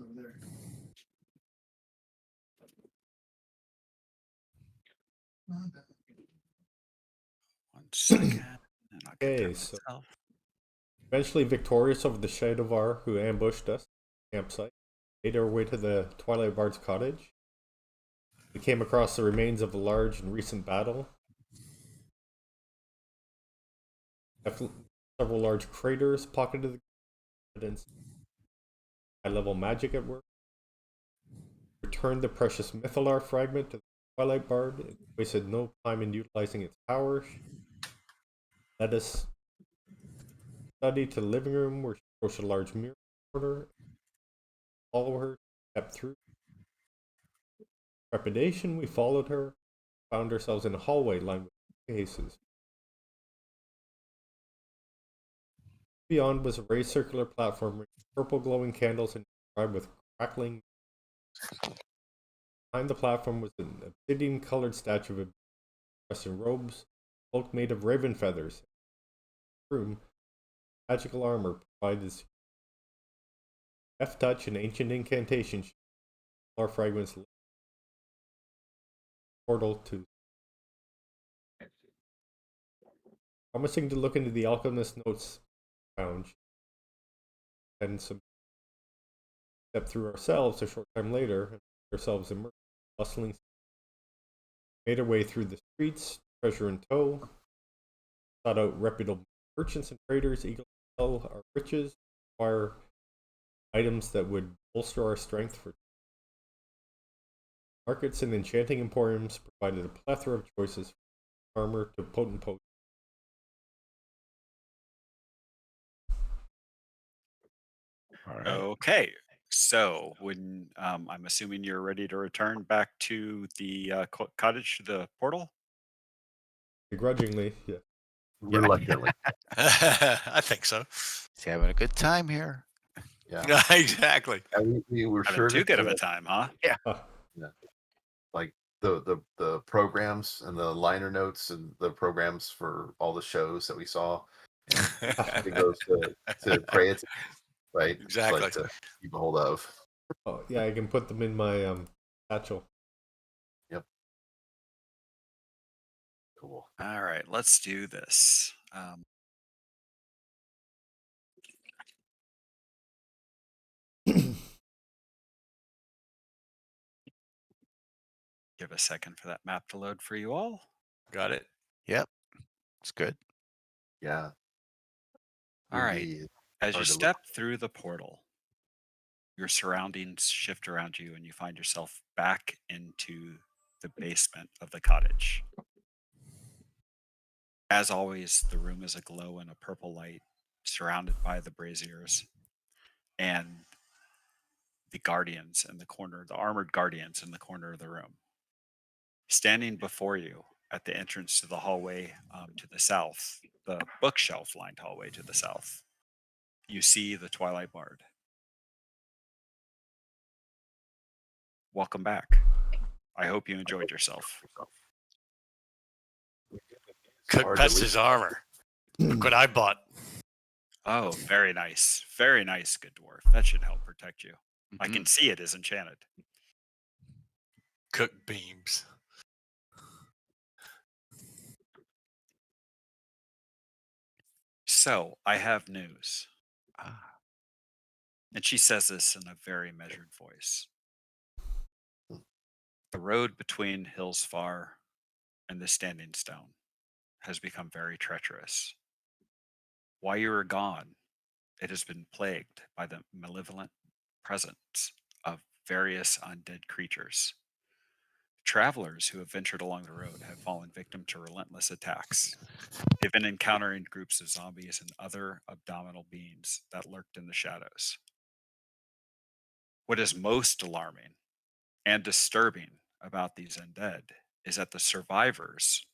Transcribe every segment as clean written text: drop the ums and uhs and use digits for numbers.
over there. One second. And I'll get Okay, there so myself. eventually victorious over the Shadowfell who ambushed us at the campsite, made our way to the Twilight Bard's cottage. We came across the remains of a large and recent battle. Several large craters pocketed the evidence. High-level magic at work. Returned the precious Mythalar fragment to the Twilight Bard. It wasted no time in utilizing its powers. Led us study to the living room where she approached a large mirror corner. Follow her, stepped through. Trepidation, we followed her, found ourselves in a hallway lined with cases. Beyond was a raised circular platform with purple glowing candles and described with crackling. Behind the platform was an obsidian colored statue of a dressed in robes, cloak made of raven feathers. Room, magical armor provided F touch and ancient incantation. Our fragments portal to promising to look into the alchemist notes lounge and some step through ourselves a short time later and ourselves immersed bustling made our way through the streets, treasure in tow, sought out reputable merchants and traders eager to sell our riches, acquire items that would bolster our strength for markets and enchanting emporiums provided a plethora of choices from armor to potent potions. All right. Okay. So when I'm assuming you're ready to return back to the cottage, to the portal. Begrudgingly, yeah. Reluctantly. I think so. He's having a good time here. Yeah. Exactly. And we were Having sure too good of a to time, huh? like the programs and the liner notes and the programs for all the shows that we saw. It goes to pray it, right? Exactly. Like to keep a hold of. Oh, yeah, I can put them in my satchel. Yep. Cool. All right, let's do this. Give a second for that map to load for you all. Got it. Yep. It's good. Yeah. All right. Indeed. As you Hard to step through the portal, your surroundings shift around you and you find yourself back into the basement of the cottage. As always, the room is aglow in a purple light, surrounded by the braziers and the guardians in the corner, the armored guardians in the corner of the room. Standing before you at the entrance to the hallway to the south, the bookshelf lined hallway to the south, you see the Twilight Bard. Welcome back. I hope you enjoyed yourself. Cook hard to Pest leave. his armor. Look what I bought. Oh, very nice. Very nice, good dwarf. That should help protect you. I can see it is enchanted. Cook beams. So, I have news. Ah, And she says this in a very measured voice. The road between Hills Far and the Standing Stone has become very treacherous. While you are gone, it has been plagued by the malevolent presence of various undead creatures. Travelers who have ventured along the road have fallen victim to relentless attacks. They've been encountering groups of zombies and other abdominal beings that lurked in the shadows. What is most alarming and disturbing about these undead is that the survivors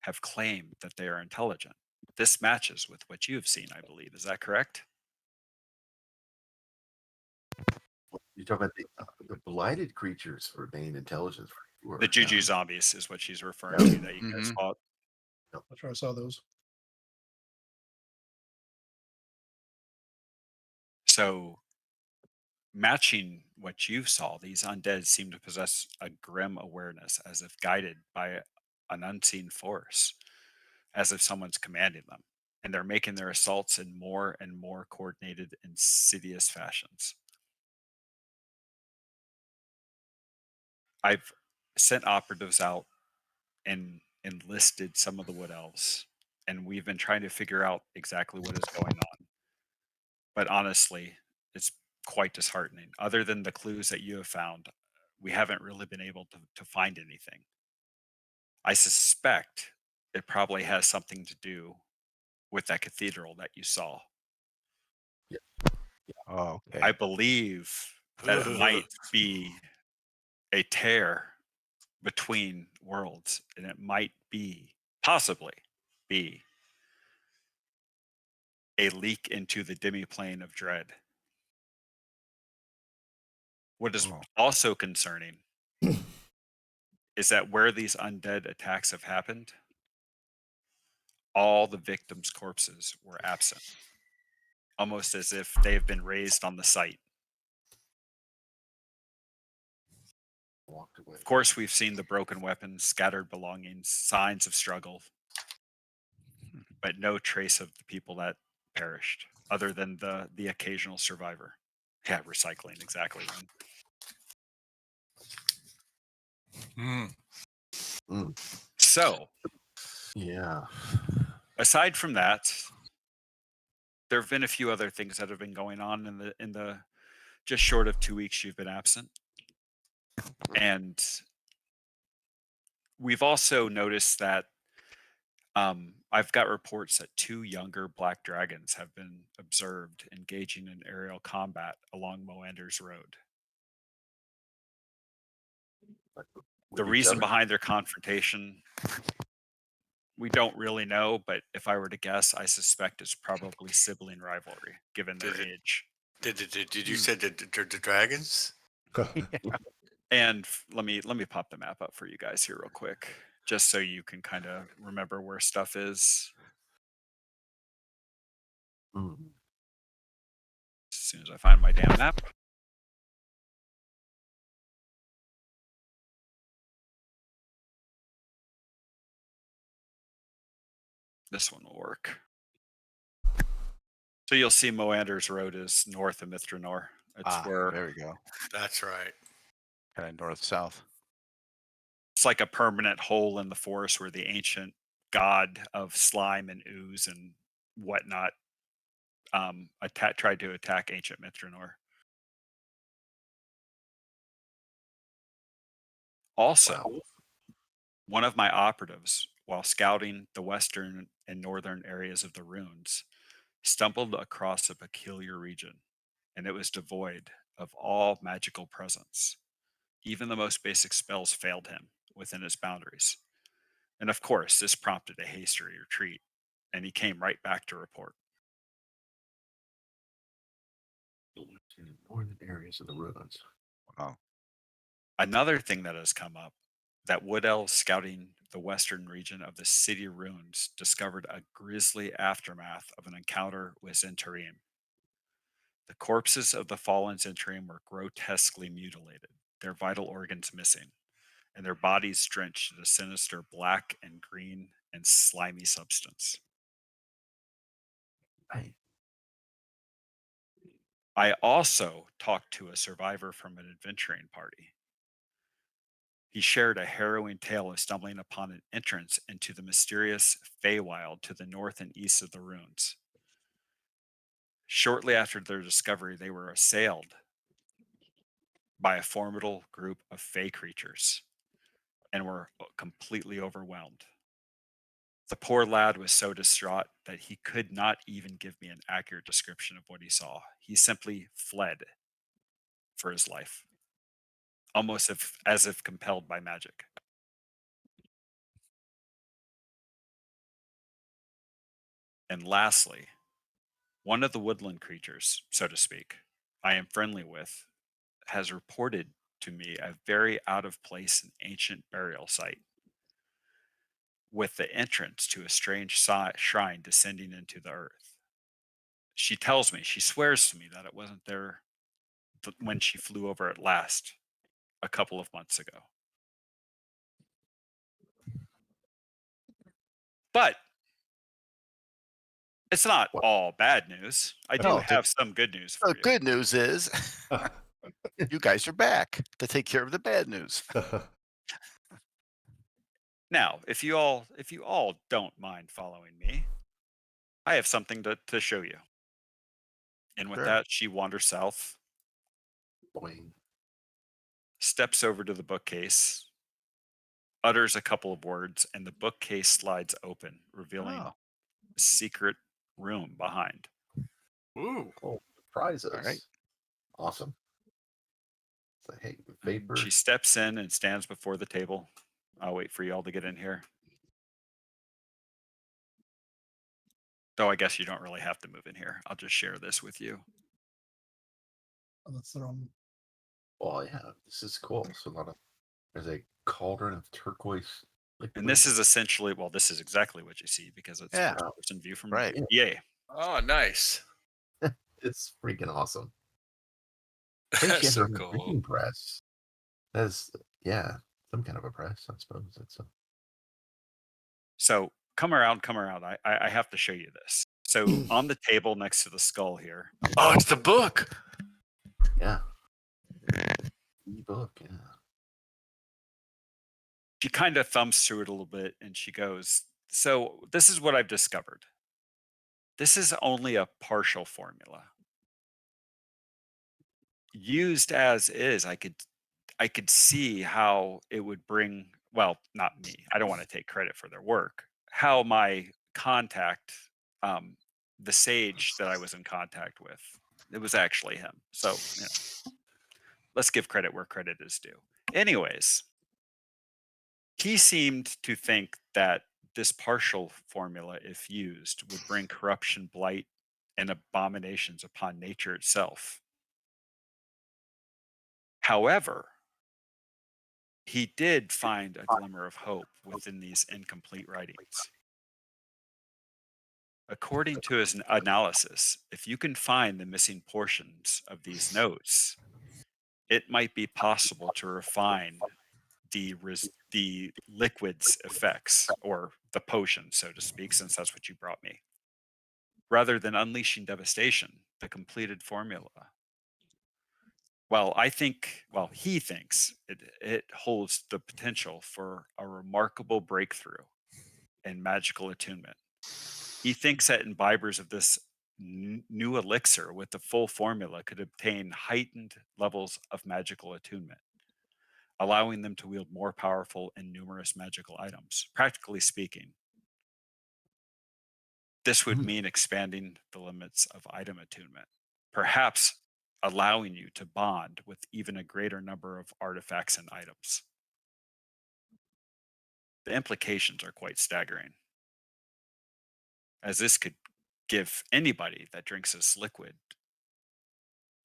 have claimed that they are intelligent. This matches with what you have seen, I believe. Is that correct? You talk about the blighted creatures remain intelligent. The Juju zombies is what she's referring Yeah. to that you guys Mhm. fought. That's where I saw those. So Matching what you saw, these undead seem to possess a grim awareness, as if guided by an unseen force, as if someone's commanding them. And they're making their assaults in more and more coordinated, insidious fashions. I've sent operatives out and enlisted some of the wood elves, and we've been trying to figure out exactly what is going on. But honestly, it's quite disheartening. Other than the clues that you have found, we haven't really been able to find anything. I suspect it probably has something to do with that cathedral that you saw. Oh, okay. I believe that it might be a tear between worlds, and it might be, possibly be, a leak into the demi-plane of dread. What is Oh. also concerning is that where these undead attacks have happened, all the victims' corpses were absent, almost as if they have been raised on the site. Walked away. Of course, we've seen the broken weapons, scattered belongings, signs of struggle, but no trace of the people that perished, other than the occasional survivor. Yeah, recycling, exactly, Ren. Mm. So, Yeah. aside from that, there have been a few other things that have been going on in the just short of 2 weeks you've been absent. And we've also noticed that I've got reports that 2 younger black dragons have been observed engaging in aerial combat along Moander's Road. Like, The with each reason other? behind their confrontation, we don't really know, but if I were to guess, I suspect it's probably sibling rivalry, given their Did it- age. Did you say the dragons? And let me pop the map up for you guys here real quick, just so you can kind of remember where stuff is. Mm. As soon as I find my damn map. This one will work. So you'll see Moander's Road is north of Mithranor. It's where There we go. That's right. Kind of north-south. it's like a permanent hole in the forest where the ancient god of slime and ooze and whatnot tried to attack ancient Mithranor. Also, Wow. one of my operatives, while scouting the western and northern areas of the ruins, stumbled across a peculiar region, and it was devoid of all magical presence. Even the most basic spells failed him within its boundaries. And of course, this prompted a hasty retreat, and he came right back to report. In the northern areas of the ruins. Wow. Another thing that has come up, that wood elves scouting the western region of the city ruins discovered a grisly aftermath of an encounter with Zentarim. The corpses of the fallen Zentarim were grotesquely mutilated, their vital organs missing, and their bodies drenched in a sinister black and green and slimy substance. Right. I also talked to a survivor from an adventuring party. He shared a harrowing tale of stumbling upon an entrance into the mysterious Feywild to the north and east of the ruins. Shortly after their discovery, they were assailed by a formidable group of Fey creatures and were completely overwhelmed. The poor lad was so distraught that he could not even give me an accurate description of what he saw. He simply fled for his life, almost as if compelled by magic. And lastly, one of the woodland creatures, so to speak, I am friendly with, has reported to me a very out of place and ancient burial site with the entrance to a strange shrine descending into the earth. She tells me, she swears to me that it wasn't there when she flew over it last a couple of months ago. But it's not all bad news. I do No, have some good news for The you. good news is you guys are back to take care of the bad news. Now, if you all don't mind following me, I have something to show you. And with Sure. that, she wanders south, Boing. steps over to the bookcase, utters a couple of words, and the bookcase slides open, revealing Oh, a secret room behind. Ooh. Oh, prizes. All right. Awesome. So, hey, vapor. She steps in and stands before the table. I'll wait for you all to get in here. Though I guess you don't really have to move in here. I'll just share this with you. Oh, that's their own. Oh yeah, this is cool. So there's a cauldron of turquoise liquid. And this is essentially, well, this is exactly what you see because it's Yeah. first person view from Right. EA. Oh, nice. it's freaking awesome. That's She has so a cool. printing press. That's some kind of a press, I suppose. It's a So come around. I have to show you this. So on the table next to the skull here, Oh, it's the book. yeah. E-book, yeah. she kind of thumbs through it a little bit and she goes, so this is what I've discovered. This is only a partial formula. Used as is, I could see how it would bring, well, not me. I don't want to take credit for their work. How my contact, the sage that I was in contact with, it was actually him. So, let's give credit where credit is due. Anyways, he seemed to think that this partial formula, if used, would bring corruption, blight, and abominations upon nature itself. However, he did find a glimmer of hope within these incomplete writings. According to his analysis, if you can find the missing portions of these notes, it might be possible to refine the liquid's effects, or the potion, so to speak, since that's what you brought me, rather than unleashing devastation, the completed formula. Well, he thinks it holds the potential for a remarkable breakthrough in magical attunement. He thinks that imbibers of this new elixir with the full formula could obtain heightened levels of magical attunement, allowing them to wield more powerful and numerous magical items. Practically speaking, this would mean expanding the limits of item attunement, perhaps allowing you to bond with even a greater number of artifacts and items. The implications are quite staggering, as this could give anybody that drinks this liquid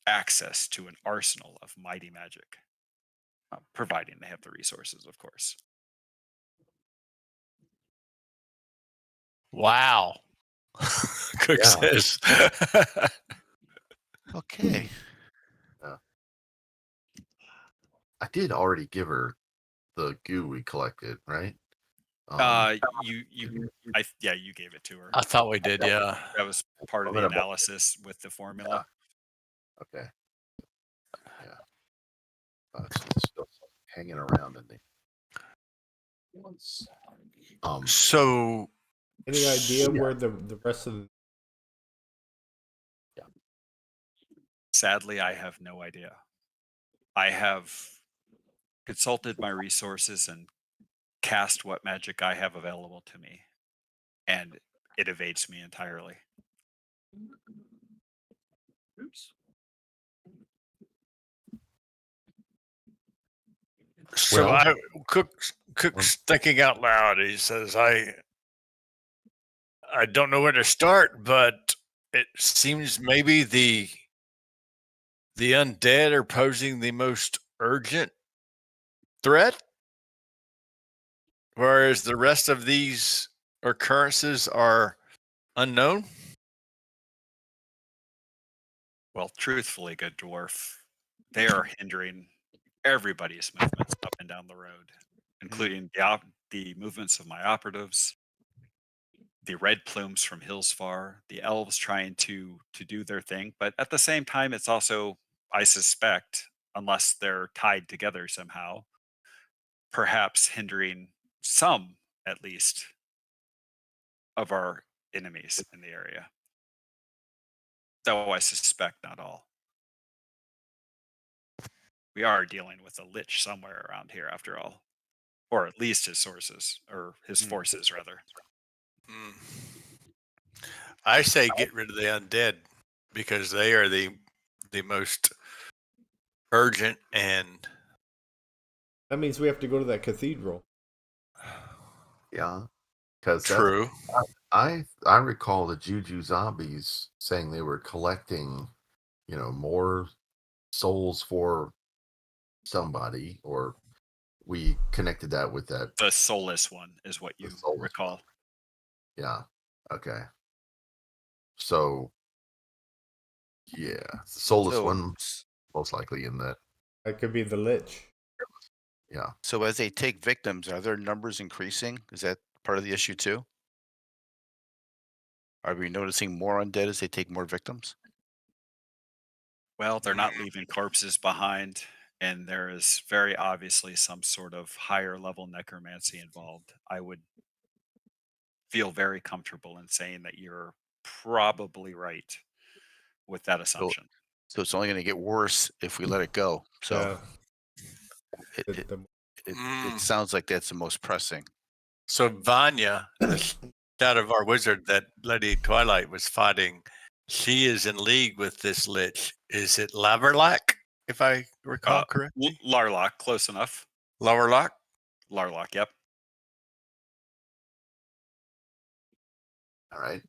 access to an arsenal of mighty magic, providing they have the resources, of course. Wow. Cook Yeah. says. Okay. I did already give her the goo we collected, right? You gave it to her. I thought we did, yeah. That was part of I'm the gonna- analysis with the formula. Okay. Yeah. It's still hanging around in the. So Any idea Yeah. where the rest of the Sadly, I have no idea. I have consulted my resources and cast what magic I have available to me, and it evades me entirely. Oops. So Well- Cook's thinking out loud. He says, I don't know where to start, but it seems maybe the undead are posing the most urgent threat, whereas the rest of these occurrences are unknown. Well, truthfully, good dwarf, They are hindering everybody's movements up and down the road, including the movements of my operatives, the red plumes from Hillsfar, the elves trying to do their thing. But at the same time, it's also, I suspect, unless they're tied together somehow, perhaps hindering some, at least, of our enemies in the area. Though I suspect not all. We are dealing with a lich somewhere around here, after all, or at least his sources, or his forces, rather. I say get rid of the undead because they are the most urgent and That means we have to go to that cathedral. Yeah, because true. I recall the Juju zombies saying they were collecting, more souls for somebody, or we connected that with that. The soulless one is what you soulless recall. one. Yeah. Okay. So, yeah, the soulless one most likely in that. That could be the lich. Yeah. So as they take victims, are their numbers increasing? Is that part of the issue too? Are we noticing more undead as they take more victims? Well, they're not leaving corpses behind, and there is very obviously some sort of higher level necromancy involved. I would feel very comfortable in saying that you're probably right with that assumption. So it's only going to get worse if we let it go. So Yeah. it sounds like that's the most pressing. So Vanya, the shadow of our wizard that Lady Twilight was fighting, she is in league with this lich. Is it Laverlac, if I recall correctly? Larlock, close enough. Laverlac? Larlock, yep. All right.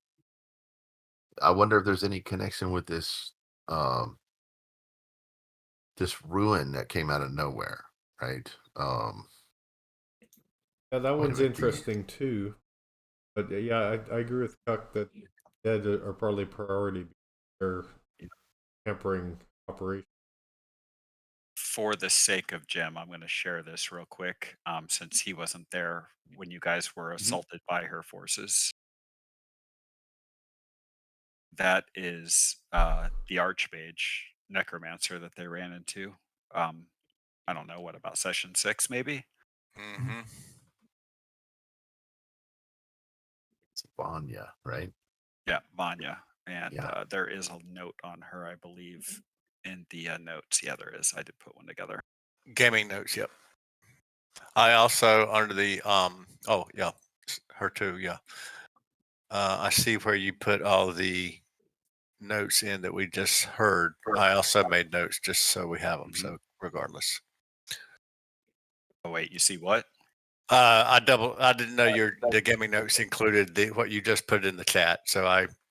I wonder if there's any connection with this this ruin that came out of nowhere, right? Yeah, that one's it be? interesting too. But yeah, I agree with Cuck that dead are probably priority. They're hampering operation. For the sake of Jim, I'm going to share this real quick, since he wasn't there when you guys were assaulted by her forces. That is the Archmage Necromancer that they ran into. I don't know, what about session 6, maybe? Mm-hmm. It's Vanya, right? Yeah, Vanya. And Yeah. there is a note on her, I believe, in the notes. Yeah, there is. I did put one together. Gaming notes, yep. I also under the oh yeah, her too, yeah. I see where you put all the notes in that we just heard. I also made notes just so we have them. So regardless, Oh wait, you see what? I didn't know the gaming notes included what you just put in the chat, so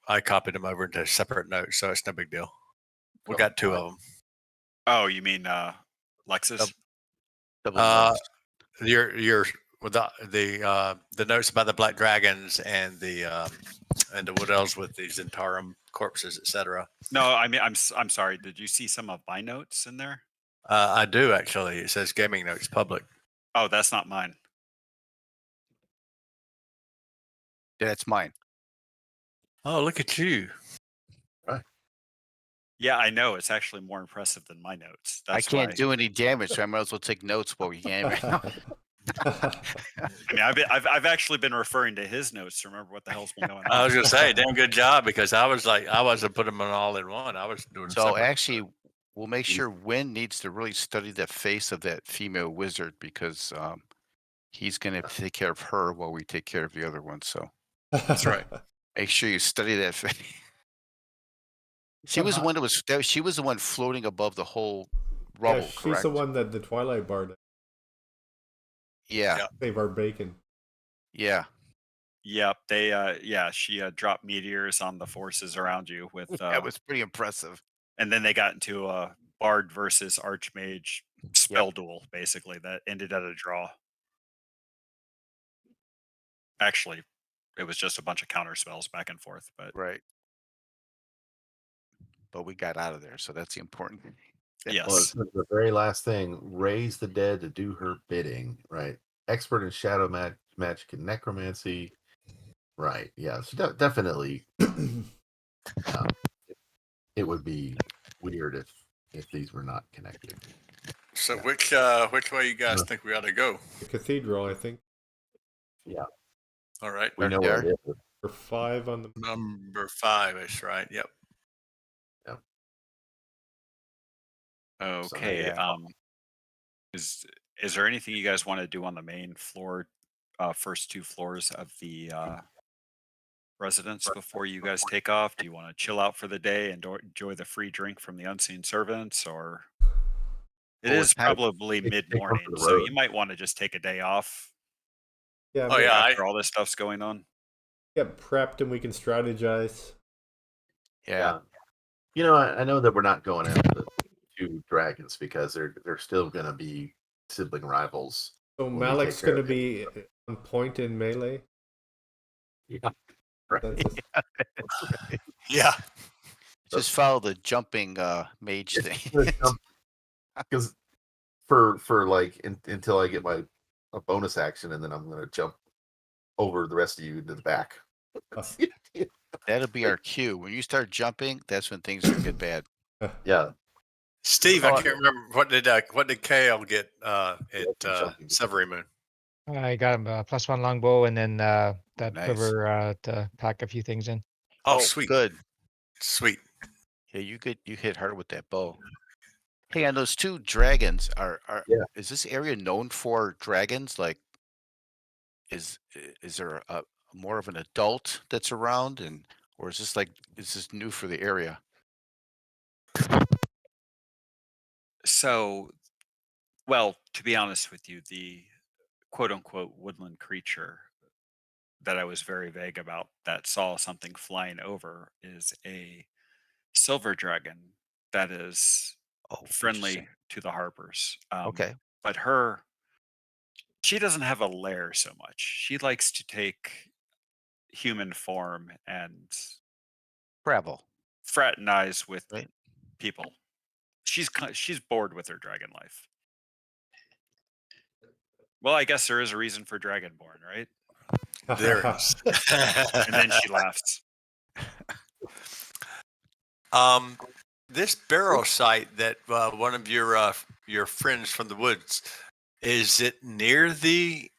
I copied them over into separate notes, so it's no big deal. We got 2 of them. Oh, you mean Lexus? Double notes. Your with the notes about the black dragons and the what else with these Zentarum corpses, etc. No, I mean I'm sorry. Did you see some of my notes in there? I do actually. It says gaming notes public. Oh, that's not mine. Yeah, that's mine. Oh, look at you! Yeah, I know. It's actually more impressive than my notes. That's I can't why. do any damage, so I might as well take notes while we can. I mean, I've actually been referring to his notes to remember what the hell's been going on. I was gonna say, damn good job, because I was like, I wasn't putting them all in one. I was doing. So separate. actually, we'll make sure Wynn needs to really study the face of that female wizard because he's going to take care of her while we take care of the other one. So That's right. make sure you study that face. She was the one she was the one floating above the whole rubble. Yeah, she's correct? the one that the Twilight Bard. Yeah. Save our bacon. Yeah. Yep. They she dropped meteors on the forces around you with That was pretty impressive. And then they got into a Bard versus Archmage spell duel, basically, that ended at a draw. Actually, it was just a bunch of counter spells back and forth, but Right. But we got out of there, so that's the important thing. Yes. Well, it says the very last thing: raise the dead to do her bidding. Right. Expert in shadow magic and necromancy. Right. Yeah. So definitely, it would be weird if these were not connected. So Yeah. which way you guys think we ought to go? The cathedral, I think. Yeah. All right. We Right know where there. it is. Or 5 on the. Number 5 is right. Yep. Okay. yeah. Is there anything you guys want to do on the main floor, first 2 floors of the residence before you guys take off? Do you want to chill out for the day and enjoy the free drink from the unseen servants, or it Well, is what time- probably take one mid for morning, the so road. you might want to just take a day off Yeah, Oh, yeah. after all this stuff's going on. get prepped and we can strategize. Yeah. You know, I know that we're not going after the 2 dragons because they're still going to be sibling rivals. So when we Malik's take care going to of them. be on point in melee. Yeah. Right. That's just, Yeah. Just follow the jumping mage thing. Because for like until I get my a bonus action, and then I'm going to jump over the rest of you into the back. That'll be our cue. When you start jumping, that's when things are get bad. Yeah. Steve, I Oh, can't remember what did Kale get at Jumping. Severy Moon? I got him a +1 longbow and then that nice. quiver to pack a few things in. Oh, sweet. Good. Sweet. Yeah, you hit hard with that bow. Hey, on those 2 dragons, are Yeah. is this area known for dragons? Like, is there a more of an adult that's around, and or is this new for the area? So, well, to be honest with you, the quote unquote woodland creature that I was very vague about that saw something flying over is a silver dragon that is Oh, friendly interesting. to the harpers. Okay. But she doesn't have a lair so much. She likes to take human form and Travel, fraternize with right? people. She's bored with her dragon life. Well, I guess there is a reason for Dragonborn, right? There is. And then she laughs. This barrow site that one of your friends from the woods, is it near the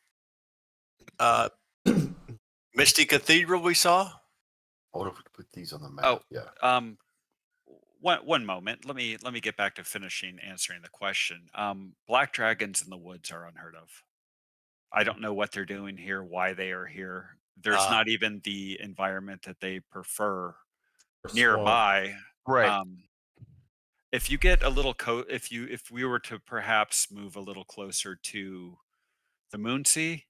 Misty Cathedral we saw? I wonder if we could put these on the map. Oh, Yeah. one moment. Let me get back to finishing answering the question. Black dragons in the woods are unheard of. I don't know what they're doing here, why they are here. There's not even the environment that they prefer or swamp. nearby. Right. If you get a little if we were to perhaps move a little closer to the Moonsea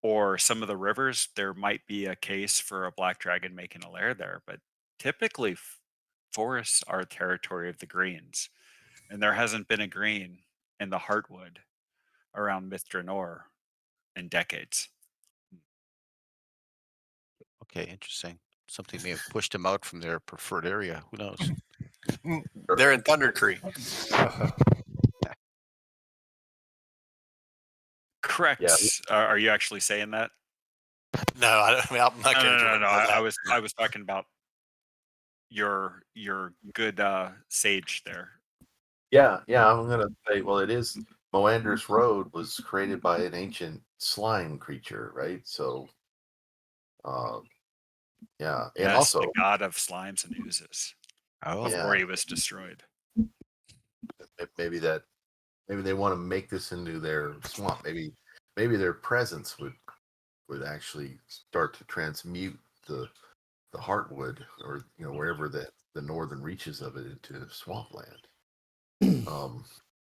or some of the rivers, there might be a case for a black dragon making a lair there. But typically, forests are territory of the greens, and there hasn't been a green in the Heartwood around Drannor in decades. Okay, interesting. Something may have pushed them out from their preferred area. Who knows? They're in Thunder Tree. Correct. Yeah. Are you actually saying that? No, I'm not No, going to no, no, no. I that. was talking about your good sage there. Yeah. I'm gonna say, well, it is Moander's Road was created by an ancient slime creature, right? So yeah. And Yes, also the god of slimes and oozes Oh, before Yeah. he was destroyed. maybe they want to make this into their swamp. Maybe their presence would actually start to transmute the heartwood, or wherever the northern reaches of it, into swampland.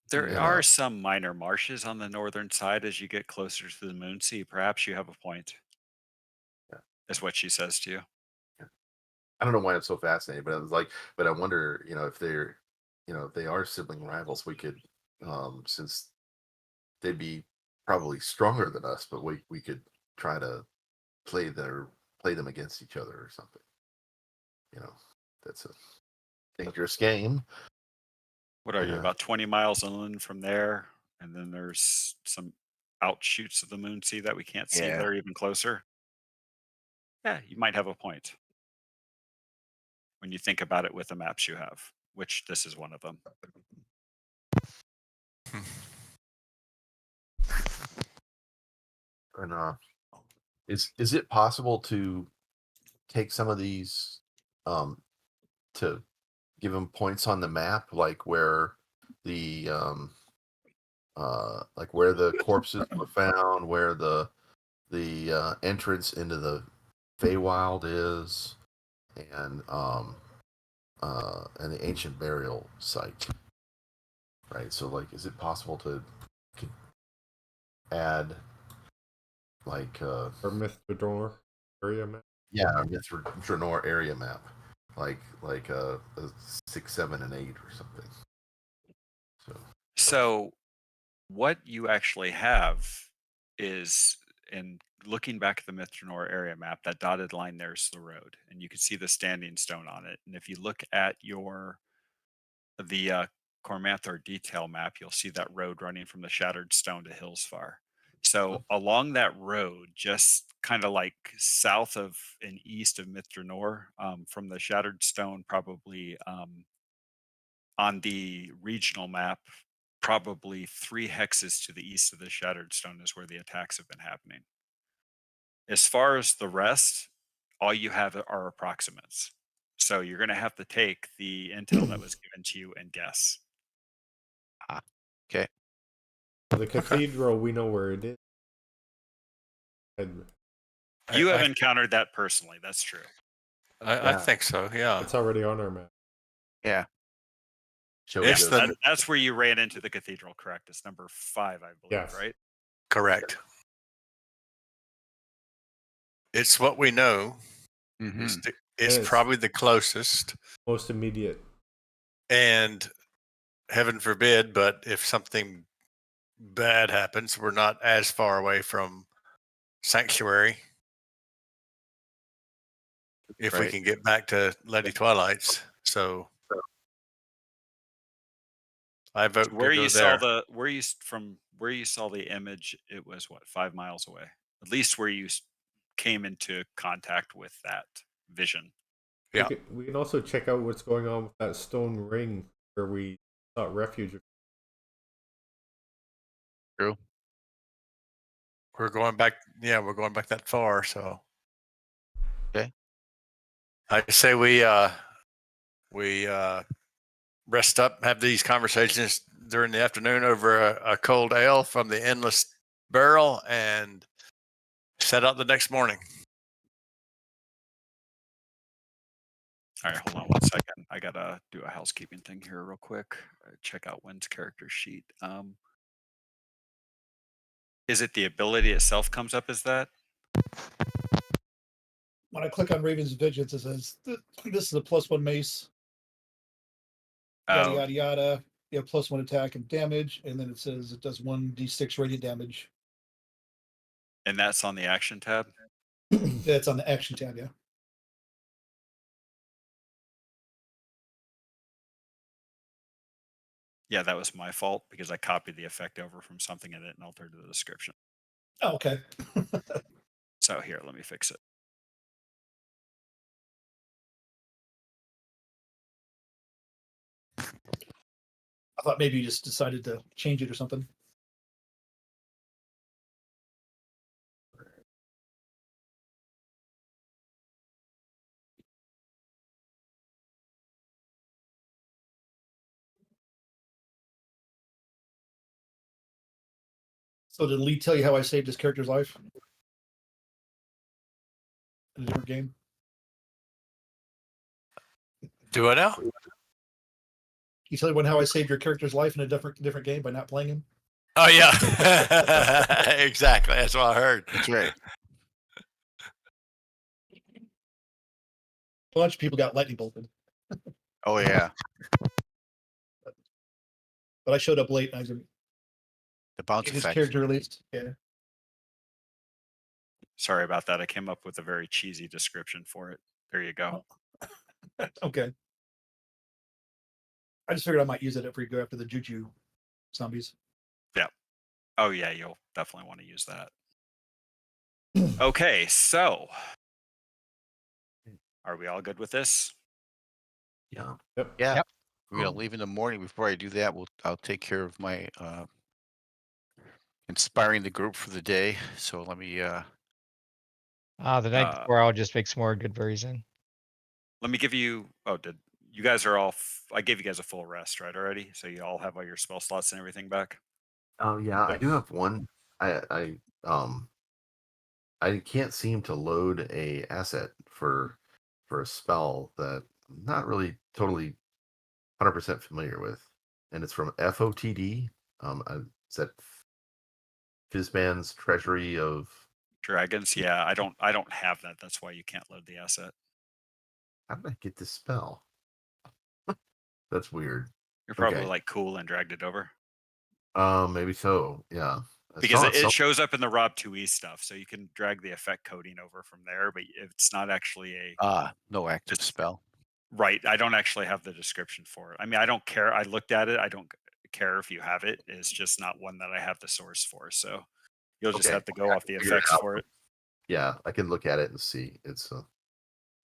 There And, are some minor marshes on the northern side as you get closer to the Moonsea. Perhaps you have a point. Yeah. Is what she says to you. I don't know why I'm so fascinated, but I was like, but I wonder, if they're, if they are sibling rivals, we could, since they'd be probably stronger than us, but we could try to play them against each other or something. That's a dangerous game. What are you, Yeah. about 20 miles inland from there? And then there's some outshoots of the moon sea that we can't see Yeah. that are even closer. Yeah, you might have a point when you think about it with the maps you have, which this is one of them. And is it possible to take some of these to give them points on the map, like where the like where the corpses were found, where the entrance into the Feywild is, and the ancient burial site, right? So, like, is it possible to add, like, Or Myth Drannor area map. yeah, a Drannor area map, like a 6, 7, and 8 or something. So what you actually have is, in looking back at the Mithranor area map, that dotted line there's the road, and you can see the standing stone on it. And if you look at the Cormanthor detail map, you'll see that road running from the Shattered Stone to Hillsfar. So along that road, just kind of like south of and east of Mithranor, from the Shattered Stone, probably on the regional map, probably 3 hexes to the east of the Shattered Stone is where the attacks have been happening. As far as the rest, all you have are approximates. So you're going to have to take the intel that was given to you and guess. Okay. The cathedral, we know where it is. You have I encountered that personally. That's true. I think so. Yeah. It's already on our map. Yeah. It's the That's where you ran into the cathedral, correct? It's number 5, I believe, Yes. right? correct. It's what we know. Mm-hmm. It's Yes. probably the closest. Most immediate. And heaven forbid, but if something bad happens, we're not as far away from Sanctuary. If we Right. can get back to Lady Twilight's. So I vote Where to go you saw there. where you saw the image, it was what, 5 miles away, at least where you came into contact with that vision. Yeah. We can also check out what's going on with that stone ring where we sought refuge. True. We're going back. Yeah, we're going back that far. So Okay. I say we rest up, have these conversations during the afternoon over a cold ale from the Endless Barrel, and set out the next morning. All right, hold on one second. I gotta do a housekeeping thing here real quick. Check out Wynn's character sheet. Is it the ability itself comes up as that? When I click on Raven's Vengeance, it says this is a +1 mace, yada Oh, yada yada. You have +1 attack and damage, and then it says it does 1d6 radiant damage. and that's on the action tab. That's on the action tab, yeah. Yeah, that was my fault because I copied the effect over from something and didn't alter the description. Oh, okay. So here, let me fix it. I thought maybe you just decided to change it or something. So did Lee tell you how I saved his character's life in a different game? Do I now? You tell everyone how I saved your character's life in a different game by not playing him? Oh yeah, exactly. That's what I heard. That's right. A bunch of people got lightning bolted, Oh yeah. but I showed up late and I was going The bounce to get his effect. character released. Yeah. Sorry about that. I came up with a very cheesy description for it. There you go. Okay. I just figured I might use it if we go after the Juju zombies. Oh yeah, you'll definitely want to use that. Okay, so are we all good with this? Yeah. Yep. Yeah. Yep. We're gonna leave in the morning. Before I do that, I'll take care of my inspiring the group for the day. So let me The night Uh, before, I'll just make some more good berries in. Let me give you. Oh, did you guys are all? I gave you guys a full rest, right? Already, so you all have all your spell slots and everything back. Oh yeah, I do Yes. have one. I can't seem to load a asset for a spell that I'm not really totally 100% familiar with, and it's from FOTD. Is that Fizzman's Treasury of? Dragons, yeah. I don't have that. That's why you can't load the asset. How did I get this spell? That's weird. You're probably Okay. like cool and dragged it over Maybe so. Yeah. I because saw it shows up in the Rob 2E stuff, so you can drag the effect coding over from there. But it's not actually a no active Just- spell. right. I don't actually have the description for it. I mean, I don't care. I looked at it. I don't care if you have it. It's just not one that I have the source for. So you'll just Okay, have to go I off the can figure it effects out. for it. Yeah, I can look at it and see. It's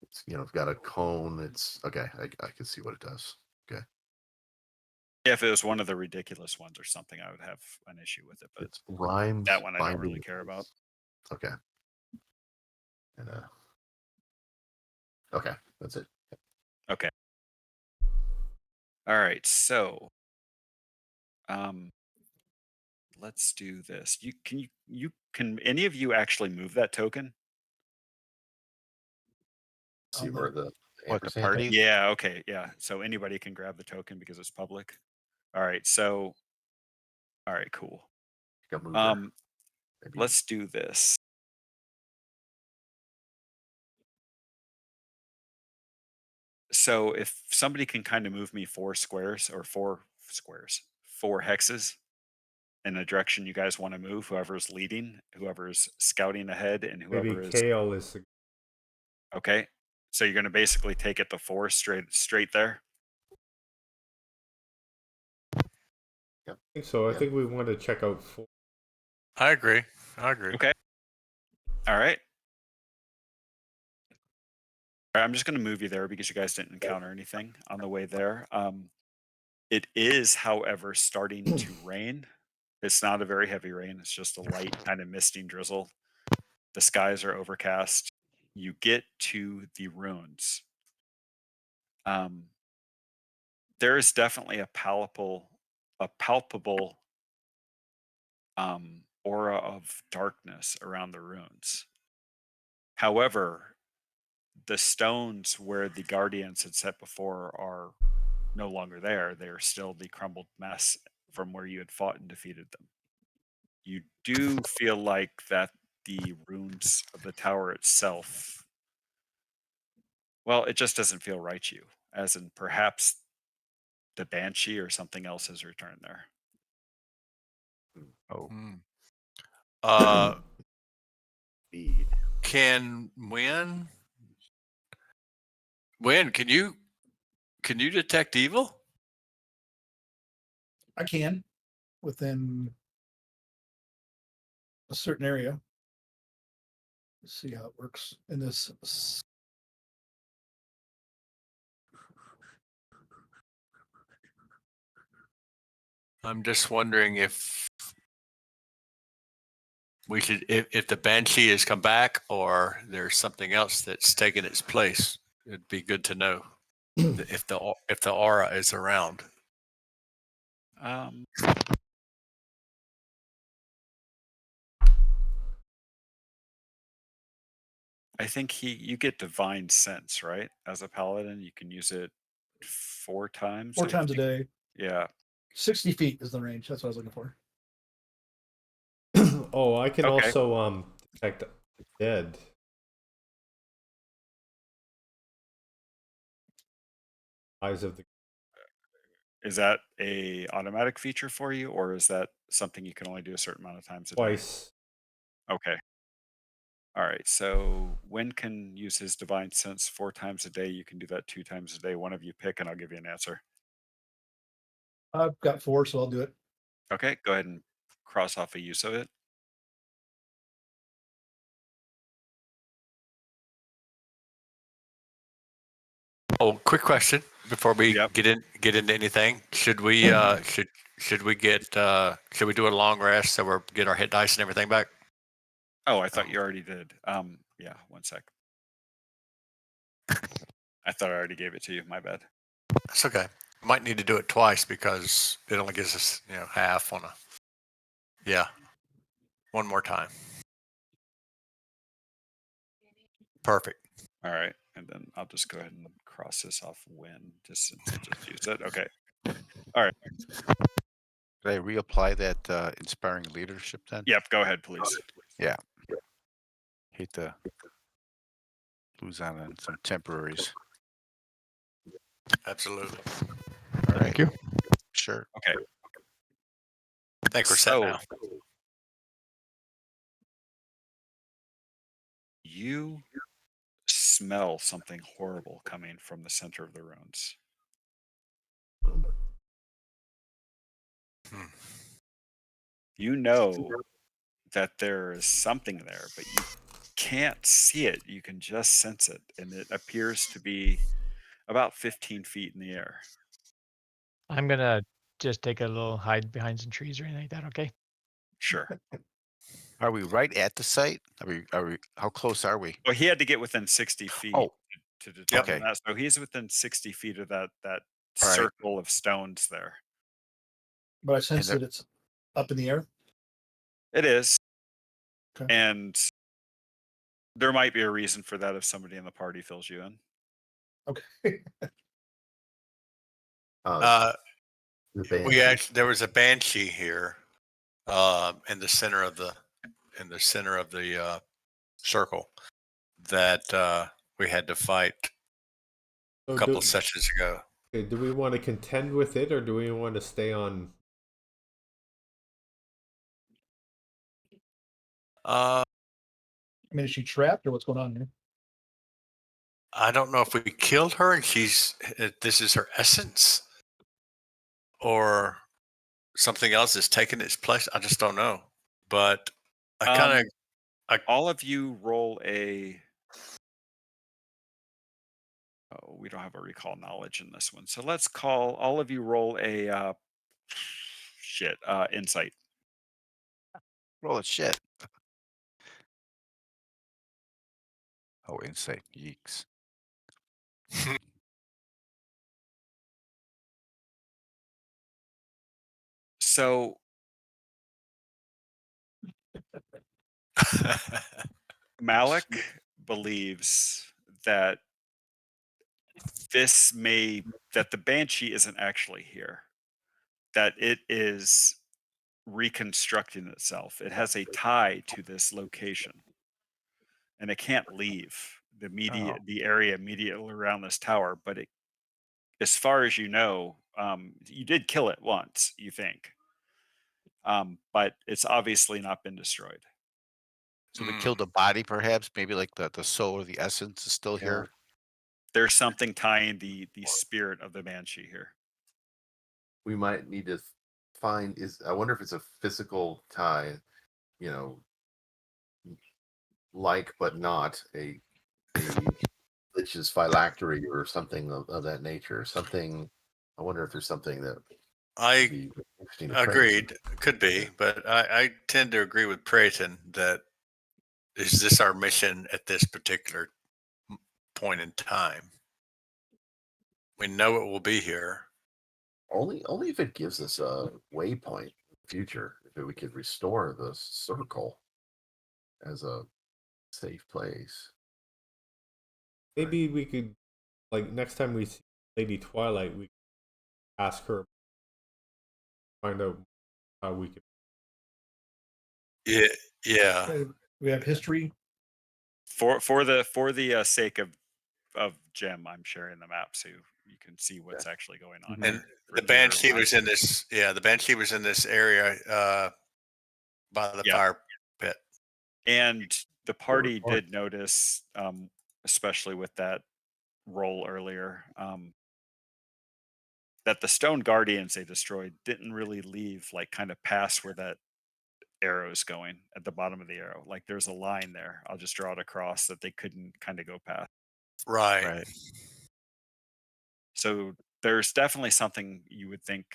it's got a cone. It's okay. I can see what it does. Okay. If it was one of the ridiculous ones or something, I would have an issue with it. But It's rhymes. that one I don't binding really care about. ice. Okay. And okay, that's it. Okay. All right. So, let's do this. You can any of you actually move that token? See On where the- the What, the ampersand party? is? Yeah. Okay. Yeah. So anybody can grab the token because it's public. All right. So, all right. Cool. Like a mover, maybe. Let's do this. So if somebody can kind of move me 4 hexes in the direction you guys want to move, whoever's leading, whoever's scouting ahead, and Maybe whoever is Kale is. okay. So you're going to basically take it to 4 straight there. I think so. I Yeah. think we want to check out 4. I agree. Okay. All right. All right, I'm just going to move you there because you guys didn't encounter anything on the way there. It is, however, starting to rain. It's not a very heavy rain. It's just a light kind of misting drizzle. The skies are overcast. You get to the ruins. There is definitely a palpable aura of darkness around the ruins. However, the stones where the guardians had set before are no longer there. They are still the crumbled mess from where you had fought and defeated them. You do feel like that the ruins of the tower itself, well, it just doesn't feel right to you, as in perhaps the banshee or something else has returned there. Oh, Hmm. Speed. Can Win? Can you detect evil? I can within a certain area. Let's see how it works in this. I'm just wondering if we should, if the banshee has come back or there's something else that's taken its place. It'd be good to know if the aura is around. Um, I think you get divine sense, right? As a paladin, you can use it 4 times. 4 I times a think. day. Yeah. 60 feet is the range. That's what I was looking for. Oh, I can Okay. also detect dead. Eyes of the Is that a automatic feature for you, or is that something you can only do a certain amount of times a day? twice. Okay. All right. So Wen can use his divine sense 4 times a day. You can do that 2 times a day. One of you pick, and I'll give you an answer. I've got 4, so I'll do it. Okay, go ahead and cross off a use of it. Oh, quick question before we Yep. get into anything. Should we should we do a long rest so we get our hit dice and everything back? Oh, I thought you already did. Yeah, 1 sec. I thought I already gave it to you. My bad. That's okay. Might need to do it twice because it only gives us half on a. Yeah. One more time. Perfect. All right, and then I'll just go ahead and cross this off when, just since I just used it. Okay. All right. Did I reapply that inspiring leadership then? Yep. Go ahead, please. Yeah. Hate to lose out on some temporaries. Absolutely. All right. Thank you. Sure. Okay. I think we're set So now. you smell something horrible coming from the center of the ruins. Hmm. You know that there is something there, but you can't see it. You can just sense it, and it appears to be about 15 feet in the air. I'm gonna just take a little hide behind some trees or anything like that. Okay. Sure. Are we right at the site? Are we how close are we? Well, he had to get within 60 feet Oh, to determine okay. that. So he's within 60 feet of that All right. circle of stones there. But I sense there- that it's up in the air. It is. Okay. And there might be a reason for that if somebody in the party fills you in. Okay. The We Banshee. actually there was a banshee here, in the center of the circle that we had to fight a So couple of sessions ago. do we want to contend with it, or do we want to stay on? Uh, I mean, is she trapped or what's going on here? I don't know if we killed her and this is her essence, or something else is taking its place. I just don't know. But I kind of All of you roll a. Oh, we don't have a recall knowledge in this one, so let's call all of you roll a insight. Roll it shit. Oh, insight. Yeeks. So Malik believes that that the banshee isn't actually here, that it is reconstructing itself. It has a tie to this location, and it can't leave the area immediately around this tower. But as far as you know, you did kill it once, you think, but it's obviously not been destroyed. So we killed the body, perhaps. Maybe like the soul or the essence is still Yeah. here. There's something tying the spirit of the banshee here. We might need to find I wonder if it's a physical tie, you know, like but not a Lich's phylactery or something of that nature. Something. I wonder if there's something that would I be interesting to trace. agreed. Could be, but I tend to agree with Prayton that is this our mission at this particular point in time? We know it will be here. Only if it gives us a waypoint in the future. If we could restore the circle as a safe place. Maybe we could, like, next time we see Lady Twilight, we ask her, find out how we can. Yeah. Okay, we have history. For the sake of Gem, I'm sharing the map so you can see what's actually going on. And here for the your banshee was in reference. this. Yeah, the banshee was in this area by the Yep. fire pit. And the party report. did notice, especially with that roll earlier, that the stone guardians they destroyed didn't really leave like kind of past where that arrow is going at the bottom of the arrow. Like there's a line there. I'll just draw it across that they couldn't kind of go past. Right. Right. So there's definitely something you would think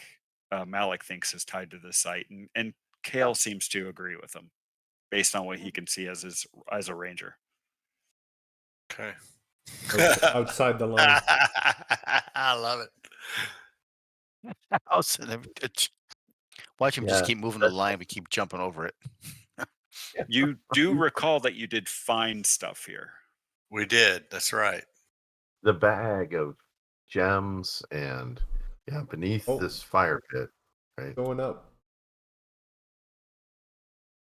Malik thinks is tied to this site, and Kale seems to agree with him based on what he can see as a ranger. Okay. Outside the line. I love it. Also, watch him just Yeah, keep moving the that's- line. We keep jumping over it. You do recall that you did find stuff here. We did. That's right. the bag of gems and beneath Oh. this fire pit, right? Going up.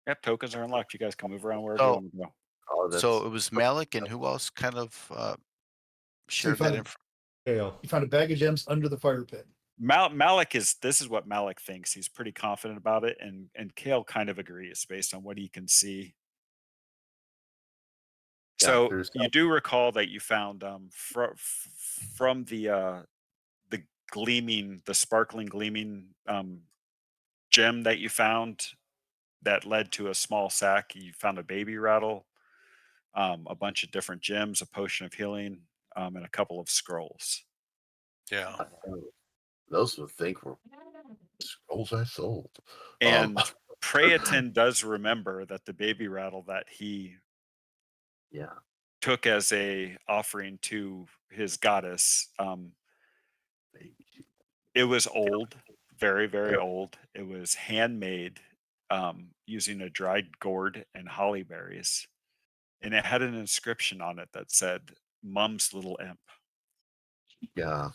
Yep, tokens are unlocked. You guys can move around wherever So- you want to go. Oh, that's So it was Malik, and who else kind of shared that found- info? Kale. You found a bag of gems under the fire pit. Malik this is what Malik thinks. He's pretty confident about it, and Kale kind of agrees based on what he can see. Yeah, So there's you do recall that you found from the sparkling gleaming gem that you found that led to a small sack. You found a baby rattle, a bunch of different gems, a potion of healing, and a couple of scrolls. Yeah. those would think were scrolls I sold. And Praeton does remember that the baby rattle that he Yeah, took as a offering to his goddess, it was old, very, very old. It was handmade using a dried gourd and holly berries. And it had an inscription on it that said, Mum's Little Imp. yeah.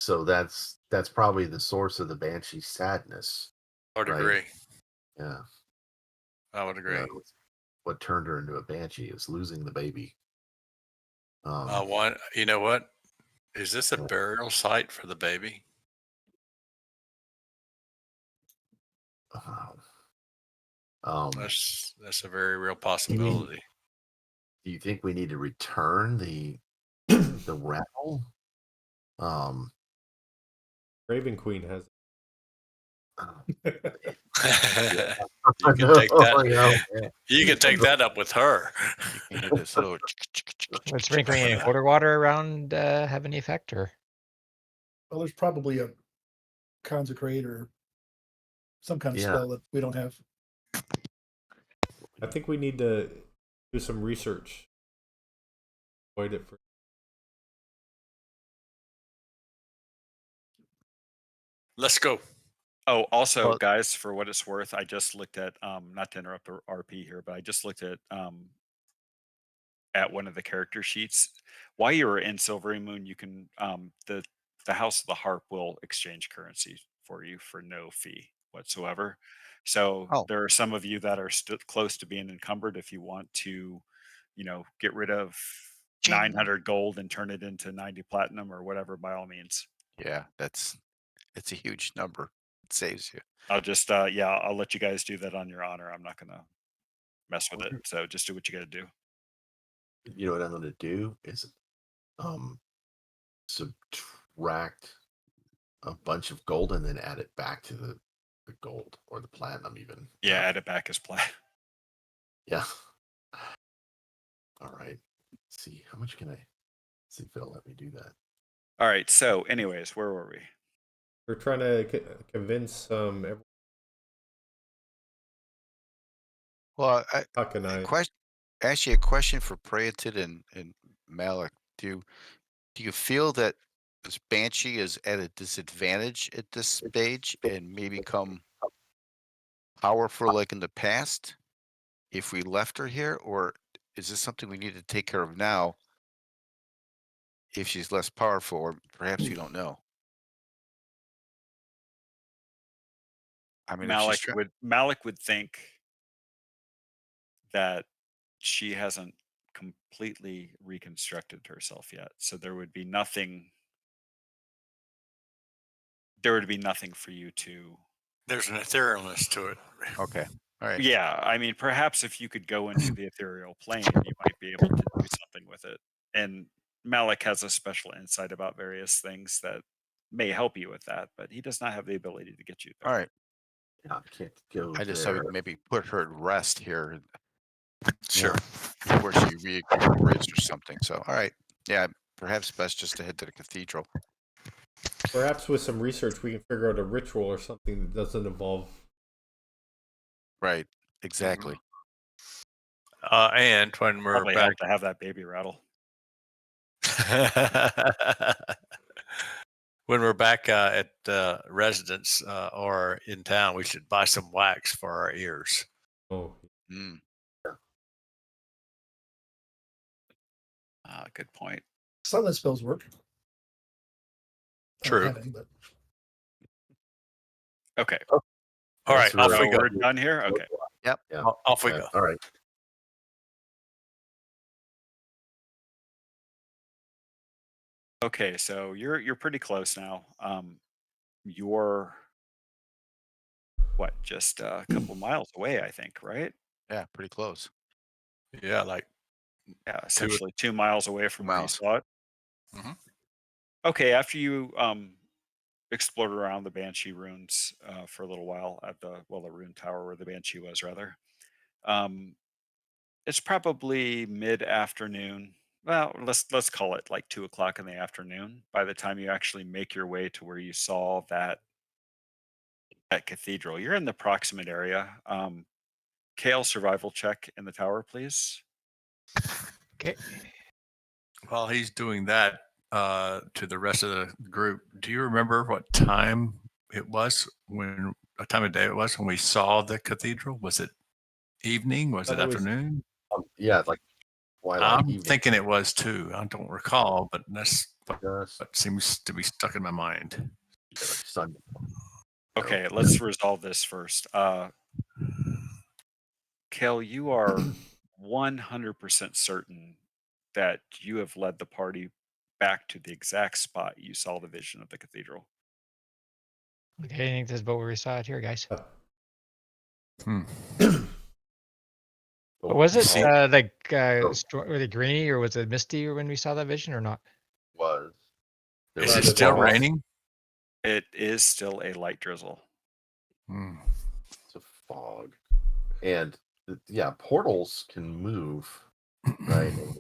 So that's probably the source of the banshee sadness. I would Right. agree. Yeah, I would agree. what turned her into a banshee is losing the baby. You know what? Is this a Yeah. burial site for the baby? Wow. That's a very real possibility. Do you think we need to return the rattle? Raven Queen has. You can take that. Yeah. You can take that up with her. You can hear this little. Would sprinkling any holy water around have any effect, or? Well, there's probably a consecrate or some kind of Yeah. spell that we don't have. I think we need to do some research. Avoid it for. Let's go. Oh, also, Well- guys, for what it's worth, I just looked at not to interrupt the RP here, but I just looked at one of the character sheets. While you were in Silvery Moon, you can the House of the Harp will exchange currency for you for no fee whatsoever. So Oh. there are some of you that are close to being encumbered. If you want to, get rid of Jing. 900 gold and turn it into 90 platinum or whatever, by all means. Yeah, it's a huge number. It saves you. I'll just I'll let you guys do that on your honor. I'm not gonna mess with it. So just do what you got to do. You know what I'm going to do is subtract a bunch of gold and then add it back to the gold or the platinum even. Yeah, add it back as play. Yeah. All right. Let's see, how much can I see if it'll let me do that? All right. So, anyways, where were we? We're trying to convince everyone. Well, How can I? Actually, a question for Praeton and Malik. Do you feel that this Banshee is at a disadvantage at this stage and may become powerful like in the past if we left her here, or is this something we need to take care of now if she's less powerful, or perhaps we don't know? I mean, if she's Malik would think that she hasn't completely reconstructed herself yet. So there would be nothing for you to. There's an etherealness to it. okay. All right. Yeah, I mean, perhaps if you could go into the ethereal plane, you might be able to do something with it. And Malik has a special insight about various things that may help you with that, but he does not have the ability to get you there. All right. Yeah, I can't go I just there. thought we'd maybe put her at rest here Sure. before she recuperates or something. So, all right. Yeah, perhaps best just to head to the cathedral. Perhaps with some research, we can figure out a ritual or something that doesn't involve. Right. Exactly. And when we're Probably back, help to have that baby rattle. when we're back at residence or in town, we should buy some wax for our ears. Oh, Mm. Good point. Silent spells work. I don't True. have any, but Okay. All right, That's off So we go. we're done here. Okay. Yep. Yeah. Off we Yeah, go. all right. Okay, so you're pretty close now. You're what, just a couple miles away, I think, right? Yeah, pretty close. Yeah, like Yeah, essentially 2 miles away from where you miles. saw it. Mhm. Okay, after you explored around the Banshee ruins for a little while at the rune tower where the Banshee was, rather. It's probably mid-afternoon. Well, let's call it like 2 o'clock in the afternoon. By the time you actually make your way to where you saw that cathedral, you're in the proximate area. Kale, survival check in the tower, please. Okay. While he's doing that to the rest of the group, do you remember what time it was what time of day it was when we saw the cathedral? Was it evening? Was it Thought it was- afternoon? Yeah, it's like twilight I'm evening. thinking it was too. I don't recall, but that's Just, what seems to be stuck in my mind. yeah, like Sunday. Okay, let's resolve this first. Kale, you are 100% certain that you have led the party back to the exact spot you saw the vision of the cathedral. Okay, I think this is about where we saw it here, guys. Hmm. But was it See- was it grainy or was it misty when we saw that vision or not? Was. There Is was it still fog. raining? It is still a light drizzle. Hmm. It's a fog. And yeah, portals can move, right? And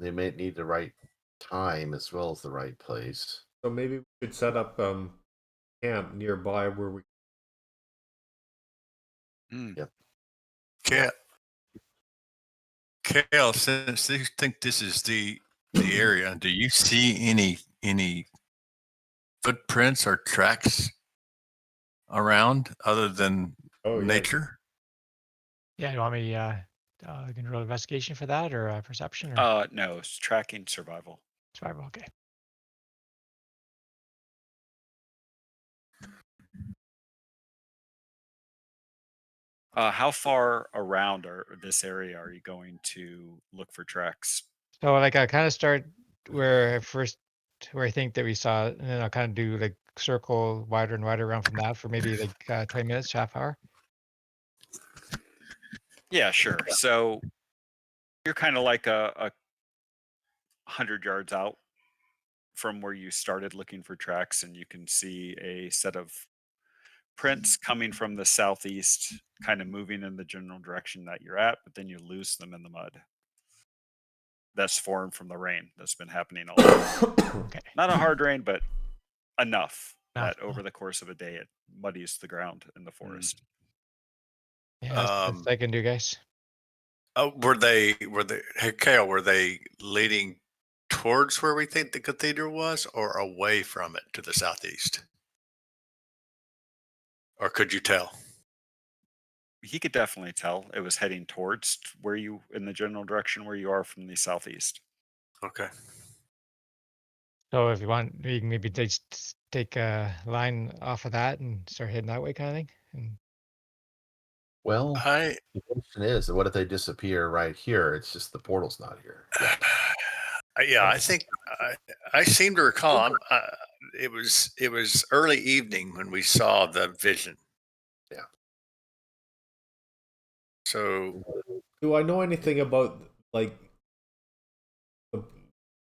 they may need the right time as well as the right place. So maybe we should set up camp nearby where we. Mm. Yep. Kale, since you think this is the area, do you see any footprints or tracks around other than Oh, yeah. nature? Yeah, you want me can roll investigation for that or perception or No, it's tracking survival. survival? Okay. How far around this area are you going to look for tracks? So like I kind of start where I think that we saw it, and then I'll kind of do like circle wider and wider around from that for maybe like 20 minutes, half hour. Yeah, sure. So you're kind of like a 100 yards out from where you started looking for tracks, and you can see a set of prints coming from the southeast, kind of moving in the general direction that you're at, but then you lose them in the mud. That's formed from the rain that's been happening all day. Okay. Not a hard rain, but enough Enough, that over the course of a day it muddies the ground in the forest. Yeah, that's I can do, guys. Were they hey Kale, were they leading towards where we think the cathedral was or away from it to the southeast? Or could you tell? He could definitely tell it was heading towards where you, in the general direction where you are from the southeast. Okay. So if you want, we can maybe just take a line off of that and start heading that way, kind of thing. And Well, I the question is, what if they disappear right here? It's just the portal's not here. yeah, I think I seem to recall it was early evening when we saw the vision. Yeah. So Do I know anything about like the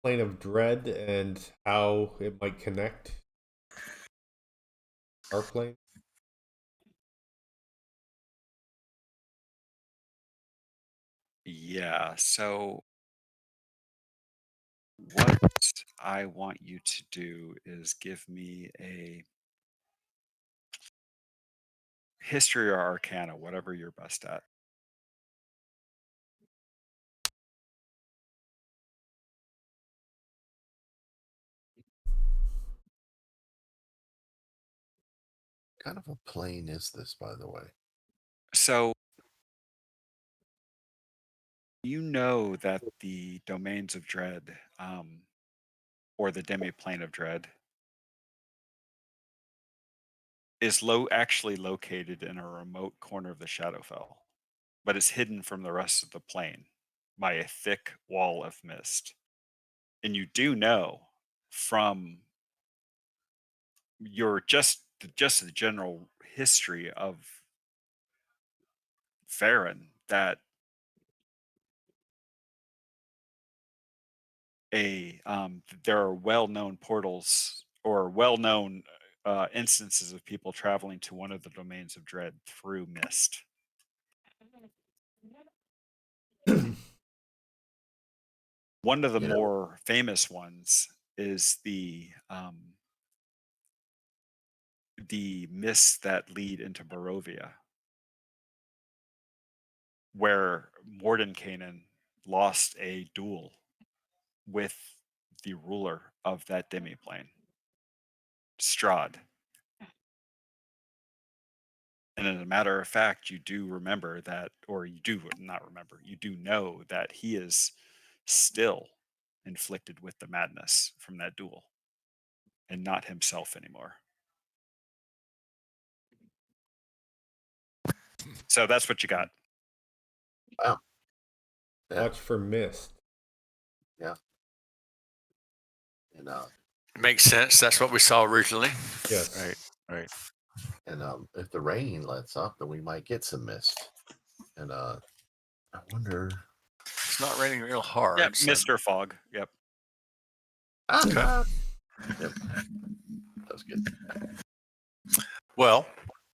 plane of dread and how it might connect our plane? Yeah, so what I want you to do is give me a history or arcana, whatever you're best at. Kind of a plane is this, by the way? So you know that the domains of dread, or the demiplane of dread, is actually located in a remote corner of the Shadowfell, but is hidden from the rest of the plane by a thick wall of mist. And you do know from your just the general history of Farron that there are well-known portals or well-known instances of people traveling to one of the domains of dread through mist. One of the You know. more famous ones is the mists that lead into Barovia, where Mordenkainen lost a duel with the ruler of that demiplane, Strahd. And as a matter of fact, you do remember that, or you do not remember, you do know that he is still inflicted with the madness from that duel and not himself anymore. So that's what you got. Wow. Yeah. Watch for mist. Yeah. And Makes sense. That's what we saw originally. Yes. Right. and if the rain lets up, then we might get some mist. And I wonder. It's not raining real hard. Yeah, so- Mr. Fog. Yep. Yep. That was good. Well,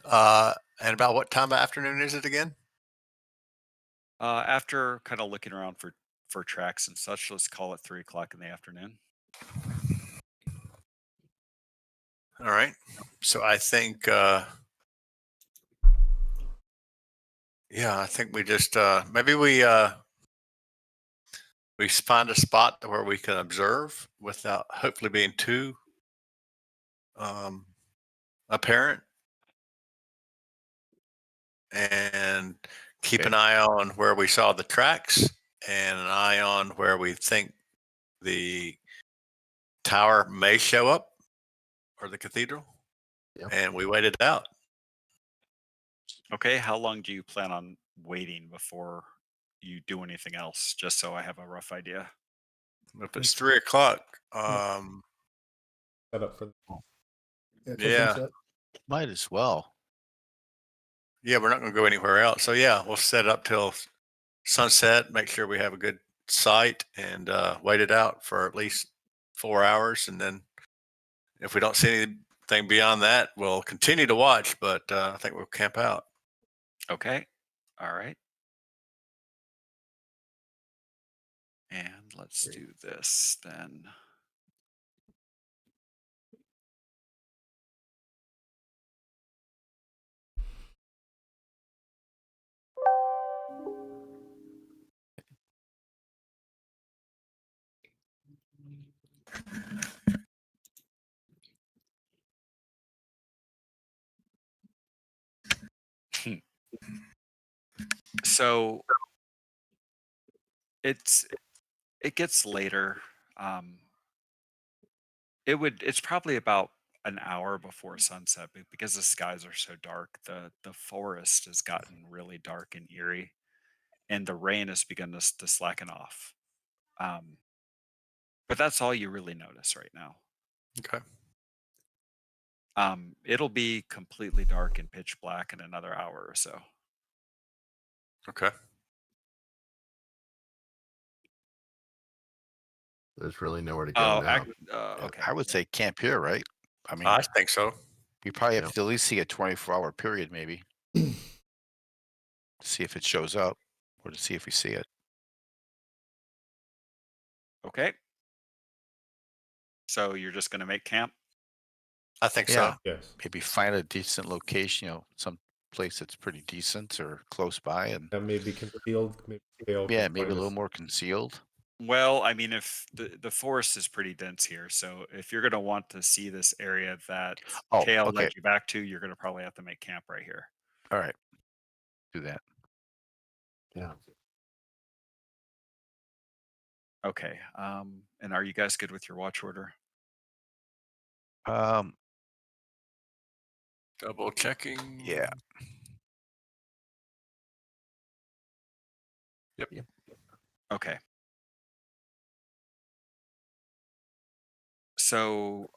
and about what time of afternoon is it again? After kind of looking around for tracks and such, let's call it 3:00 in the afternoon. All right. So I think, I think we just maybe we find a spot where we can observe without hopefully being too apparent, and keep Okay. an eye on where we saw the tracks and an eye on where we think the tower may show up or the cathedral. Yep. And we wait it out. Okay, how long do you plan on waiting before you do anything else? Just so I have a rough idea. If it's 3:00, Set up for Yeah. till Yeah. sunset. Might as well. yeah, we're not going to go anywhere else. So yeah, we'll set up till sunset, make sure we have a good sight, and wait it out for at least 4 hours. And then if we don't see anything beyond that, we'll continue to watch, but I think we'll camp out. Okay. All right. And let's do this then. So it gets later. It's probably about an hour before sunset, because the skies are so dark. The forest has gotten really dark and eerie, and the rain has begun to slacken off. But that's all you really notice right now. Okay. It'll be completely dark and pitch black in another hour or so. Okay. There's really nowhere to go now. Okay. I would say camp here, right? I mean, I think so. We probably have Yep. to at least see a 24-hour period, maybe, to see if it shows up or to see if we see it. Okay. So you're just going to make camp? I think Yeah. so. Yes. Maybe find a decent location, some place that's pretty decent or close by, and That may be concealed. Maybe Kale yeah, can maybe find a little us- more concealed. Well, I mean, if the forest is pretty dense here, so if you're going to want to see this area that Oh, Kale okay. led you back to, you're going to probably have to make camp right here. All right. Do that. Yeah. Okay. And are you guys good with your watch order? Double checking. Yeah. Yep. Okay. So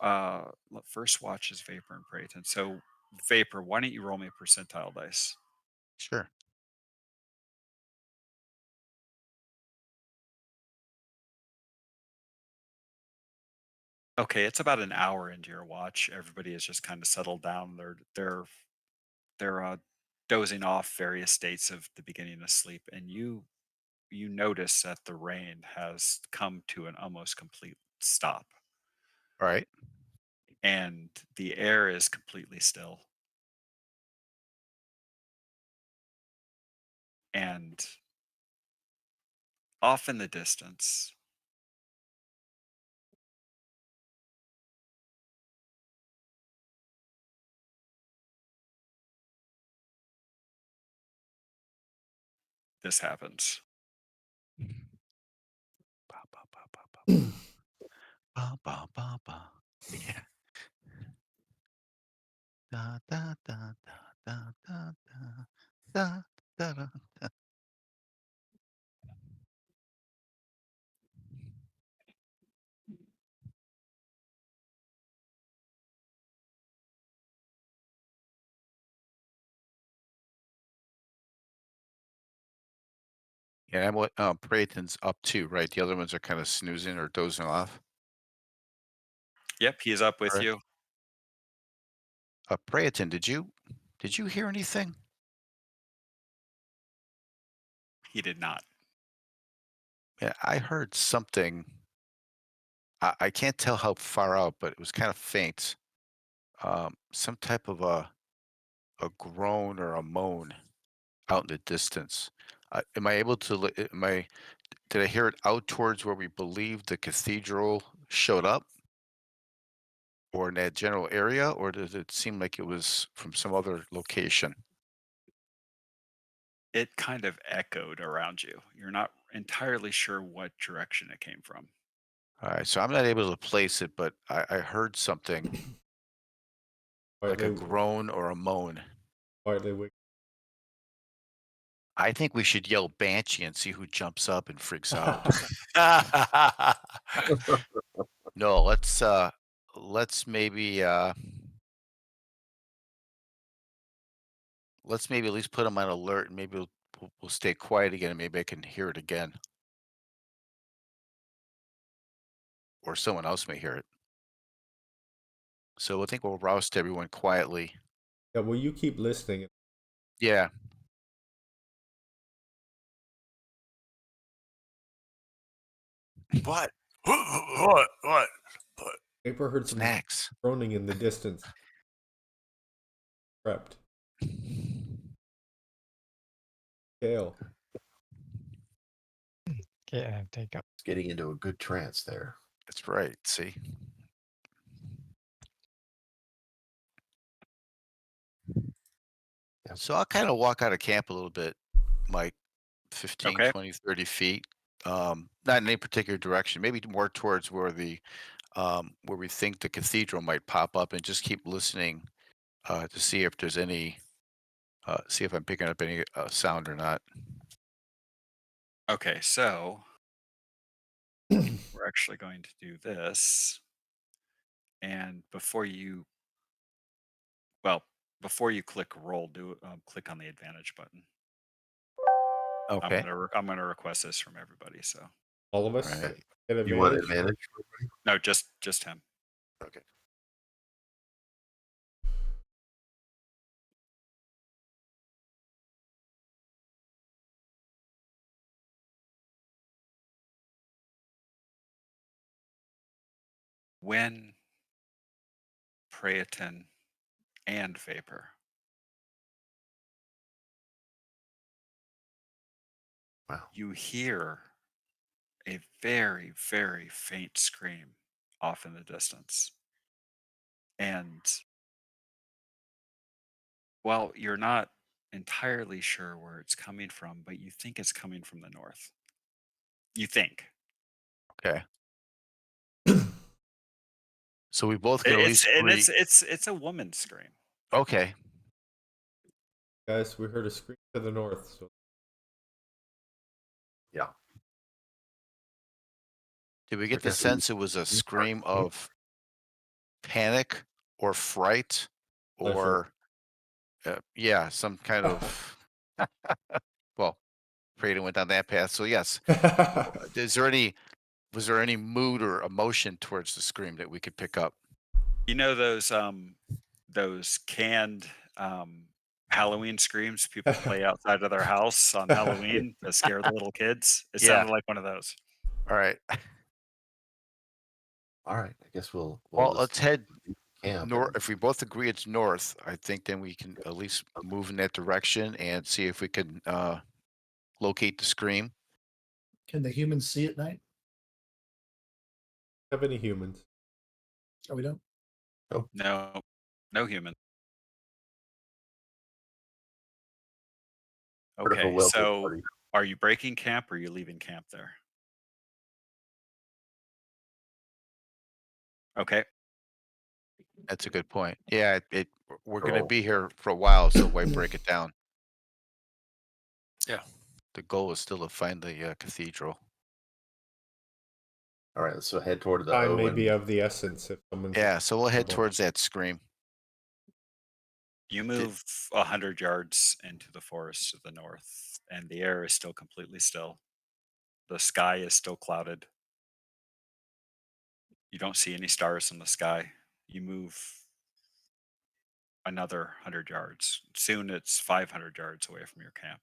first watch is Vapor and Prayton. So Vapor, why don't you roll me a percentile dice? Sure. Okay, it's about an hour into your watch. Everybody has just kind of settled down. They're dozing off various states of the beginning of sleep, and you notice that the rain has come to an almost complete stop, All right. and the air is completely still. And off in the distance, this happens. Ba, ba, ba, ba, ba, ba. Ba, ba, ba, ba. Yeah. Da, da, da, da, da, da, da, da, da, da. Yeah, and what Prayton's up to, right? The other ones are kind of snoozing or dozing off. Yep, he's up with Correct. you. Prayton, did you hear anything? He did not. Yeah, I heard something. I can't tell how far out, but it was kind of faint. Some type of a groan or a moan out in the distance. Am I able to? Did I hear it out towards where we believe the cathedral showed up, or in that general area, or does it seem like it was from some other location? It kind of echoed around you. You're not entirely sure what direction it came from. All right, so I'm not able to place it, but I heard something like a Quietly, groan or a moan. quietly wait. I think we should yell Banshee and see who jumps up and freaks out. No, let's maybe let's maybe at least put them on alert, and maybe we'll stay quiet again, and maybe I can hear it again, or someone else may hear it. So I think we'll roust everyone quietly. Yeah, well, you keep listening. Yeah. What? What? What? Paper heard some Snacks. groaning in the distance. Prepped. Kale. Yeah, take up. It's getting into a good trance there. That's right. See. Yeah. So I'll kind of walk out of camp a little bit, Mike, 15, Okay. 20, 30 feet. Not in any particular direction, maybe more towards where where we think the cathedral might pop up, and just keep listening to see if there's any, see if I'm picking up any sound or not. Okay, so we're actually going to do this. And before you click roll, click on the advantage button. Okay. I'm gonna request this from everybody. So All of us All right. get You want advantage. advantage? no, just him. Okay. when Praeton and Vapor, Wow. you hear a very, very faint scream off in the distance. And well, you're not entirely sure where it's coming from, but you think it's coming from the north. You think. Okay. So we both can at least agree. It's a woman's scream. Okay. Guys, we heard a scream to the north. So Yeah. Did we get the Because sense it was a scream of panic or fright or, yeah, some kind of, well, Praden went down that path. So yes, was there any mood or emotion towards the scream that we could pick up? You know those canned Halloween screams people play outside of their house on Halloween to scare the little kids? It Yeah. sounded like one of those. All right. all right, I guess we'll Well, just let's head camp. north. and- If we both agree it's north, I think then we can at least move in that direction and see if we can locate the scream. Can the humans see at night? have any humans? Oh, we don't. No human. Part of a Okay, welfare so party. are you breaking camp or are you leaving camp there? Okay. That's a good point. Yeah, we're going to Roll. be here for a while, so why break it down? Yeah. The goal is still to find the cathedral. All right, so head toward the Time O may and be of the essence if someone's Yeah, so we'll head available. towards that scream. You move 100 yards into the forest to the north, and the air is still completely still. The sky is still clouded. You don't see any stars in the sky. You move another 100 yards. Soon it's 500 yards away from your camp.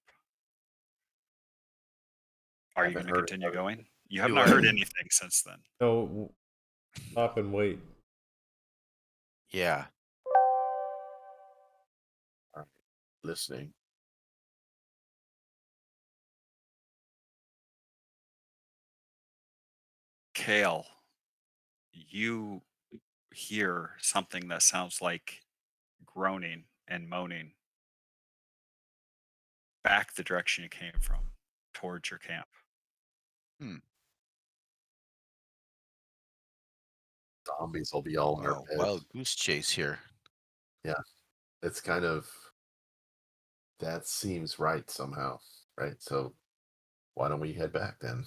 Are you Haven't going to heard continue about it. going? You have Do not I- heard anything since then. No, stop and wait. Yeah. listening. Kale, you hear something that sounds like groaning and moaning back the direction you came from, towards your camp. Zombies will be all in our Wow, beds. wild goose chase here. It's kind of that seems right somehow, right? So why don't we head back then?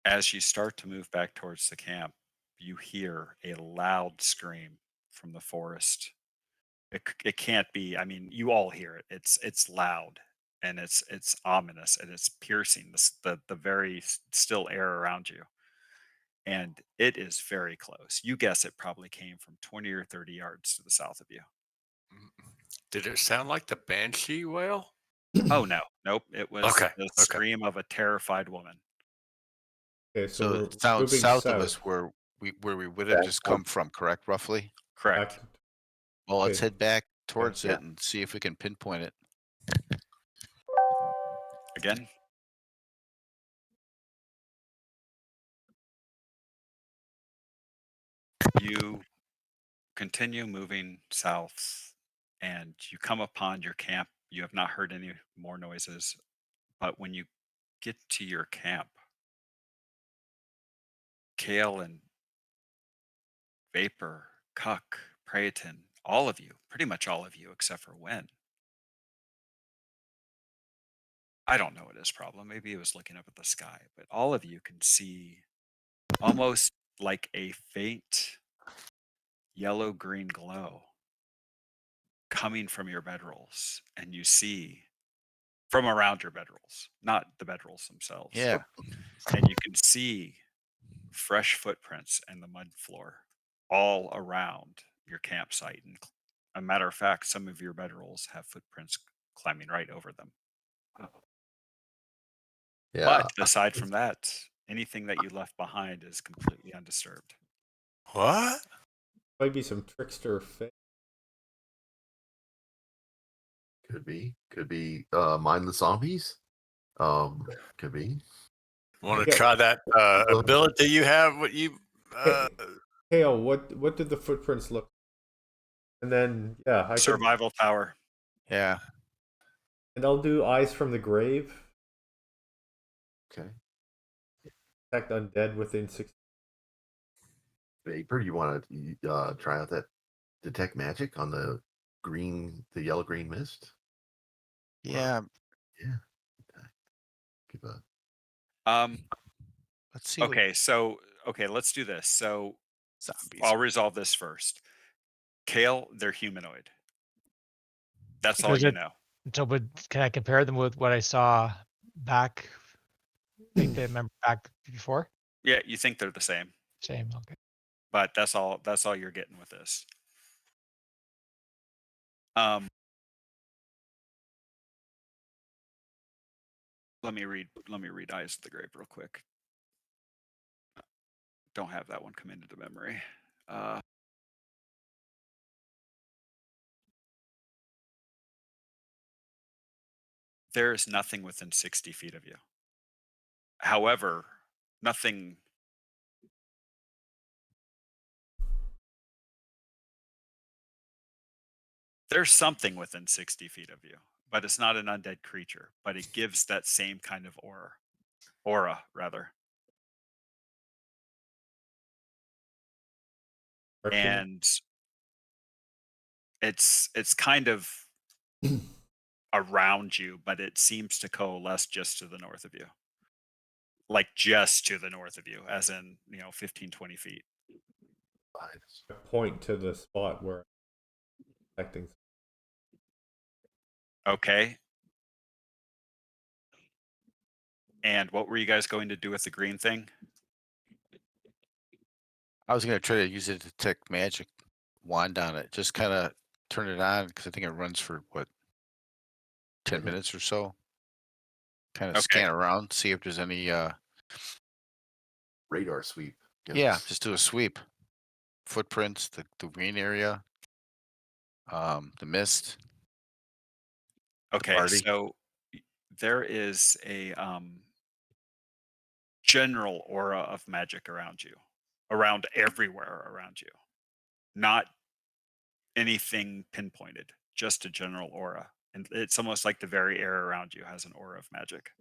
As you start to move back towards the camp, you hear a loud scream from the forest. It can't be. I mean, you all hear it. It's loud and it's ominous and it's piercing the very still air around you. And it is very close. You guess it probably came from 20 or 30 yards to the south of you. Did it sound like the banshee wail? Oh no, nope. It was Okay, the okay. scream of a terrified woman. Okay, So we're it sounds moving south of us where we would have Back just toward- come from, correct? Roughly. Correct. back- Well, let's Okay. head back towards Yeah. it and see if we can pinpoint it. Again, you continue moving south and you come upon your camp. You have not heard any more noises, but when you get to your camp, Kale and Vapor, Cuck, Praeton, all of you, pretty much all of you, except for Wen. I don't know what his problem. Maybe he was looking up at the sky, but all of you can see almost like a faint yellow green glow coming from your bedrolls, and you see from around your bedrolls, not the bedrolls themselves. Yeah. And you can see fresh footprints in the mud floor all around your campsite. And a matter of fact, some of your bedrolls have footprints climbing right over them. Yeah. But aside from that, Anything that you left behind is completely undisturbed. What? Might be some trickster fake. Could be mindless zombies. Could be. Want to Yeah. try that ability you have? What you? Hale, what did the footprints look? And then I can, Survival tower. Yeah. and I'll do eyes from the grave. Okay. Detect undead within 60. Vapor, you want to try out that detect magic on the yellow green mist? Yeah. Yeah. Okay. Give a Let's see what Okay, let's do this. So zombies. I'll resolve this first. Kale, they're humanoid. That's all Because you it- know. So, but can I compare them with what I saw back, like the member back before? Yeah, you think they're the same, Same. Okay. but that's all you're getting with this. Let me read Eyes of the Grave real quick. Don't have that one come into memory. There is nothing within 60 feet of you. However, nothing. There's something within 60 feet of you, but it's not an undead creature, but it gives that same kind of aura rather. And it's kind of around you, but it seems to coalesce just to the north of you. Like just to the north of you, as in, 15, 20 feet. Point to the spot where I'm detecting. Okay. And what were you guys going to do with the green thing? I was gonna try to use it to detect magic wand on it. Just kind of turn it on because I think it runs for 10 minutes or so. Kind of Okay. scan around, see if there's any. radar sweep. Yeah, just do a sweep. Footprints, the green area, the mist. Okay, party. so there is a general aura of magic around you, around everywhere around you. Not anything pinpointed, just a general aura. And it's almost like the very air around you has an aura of magic.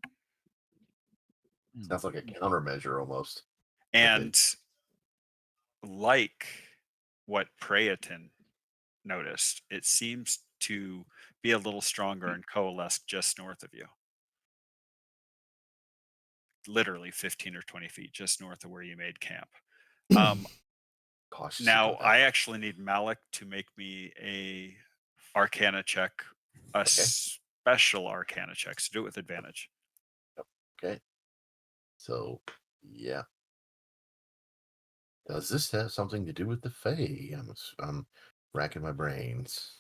Sounds like a countermeasure almost. And like what Praeton noticed, it seems to be a little stronger and coalesce just north of you. Literally 15 or 20 feet just north of where you made camp. Cautious Now, about that. I actually need Malik to make me a Arcana check, a Okay. special Arcana check. So do it with advantage. Okay. So, yeah. Does this have something to do with the Fae? I'm racking my brains.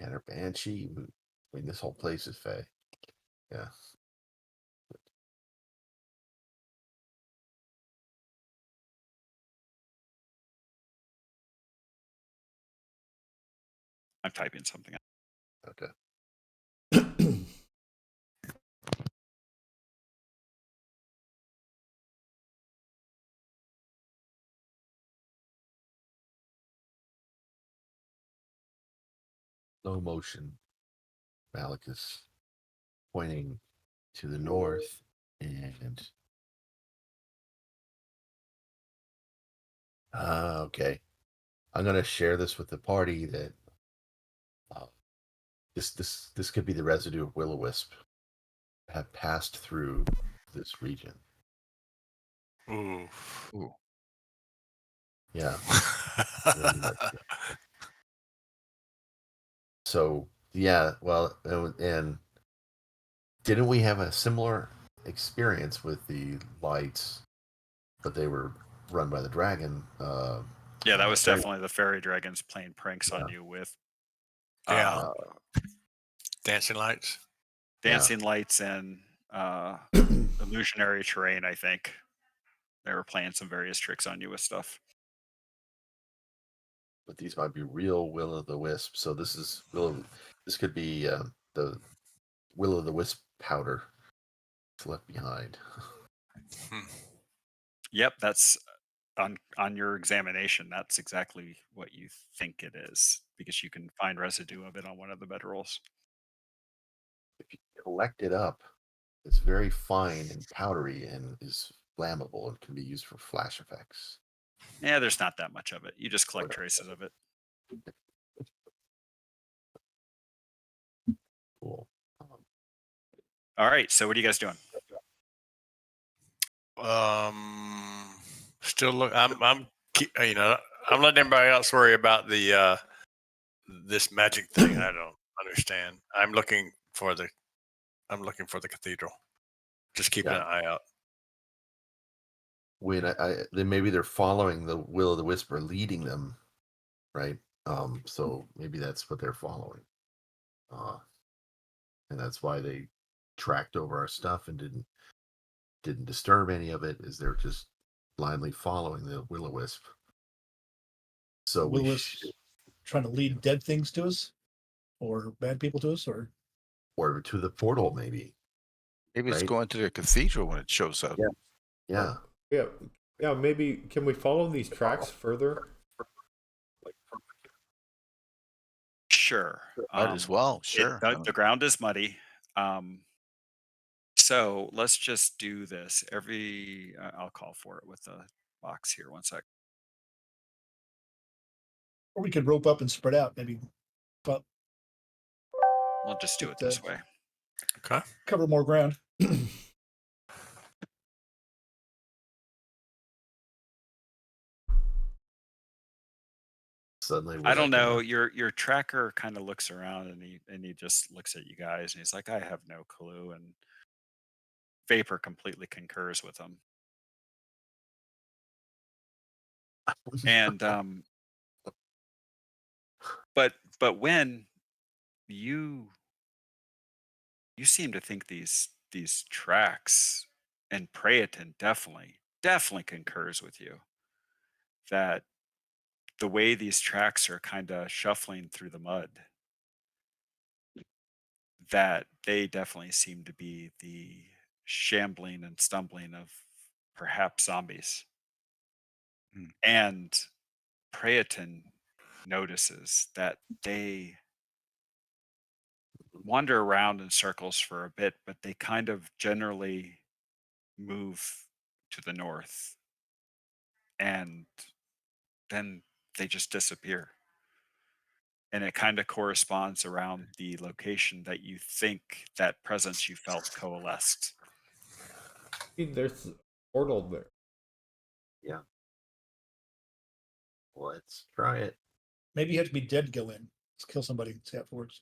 And her Banshee. I mean, this whole place is Fae. Yeah. I'm typing something out. Okay. Slow motion. Malik is pointing to the north, and okay. I'm gonna share this with the party that this could be the residue of will-o-wisp have passed through this region. Ooh. Yeah. So yeah, well, and didn't we have a similar experience with the lights, but they were run by the dragon Yeah, that was Very- definitely the fairy dragons playing pranks on you with Yeah. uh, Dancing lights. dancing lights and illusionary terrain. I think they were playing some various tricks on you with stuff. But these might be real will o' the wisp. So this is this could be the will o' the wisp powder left behind. Hmm. Yep, that's on your examination. That's exactly what you think it is because you can find residue of it on one of the bedrolls. If you collect it up, it's very fine and powdery and is flammable and can be used for flash effects. Yeah, there's not that much of it. You just collect traces of it. Cool. All right. So what are you guys doing? Still look. I'm letting everybody else worry about the this magic thing. I don't understand. I'm looking for the cathedral. Just keeping Yeah. an eye out. When then maybe they're following the will of the whisper, leading them, right? So maybe that's what they're following, and that's why they tracked over our stuff and didn't disturb any of it. Is they're just blindly following the will-o'-wisp. So we Will-o'-wisp trying to lead dead things to us, or bad people to us, or or to the portal, maybe. Maybe it's Right. going to the cathedral when it shows up. Yeah. Yeah, maybe can we follow these tracks further? Sure. Might as well. Sure. The ground is muddy. So let's just do this. I'll call for it with a box here. One sec. or we could rope up and spread out, maybe We'll just do it But, this way. Okay. cover more ground. Suddenly, I don't know. Your tracker kind of looks around and he just looks at you guys and he's like, I have no clue. And Vapor completely concurs with him. And but when you seem to think these tracks, and Praeton definitely concurs with you that the way these tracks are kind of shuffling through the mud, that they definitely seem to be the shambling and stumbling of perhaps zombies. Hmm. And Praeton notices that they wander around in circles for a bit, but they kind of generally move to the north and then they just disappear. And it kind of corresponds around the location that you think that presence you felt coalesced. There's a portal there. Yeah. Let's try it. Maybe you have to be dead to go in. Let's kill somebody and see afterwards.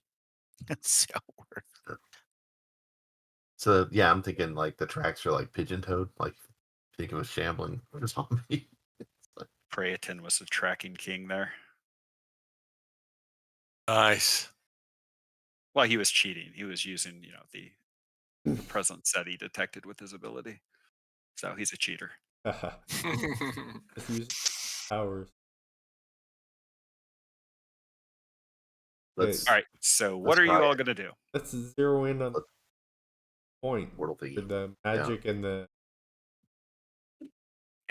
See how it works. So yeah, I'm thinking like the tracks are like pigeon-toed. Like think of a shambling zombie. Praeton was the tracking king there. Nice. Well, he was cheating. He was using, the presence that he detected with his ability. So he's a cheater. Just use powers. Let's All right. So what Let's are you try all it. going to do? Let's zero in on the point portal for thingy. the magic and the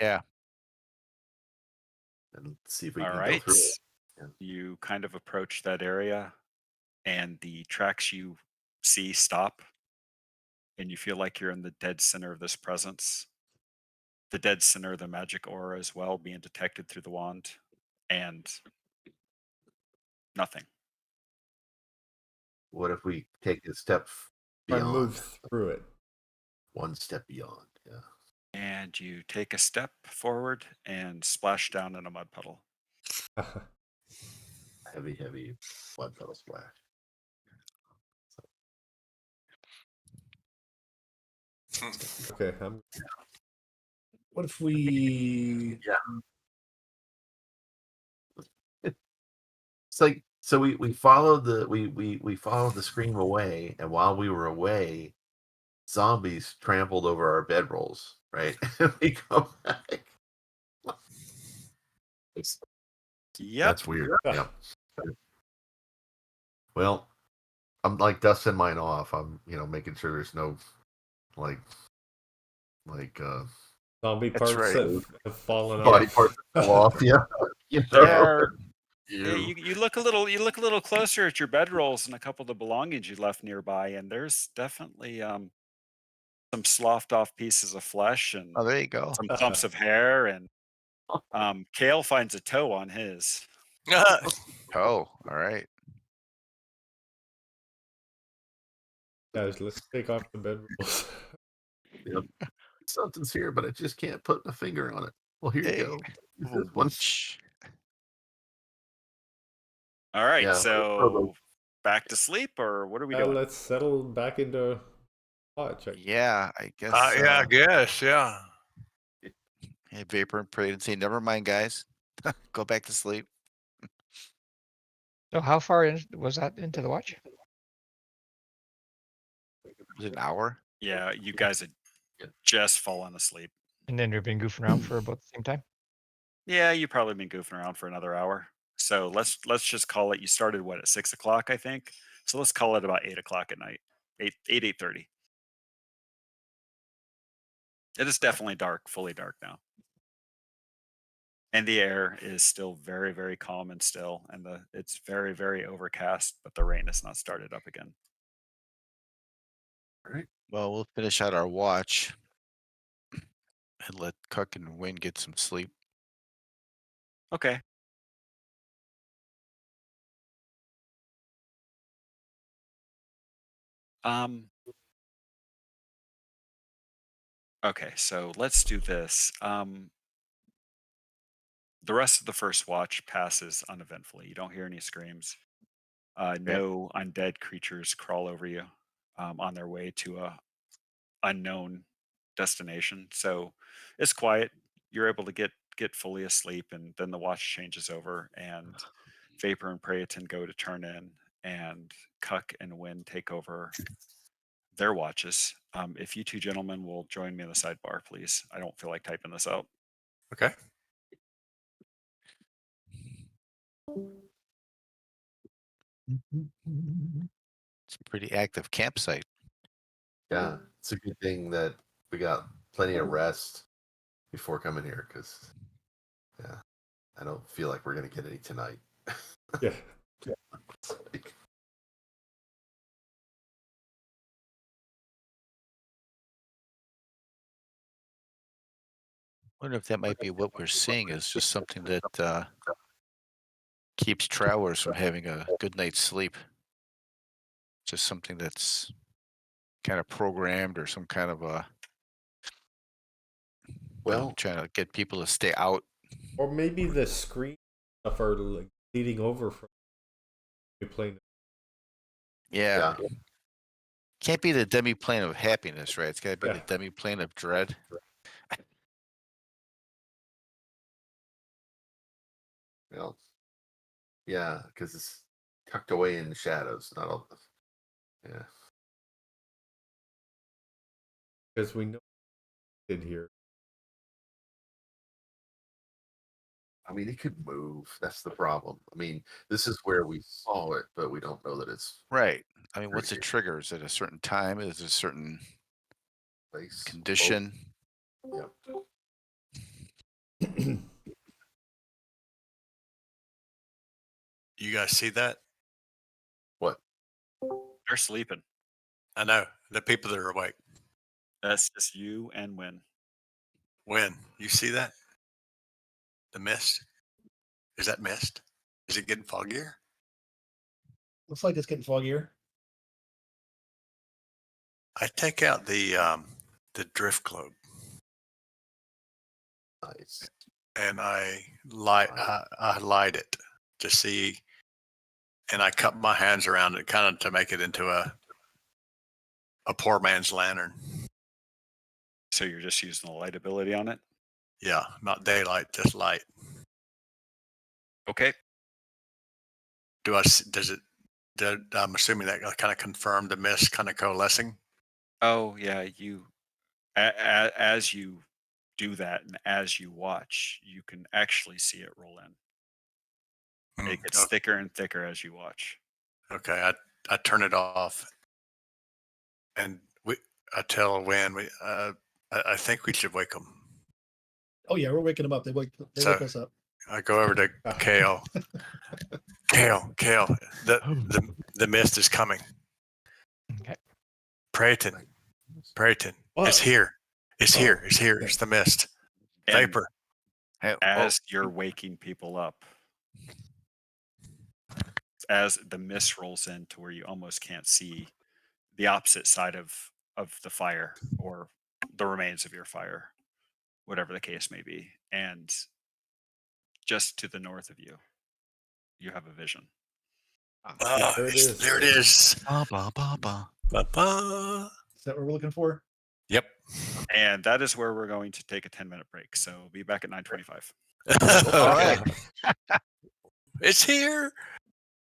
Yeah. And see if we All can go right. through it. Yeah. You kind of approach that area and the tracks you see stop and you feel like you're in the dead center of this presence. The dead center of the magic aura as well being detected through the wand and nothing. What if we take a step try beyond? move through it. One step beyond. Yeah. And you take a step forward and splash down in a mud puddle. Heavy mud puddle splash. Okay, I'm What if we Yeah. It's like, so we followed we followed the scream away, and while we were away, zombies trampled over our bedrolls, right? And we come back. Yep. That's weird. Yeah. Well, I'm like dusting mine off. I'm making sure there's no like Zombie That's parts right. have fallen body off. parts that fall off. Yeah. There. You. You look a little closer at your bedrolls and a couple of the belongings you left nearby, and there's definitely some sloughed off pieces of flesh and Oh, there you go. some clumps of hair, and Kale finds a toe on his. Oh, all right. Guys, let's take off the bedrolls. Yep. Something's here, but I just can't put my finger on it. Well, here Hey. you go. Use Ooh, this one. whoosh. All right, Yeah. so back to sleep, or what are we doing? Let's settle back into watch. Yeah, I guess. Yeah, I guess. Yeah. Hey, Vapor and prayed and say, "Never mind, guys. Go back to sleep." So how far in was that into the watch? Was it an hour? Yeah, you guys had just fallen asleep. And then we've been goofing around for about the same time. Yeah, you've probably been goofing around for another hour. So let's just call it. You started what at 6 o'clock, I think. So let's call it about 8 o'clock at night. 8:30. It is definitely dark, fully dark now. And the air is still very, very calm and still, and it's very, very overcast, but the rain has not started up again. All right. Well, we'll finish out our watch and let Cuck and Win get some sleep. Okay. Okay, so let's do this. The rest of the first watch passes uneventfully. You don't hear any screams. No undead creatures crawl over you on their way to a unknown destination. So it's quiet. You're able to get fully asleep, and then the watch changes over, and Vapor and Praeton go to turn in, and Cuck and Win take over their watches. If you two gentlemen will join me in the sidebar, please. I don't feel like typing this out. Okay. It's a pretty active campsite. Yeah, it's a good thing that we got plenty of rest before coming here, because I don't feel like we're gonna get any tonight. Yeah. It's like, Wonder if that might be what we're seeing is just something that keeps travelers from having a good night's sleep. Just something that's kind of programmed or some kind of a well, trying to get people to stay out. Or maybe the screen stuff are like leading over from the plane. Yeah. yeah. Can't be the demi-plane of happiness, right? It's got to be Yeah. the demi-plane of dread. Well, yeah, because it's tucked away in the shadows. Not all. Yeah. Because we know it here. I mean, it could move. That's the problem. I mean, this is where we saw it, but we don't know that it's Right. I mean, what's the Right. trigger? Is it a certain time? Is it a certain place. condition? Yep. You guys see that? What? They're sleeping. I know the people that are awake. That's just you and Win. When you see that, the mist, is that mist? Is it getting foggier? Looks like it's getting foggier. I take out the drift globe Nice. and I light it to see, and I cup my hands around it kind of to make it into a poor man's lantern. So you're just using the light ability on it? Yeah, not daylight, just light. Okay. does it, I'm assuming that kind of confirmed the mist kind of coalescing. Oh yeah, as you do that and as you watch, you can actually see it roll in. It gets Oh, thicker and thicker as you watch. okay. I turn it off and I tell Wynn, I think we should wake them. Oh yeah, we're waking them up. They wake us up. I go over to Kale. Kale, the mist is coming. Okay. Prayton, What? it's here. It's Oh, here. It's here. okay. It's the mist. And Vapor. Hey, as you're waking people up, as the mist rolls in to where you almost can't see the opposite side of the fire or the remains of your fire, whatever the case may be, and just to the north of you, you have a vision. There it is. There it is. ba, ba, ba, ba. Ba-ba. Is that what we're looking for? Yep. And that is where we're going to take a 10-minute break. So be back at 9:25. All right. It's here.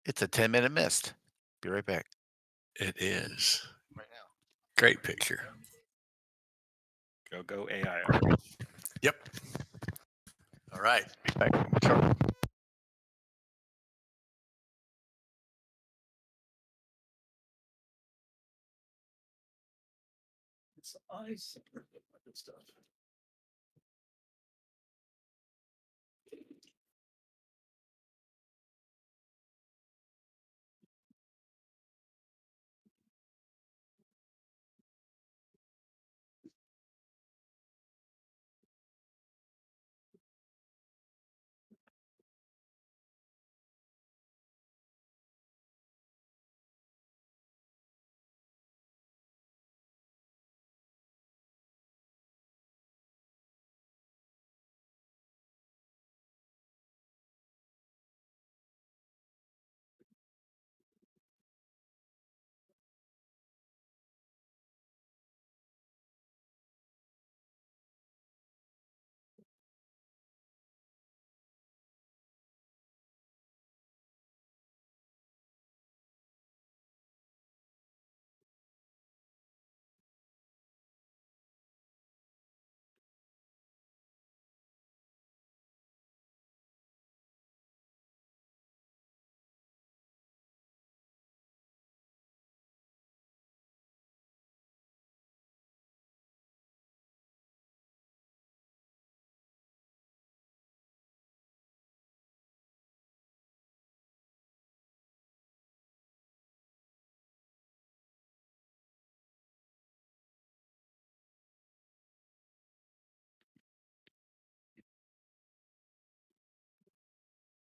It's a 10-minute mist. Be right back. It is. Right now. Great picture. Go AI. Yep. All right. Be back when we start. It's ice. Good stuff.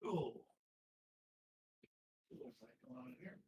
Oh. What's going on here?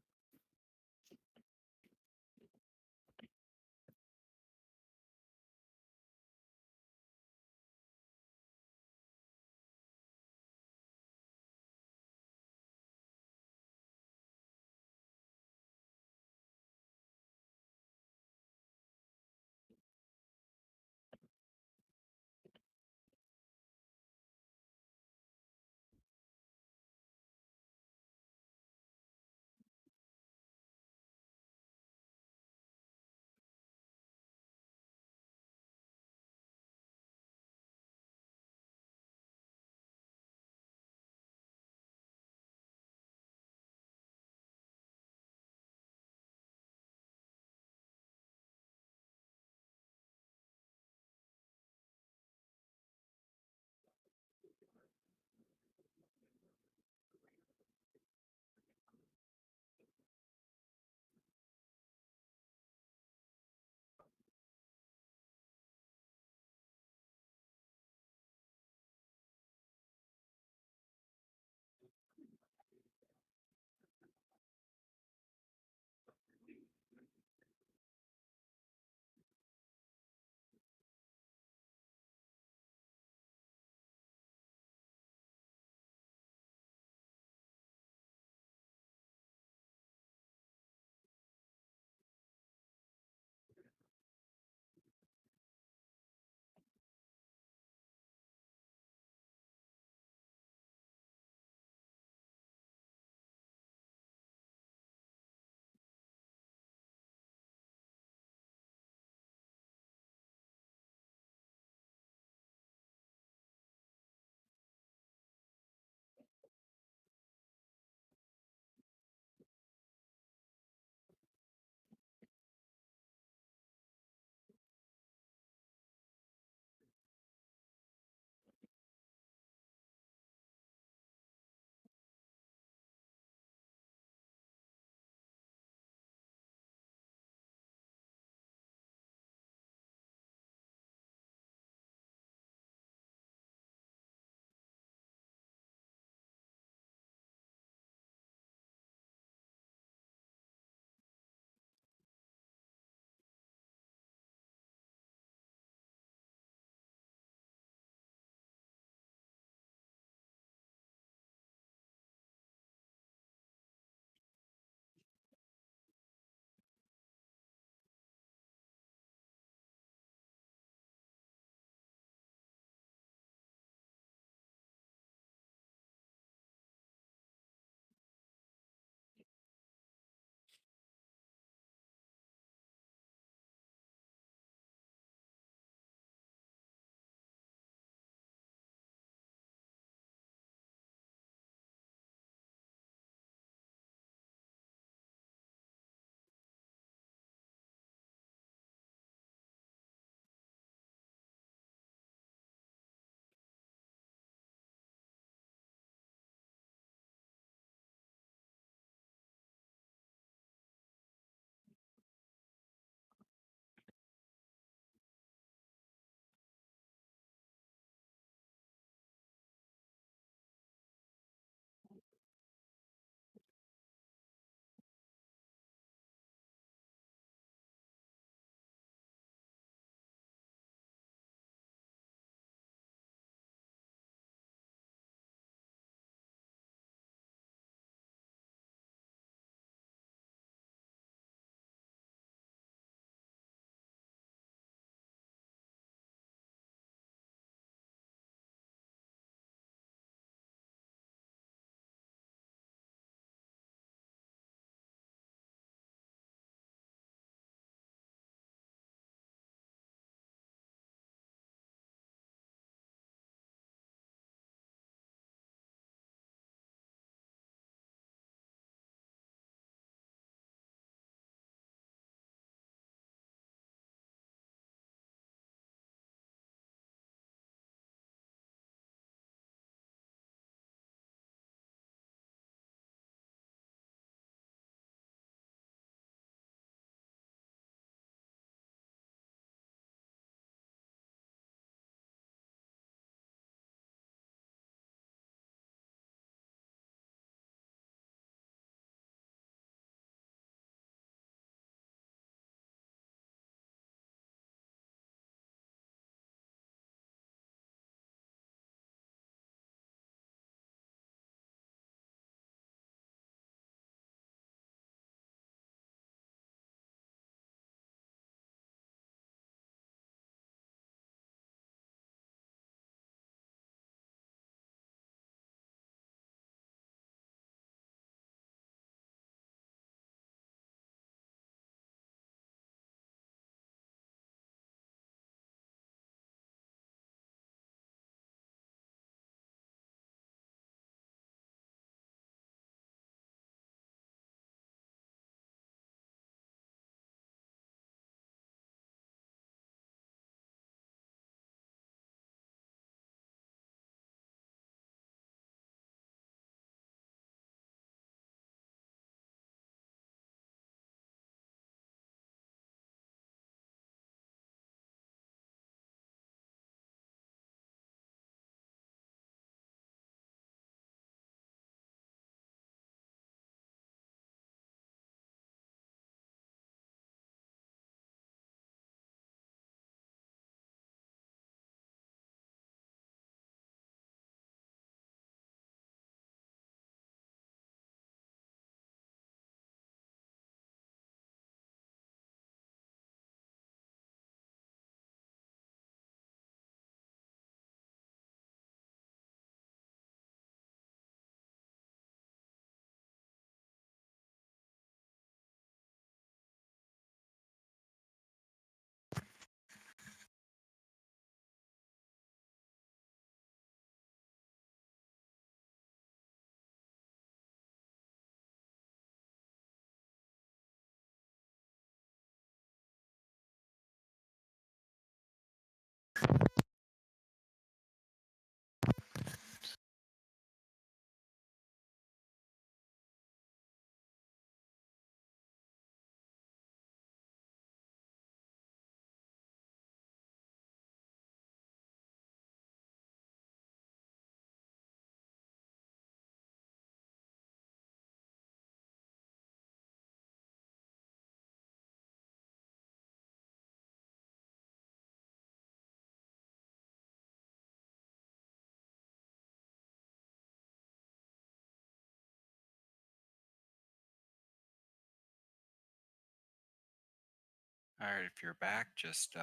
All right, if you're back, just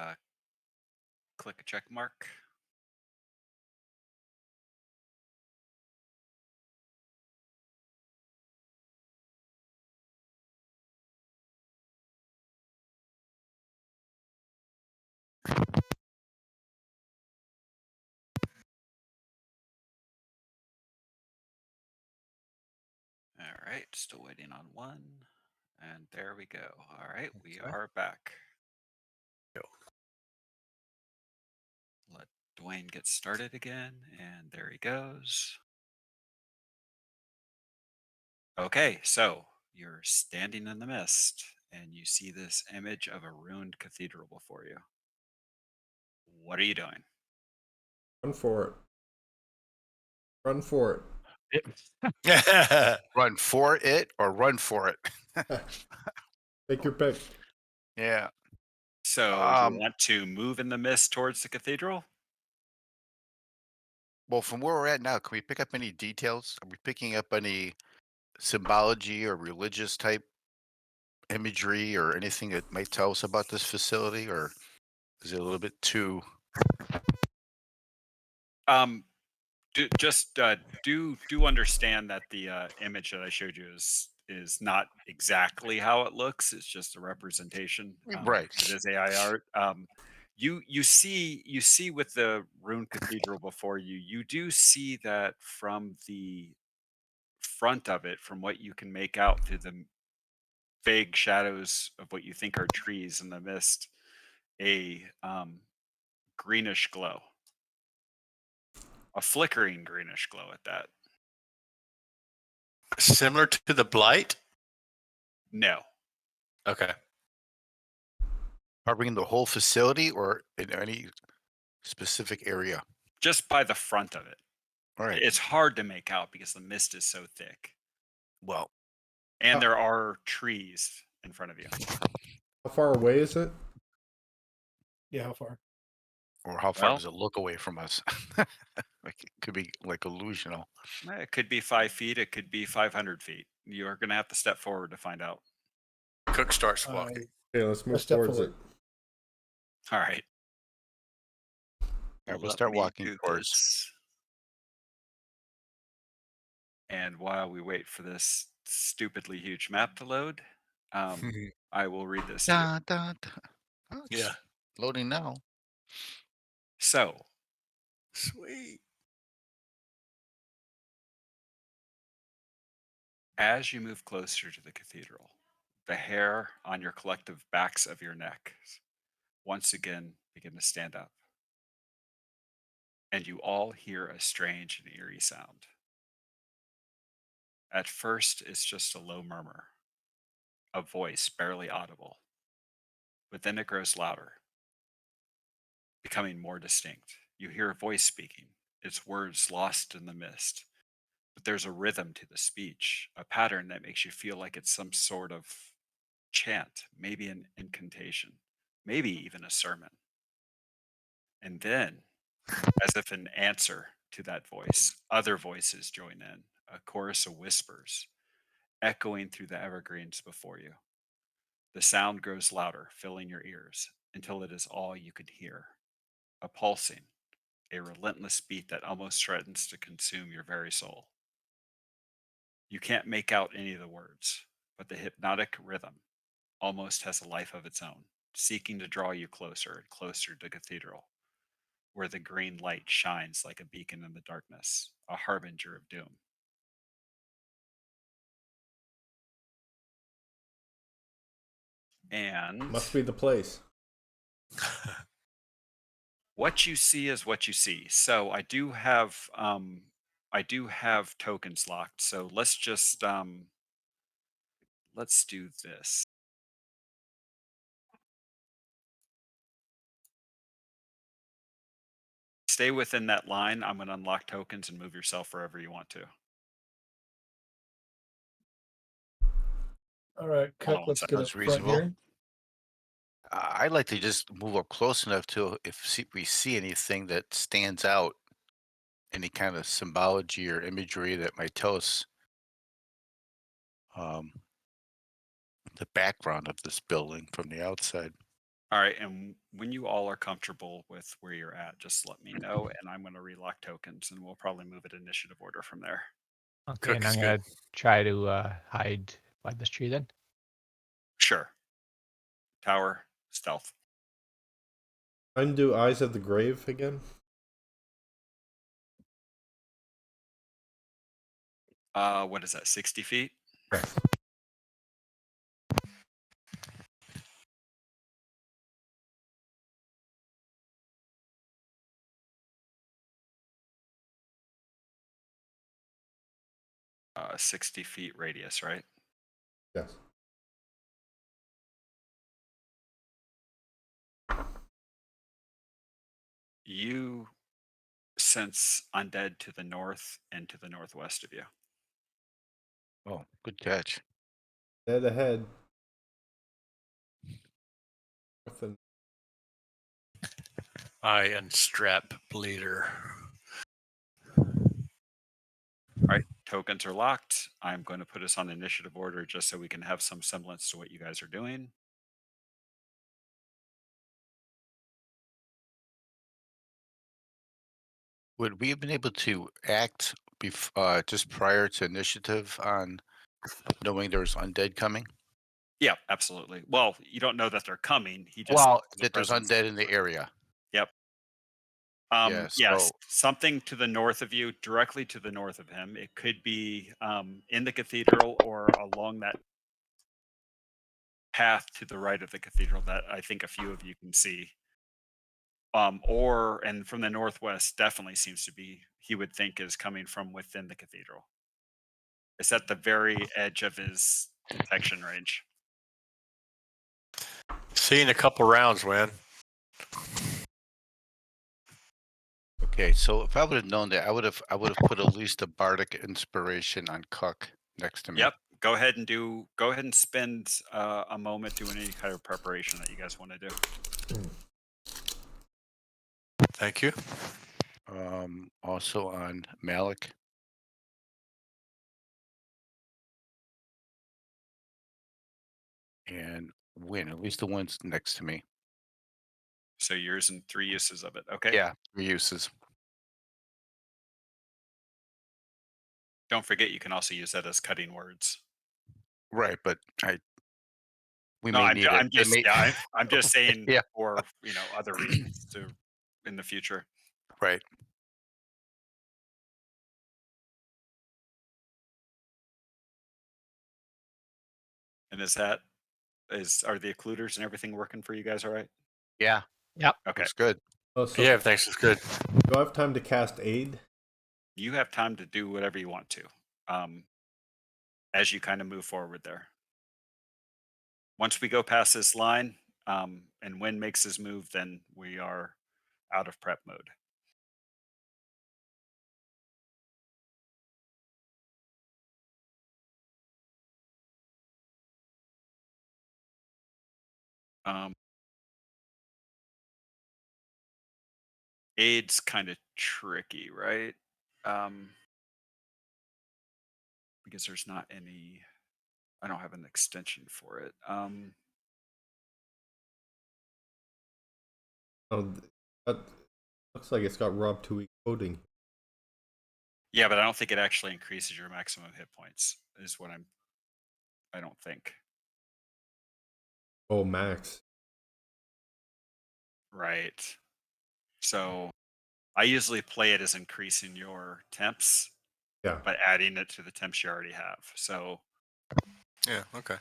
click a check mark. All right, still waiting on one. And there we go. All right, we Okay. are back. Let Dwayne get started again, and there he goes. Okay, so you're standing in the mist, and you see this image of a ruined cathedral before you. What are you doing? Run for it. Run for Run for it or run for it. it. Take your pick. Yeah. So you want to move in the mist towards the cathedral? Well, from where we're at now, can we pick up any details? Are we picking up any symbology or religious type imagery or anything that might tell us about this facility, or is it a little bit too? Do understand that the image that I showed you is not exactly how it looks. It's just a representation. Right. It is AI art. You see with the rune cathedral before you. You do see that from the front of it, from what you can make out through the vague shadows of what you think are trees in the mist, a greenish glow, a flickering greenish glow at that. Similar to the blight? No. Okay. Covering the whole facility or in any specific area? Just by the front of it. All right. It's hard to make out because the mist is so thick. Well, And there are trees in front of you. How far away is it? Yeah, how far? or how far Well- does it look away from us? Like it could be like illusional. It could be 5 feet. It could be 500 feet. You're going to have to step forward to find out. Cook starts walking. Okay, let's move step towards forward. it. All right. All right, we'll Let start me walking do towards. this. And while we wait for this stupidly huge map to load, I will read this to you. Dun, dun, dun. Oh, it's Yeah. loading now. So, Sweet. as you move closer to the cathedral, the hair on your collective backs of your neck once again begin to stand up. And you all hear a strange and eerie sound. At first, it's just a low murmur, a voice barely audible. But then it grows louder, becoming more distinct. You hear a voice speaking, its words lost in the mist. But there's a rhythm to the speech, a pattern that makes you feel like it's some sort of chant, maybe an incantation, maybe even a sermon. And then, as if an answer to that voice, other voices join in, a chorus of whispers, echoing through the evergreens before you. The sound grows louder, filling your ears, until it is all you could hear. A pulsing, a relentless beat that almost threatens to consume your very soul. You can't make out any of the words, but the hypnotic rhythm almost has a life of its own, seeking to draw you closer and closer to Cathedral, where the green light shines like a beacon in the darkness, a harbinger of doom. And Must be the place. what you see is what you see. So I do have tokens locked. So let's just let's do this. Stay within that line. I'm going to unlock tokens and move yourself wherever you want to. All right, Hold Cook, on, let's get up sounds front reasonable. here. I'd like to just move up close enough to if we see anything that stands out, any kind of symbology or imagery that might tell us the background of this building from the outside. All right, and when you all are comfortable with where you're at, just let me know, and I'm going to relock tokens, and we'll probably move it initiative order from there. Okay, and Cook's I'm good. gonna try to hide by this tree then. Sure. Tower, stealth. Undo Eyes of the Grave again. What is that? 60 feet. Yes. Uh, 60 feet radius, right? Yes. You sense undead to the north and to the northwest of you. Oh, good catch. Dead ahead. Nothing. I unstrap bleeder. All right, tokens are locked. I'm going to put us on initiative order just so we can have some semblance to what you guys are doing. Would we have been able to act just prior to initiative on knowing there was undead coming? Yeah, absolutely. Well, you don't know that they're coming. He just Well, sees the that there's presence. undead in the area. Yep. Yeah, Yes, so something to the north of you, directly to the north of him. It could be in the cathedral or along that path to the right of the cathedral that I think a few of you can see. And from the northwest, definitely seems to be, he would think, is coming from within the cathedral. It's at the very edge of his detection range. See you in a couple rounds, man. okay, so if I would have known that, I would have put at least a bardic inspiration on Cuck next to me. Yep. Go ahead and spend a moment doing any kind of preparation that you guys want to do. Thank you. Also on Malik. And Win, at least the ones next to me. So yours and 3 uses of it. Okay. Yeah, 3 uses. Don't forget you can also use that as cutting words. Right, but we No, may I'm, need it. I'm just yeah, I'm just saying Yeah. for other reasons to in the future. Right. And are the occluders and everything working for you guys all right? Yeah. Yep. Okay. Looks good. Oh, so Yeah, thanks. It's good. do I have time to cast Aid? You have time to do whatever you want to as you kind of move forward there. Once we go past this line and Win makes his move, then we are out of prep mode. Aid's kind of tricky, right? Because there's not any, I don't have an extension for it. Oh, that looks like it's got Rob 2 coding. Yeah, but I don't think it actually increases your maximum hit points, is what I don't think. Oh, max. Right. So I usually play it as increasing your temps, Yeah. but adding it to the temps you already have. So Yeah, okay.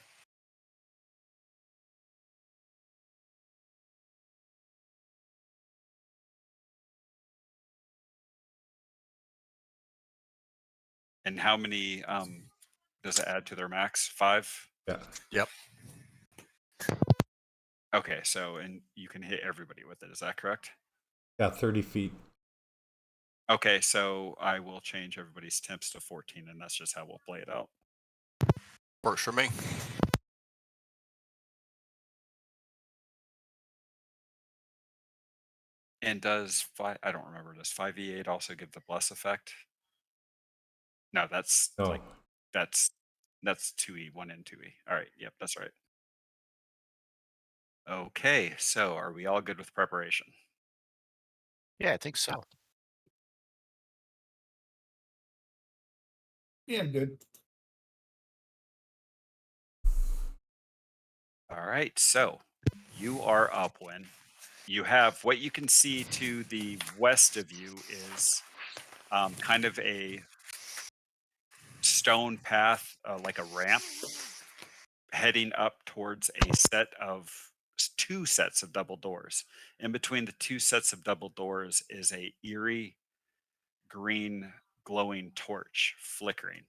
and how many does it add to their max? 5? Yeah. Yep. Okay, so and you can hit everybody with it, is that correct? Yeah, 30 feet. Okay, so I will change everybody's temps to 14, and that's just how we'll play it out. Works for me. And does I don't remember, does 5e8 also give the bless effect? No, that's No. like that's 2e, 1 and 2e. All right, yep, that's right. Okay, so are we all good with preparation? Yeah, I think so. Yeah, I'm good. All right, so you are upwind. You have what you can see to the west of you is kind of a stone path, like a ramp, heading up towards a set of two sets of double doors. In between the two sets of double doors is a eerie green glowing torch flickering,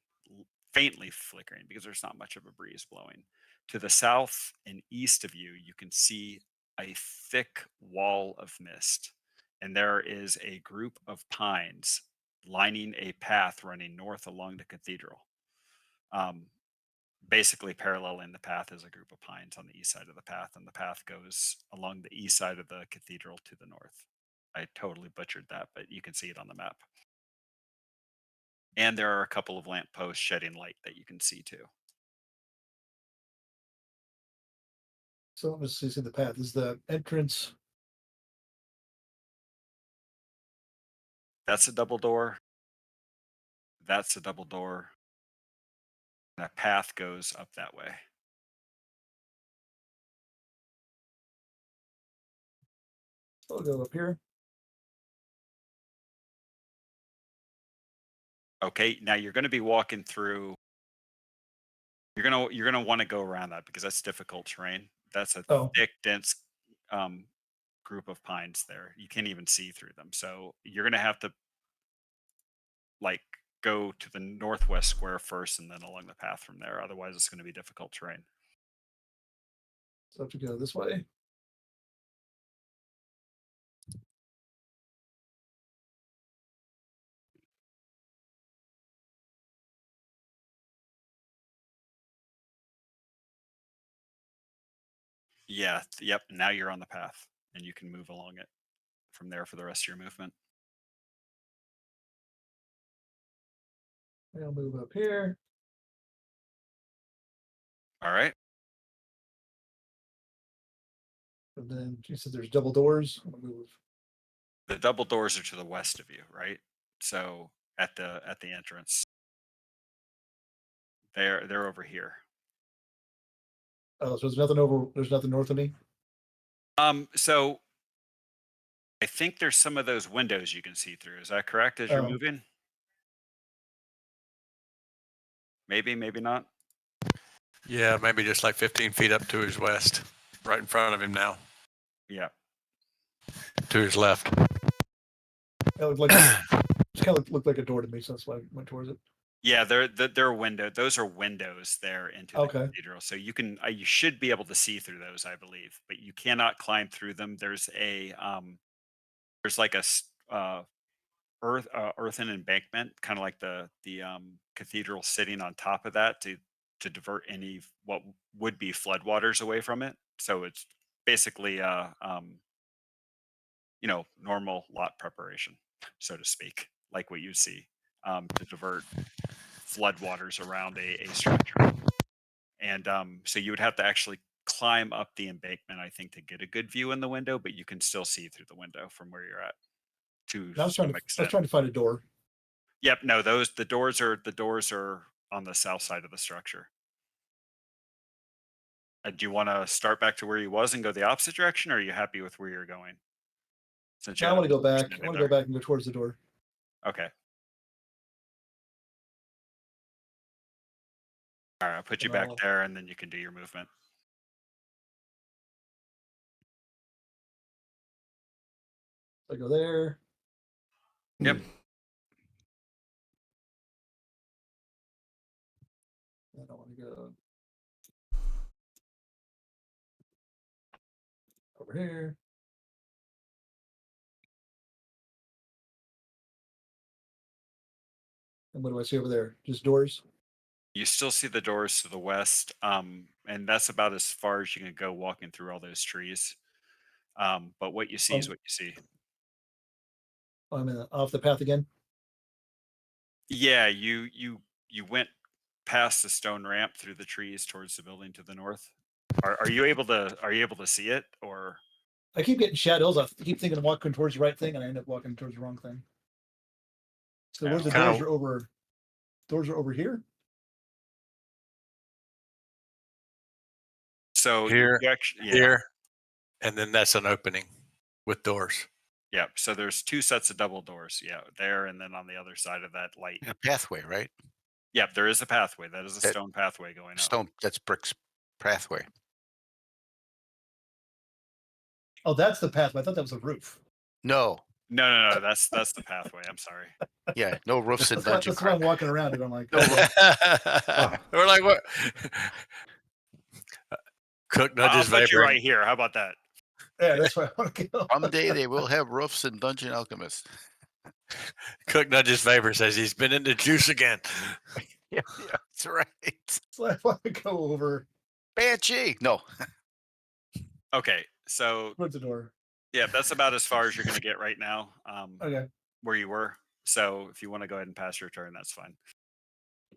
faintly flickering because there's not much of a breeze blowing. To the south and east of you, you can see a thick wall of mist, and there is a group of pines lining a path running north along the cathedral. Um, Basically, paralleling the path is a group of pines on the east side of the path, and the path goes along the east side of the cathedral to the north. I totally butchered that, but you can see it on the map. And there are a couple of lampposts shedding light that you can see too. So I'm just see the path. Is the entrance? That's a double door. That's a double door. That path goes up that way. I'll go up here. Okay, now you're going to be walking through. You're gonna want to go around that because that's difficult terrain. That's a Oh, thick, dense group of pines there. You can't even see through them. So you're gonna have to like go to the northwest square first and then along the path from there. Otherwise, it's going to be difficult terrain. so I have to go this way. Yeah. Yep. Now you're on the path, and you can move along it from there for the rest of your movement. I'll move up here. All right. And then she said there's double doors. I'll move. The double doors are to the west of you, right? So at the entrance, they're over here. Oh, so there's nothing over. There's nothing north of me. So I think there's some of those windows you can see through. Is that correct? As you're Oh. moving, maybe, maybe not. Yeah, maybe just like 15 feet up to his west, right in front of him now, Yeah. to his left. It looked like it kind of looked like a door to me, so that's why I went towards it. Yeah, they're window. Those are windows there into the Okay. cathedral. So you should be able to see through those, I believe, but you cannot climb through them. There's like a earthen embankment, kind of like the cathedral sitting on top of that to divert any what would be floodwaters away from it. So it's basically normal lot preparation, so to speak, like what you see, to divert floodwaters around a structure. And so you would have to actually climb up the embankment, I think, to get a good view in the window, but you can still see through the window from where you're at to And I was some I was extent. trying to find a door. Yep, no, the doors are on the south side of the structure. Do you want to start back to where you was and go the opposite direction, or are you happy with where you're going? Since you Now I had a want to go back. I misunderstanding want to there. go back and go towards the door. Okay. All right, I'll put you And back I'll there, and then you can do your movement. I go there. Yep. And I want to go over here. And what do I see over there? Just doors. You still see the doors to the west, and that's about as far as you can go walking through all those trees. But what you see is Um, what you see. I'm off the path again. Yeah, you went past the stone ramp through the trees towards the building to the north. Are you able to see it, or I keep getting shadows. I keep thinking I'm walking towards the right thing, and I end up walking towards the wrong thing. So where's the Kinda- doors are over? Doors are over here. so Here, you actually, here, and then that's an opening with doors. yeah. So there's two sets of double doors. Yeah, there and then on the other side of that light. A pathway, right? Yeah, there is a pathway. That is a That- stone pathway going up. Stone. That's bricks pathway. Oh, that's the path. I thought that was a roof. No. No. That's the pathway. I'm sorry. Yeah. No roofs in dungeon. That's why I'm walking around it. I'm like, No roof. We're like, what? Cook I'll nudges put you Vapor. right here. How about that? yeah, that's why I want to go. Someday they will have roofs in Dungeon Alchemist. Cook nudges Vapor, says he's been in the juice again. Yeah, that's right. So I want to go over Banshee. No. Okay, so towards the door. yeah, that's about as far as you're going to get right now. Okay. Where you were. So if you want to go ahead and pass your turn, that's fine.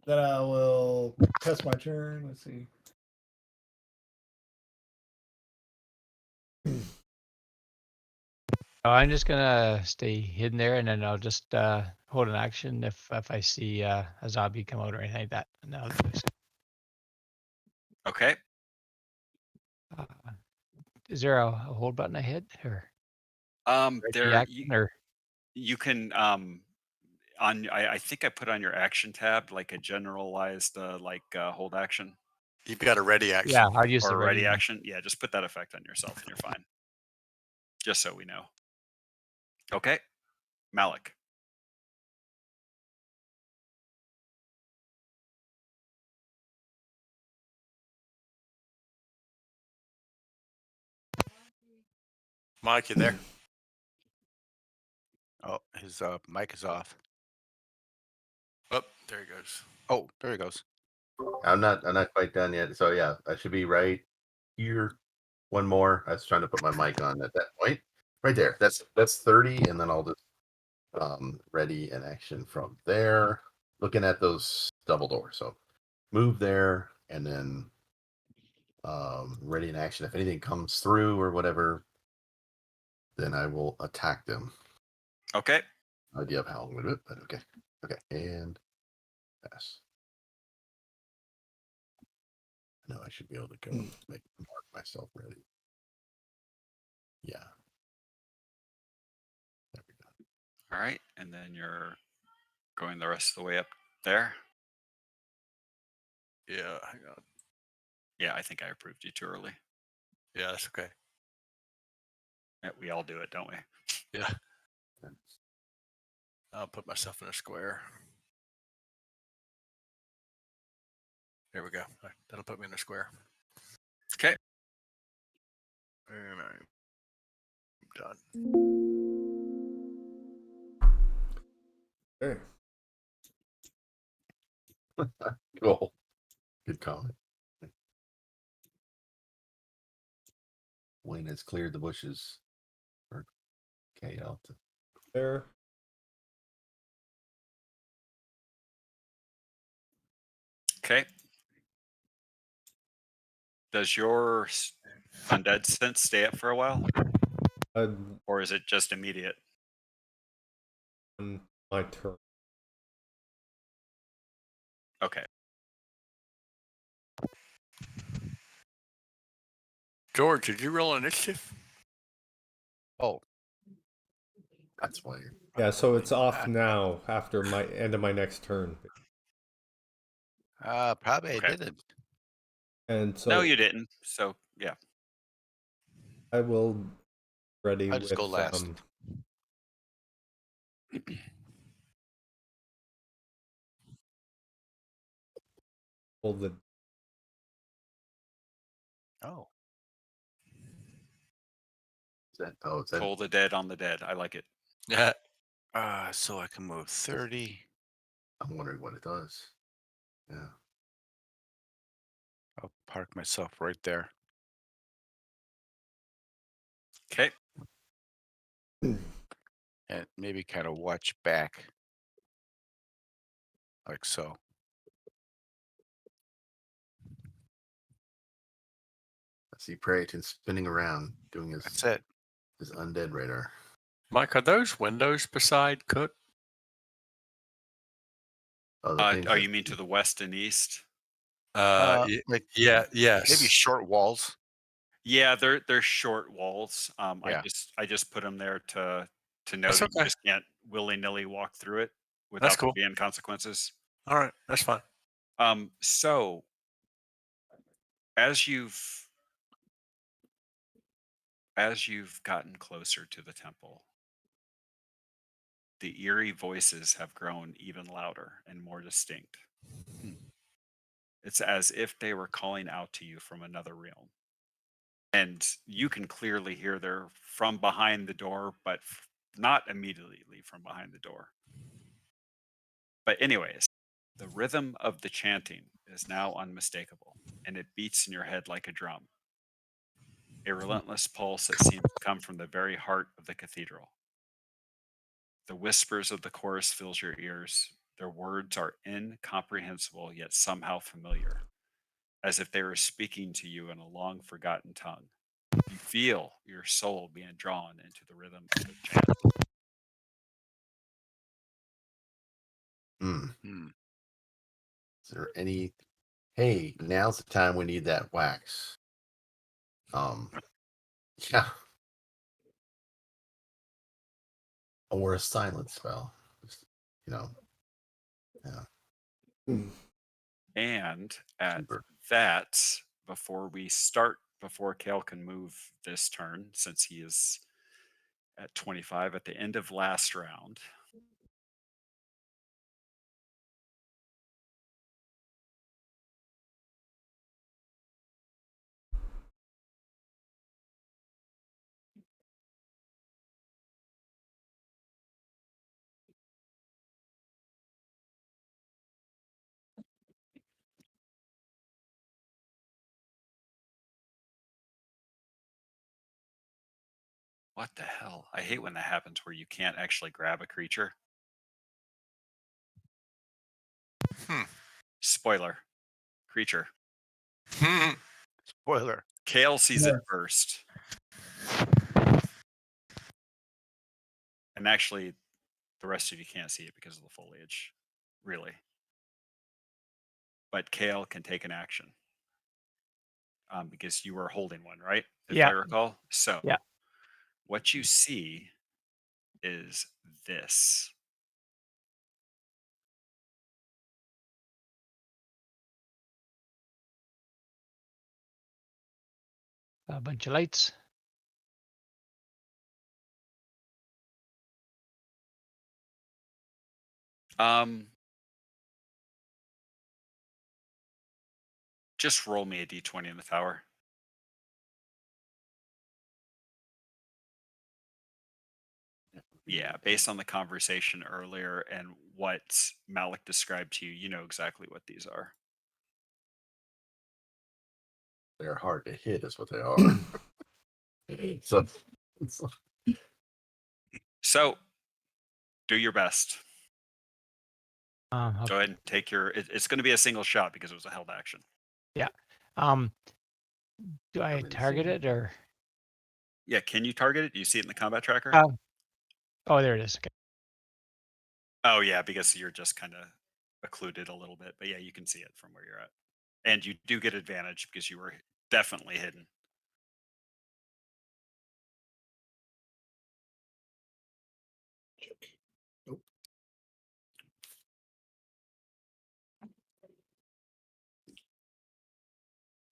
Then I will pass my turn. Let's see. Oh, I'm just gonna stay hidden there, and then I'll just hold an action if I see a zombie come out or anything like that. And I'll just, Okay. is there a hold button I hit or ready There action or you can I think I put on your action tab like a generalized hold action You've got a ready action. yeah? I'll use or the a ready one. action. Yeah, just put that effect on yourself and you're fine. Just so we know. Okay, Malik. Mike, you there? Oh, his mic is off. Oh, there he goes. Oh, there he goes. I'm not quite done yet. So yeah, I should be right here. One more. I was trying to put my mic on at that point. Right there. That's 30, and then I'll just ready an action from there. Looking at those double doors. So move there and then ready an action. If anything comes through or whatever, then I will attack them. Okay. No idea of how I'm gonna do it, but okay. Okay, and pass. No, I should be able to go mark myself ready. Yeah. There we go. All right, and then you're going the rest of the way up there. Yeah, hang on. Yeah, I think I approved you too early. Yeah, that's okay. Yeah, we all do it, don't we? Yeah. I'll put myself in a square. There we go. All right, that'll put me in a square. Okay. And I'm done. Okay. Cool. Good comment. Wayne has cleared the bushes. Okay, I'll There. Okay. Does your undead sense stay up for a while, or is it just immediate? On my turn. Okay. George, did you roll initiative? Oh, that's why you're Yeah, so it's off now after my end of my next turn. probably Okay. I didn't. And so No, you didn't. So yeah. I will ready I'll just with go last. pull the Oh, is that it's that Toll the dead on the dead. I like it. Yeah. so I can move 30. I'm wondering what it does. Yeah. I'll park myself right there. Okay. And maybe kind of watch back. Like so. see Praeton spinning around doing That's it. his undead radar. Mike, are those windows beside Cook? Other things that- you mean to the west and east? Like Yeah, yes. maybe short walls. Yeah, they're short walls. Yeah. I just put them there to know That's that you okay. just can't willy nilly walk through it That's without cool. there being consequences. All right, that's fine. So as you've gotten closer to the temple, the eerie voices have grown even louder and more distinct. Hmm. It's as if they were calling out to you from another realm. And you can clearly hear they're from behind the door, but not immediately from behind the door. But anyways, the rhythm of the chanting is now unmistakable, and it beats in your head like a drum. A relentless pulse that seems to come from the very heart of the cathedral. The whispers of the chorus fills your ears. Their words are incomprehensible, yet somehow familiar, as if they were speaking to you in a long forgotten tongue. You feel your soul being drawn into the rhythm of the chant. Hmm. Is there any? Hey, now's the time we need that wax. Yeah. Or a silent spell. Just, yeah. And at Super. that, before Kale can move this turn, since he is at 25 at the end of last round, what the hell? I hate when that happens where you can't actually grab a creature. Hmm. Spoiler, creature. Spoiler. Kale sees Yeah. it first. And actually, the rest of you can't see it because of the foliage, really. But Kale can take an action because you were holding one, right? If Yeah. I recall. So, Yeah. what you see is this. A bunch of lights. Just roll me a d20 in the tower. Yeah, based on the conversation earlier and what Malik described to you, you know exactly what these are. They're hard to hit, is what they are. So, do your best. Okay. Go ahead and take your. It's going to be a single shot because it was a held action. Yeah. Do I target it or? Yeah, can you target it? Do you see it in the combat tracker? Oh, there it is. Okay. Oh yeah, because you're just kind of occluded a little bit, but yeah, you can see it from where you're at, and you do get advantage because you were definitely hidden.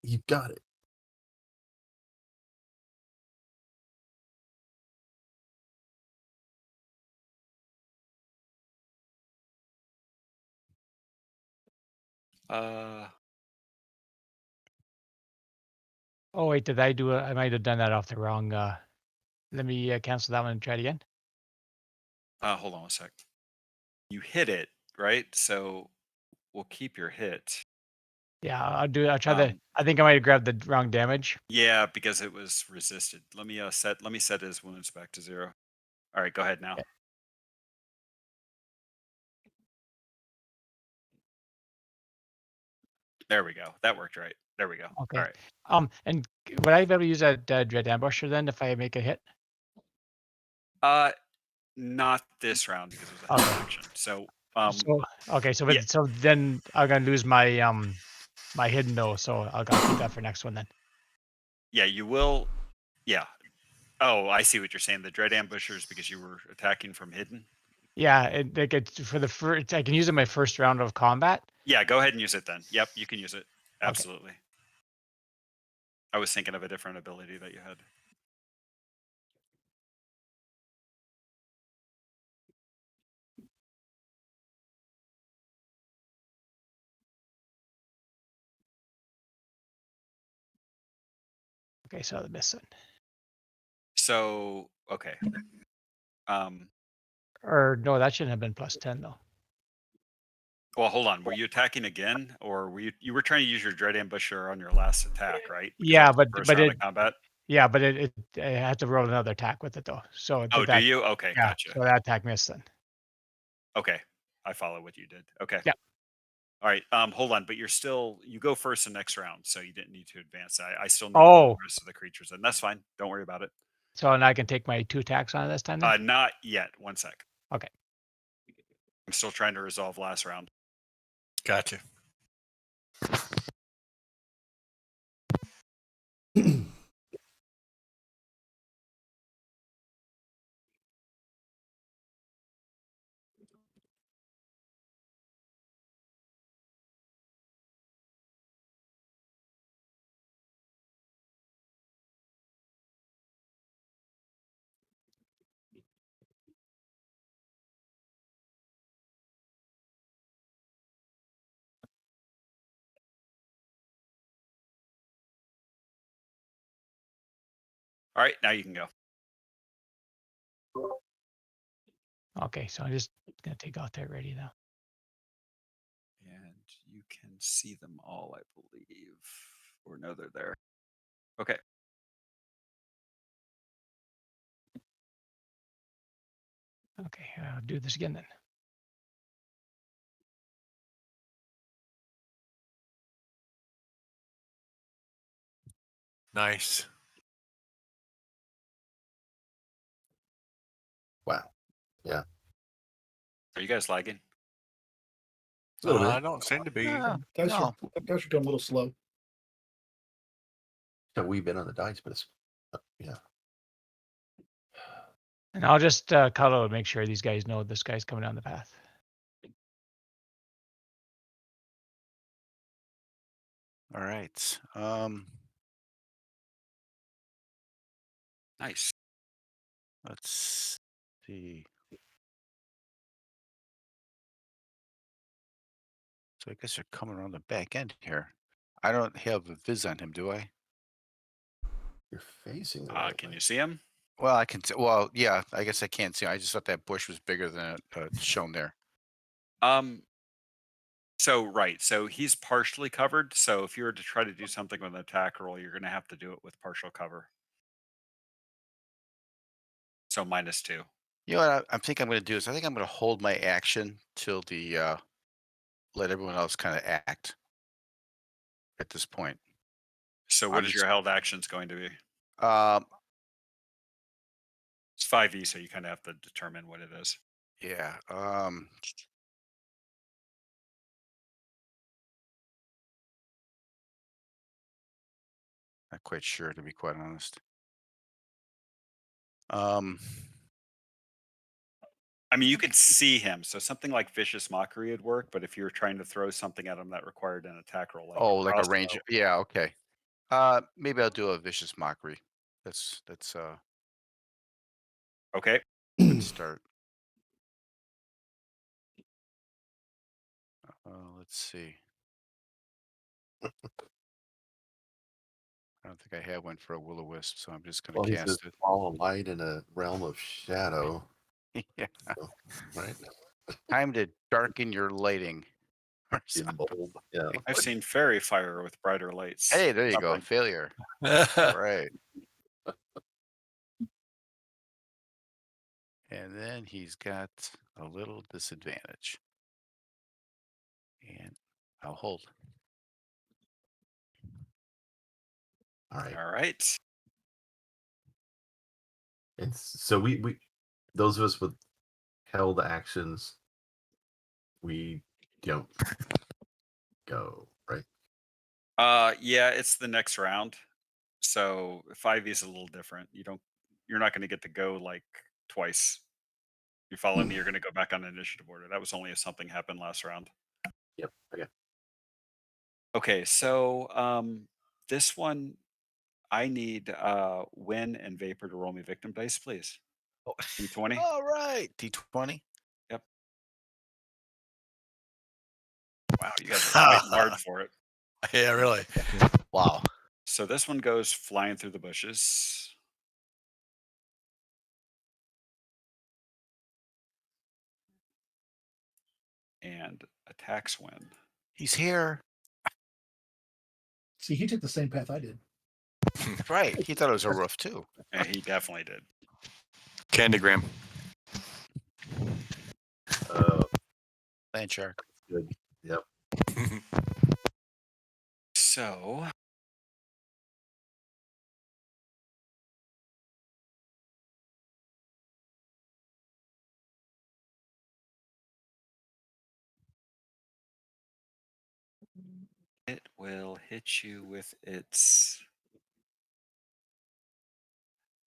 You got it. Oh wait, did I do it? I might have done that off the wrong. Let me cancel that one and try it again. Hold on a sec. You hit it, right? So we'll keep your hit. Yeah, I'll do it. I'll try the. I think I might have grabbed the wrong damage. Yeah, because it was resisted. Let me set his wounds back to 0. All right, go ahead now. Okay. There we go. That worked right. There we go. Okay. All right. And would I be able to use that dread ambusher then if I make a hit? Not this round because it was a Okay. held action. So So okay, so yeah. so then I'm gonna lose my my hidden though, so I'll keep that for next one then. Yeah, you will. Yeah. Oh, I see what you're saying. The dread ambushers because you were attacking from hidden. Yeah, it like it's for the first. I can use it in my first round of combat. Yeah, go ahead and use it then. Yep, you can use it. Okay. Absolutely. I was thinking of a different ability that you had. Okay, so the missing. So okay. Or no, that shouldn't have been +10 though. Well, hold on. Were you attacking again, or were you were trying to use your dread ambusher on your last attack, right? Because that Yeah, was the first round of combat. it had to roll another attack with it though. So Oh, do you? Okay, yeah, gotcha. so that attack missed then. Okay, I follow what you did. Okay. Yeah. All right. Hold on, but you go first the next round, so you didn't need to advance. I still need Oh. the rest of the creatures, and that's fine. Don't worry about it. So now I can take my 2 attacks on it this time then? Not yet. One sec. Okay. I'm still trying to resolve last round. Gotcha. All right, now you can go. Okay, so I'm just gonna take out that ready now. And you can see them all, I believe. Or no, they're there. Okay. Okay, I'll do this again then. Nice. Wow. Yeah. Are you guys lagging? A little I bit. don't seem to be. Guys, No. guys are going a little slow. A wee bit on the dice, but it's yeah. And I'll just cuddle and make sure these guys know this guy's coming down the path. All right. Nice. Let's see. So I guess they're coming around the back end here. I don't have a viz on him, do I? You're facing the right Can way. you see him? Well, I can. Well, yeah. I guess I can't see. I just thought that bush was bigger than it shown there. So right, so he's partially covered. So if you were to try to do something with an attack roll, you're going to have to do it with partial cover. So -2. You know what I think I'm going to do is I think I'm going to hold my action till the let everyone else kind of act at this point. So I'm what is just- your held actions going to be? Um, It's 5e, so you kind of have to determine what it is. yeah. Not quite sure, to be quite honest. I mean, you could see him, so something like vicious mockery would work. But if you were trying to throw something at him that required an attack roll, like Oh, like a crossbow, range. Yeah. Okay. Maybe I'll do a vicious mockery. That's okay. good start. Let's see. I don't think I have one for a will-o-wisp, so I'm just going Well, to he's a cast it. small light in a realm of shadow. Yeah. So, right? Time to darken your lighting. Or In something. bold. Yeah. I've seen fairy fire with brighter lights. Hey, there you go. Something. Failure. Right. And then he's got a little disadvantage. And I'll hold. All right. All right. And so we those of us with held actions, we don't go, right? Yeah, it's the next round. So 5e is a little different. You're not going to get to go like twice. You follow me, you're going to go back on initiative order. That was only if something happened last round. Yep. Okay. Okay, so this one I need Win and Vapor to roll me victim dice, please. Oh, D20. all right. D20. Yep. Wow, you guys are fighting hard for it. Yeah, really. Wow. So this one goes flying through the bushes. And attacks Win. He's here. See, he took the same path I did. Right. He thought it was a roof too. Yeah, he definitely did. Candygram. Land shark. Good. Yep. So it will hit you with its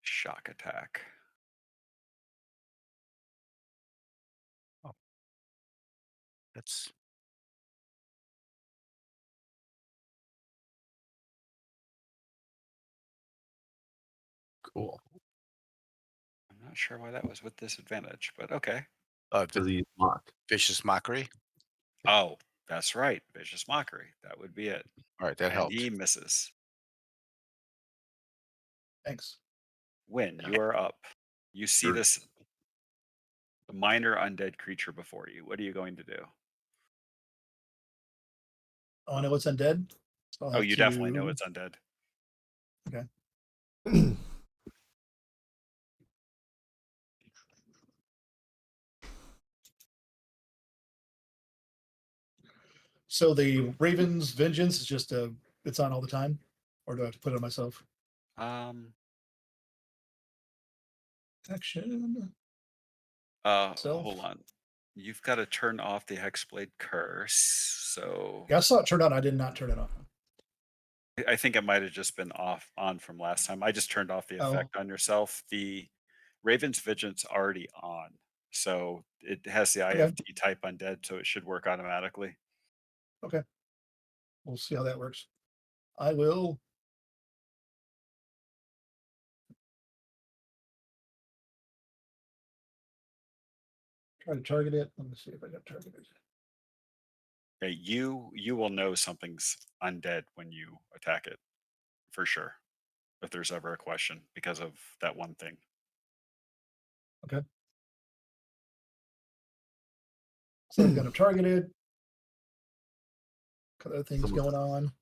shock attack. That's Cool. I'm not sure why that was with disadvantage, but okay. Because he mocked. vicious mockery. Oh, that's right. Vicious Mockery. That would be it. All right, that And helped. he misses. Thanks. Win, you are up. You see Sure. this minor undead creature before you. What are you going to do? Oh, I know it's undead. So I'll Oh, have you definitely know to- it's undead. So the Raven's Vengeance is just it's on all the time, or do I have to put it on myself? Action. Self. Hold on. You've got to turn off the Hexblade Curse. So Yeah, I saw it turn on. I did not turn it on. I think it might have just been on from last time. I just turned off the Oh. effect on yourself. The Raven's Vigilance already on. So it has the Okay. IFT type undead, so it should work automatically. Okay. We'll see how that works. I will. Try to target it. Let me see if I got targeted. Okay, you will know something's undead when you attack it, for sure. If there's ever a question because of that one thing. So I've got him targeted. Other things Someone- going on.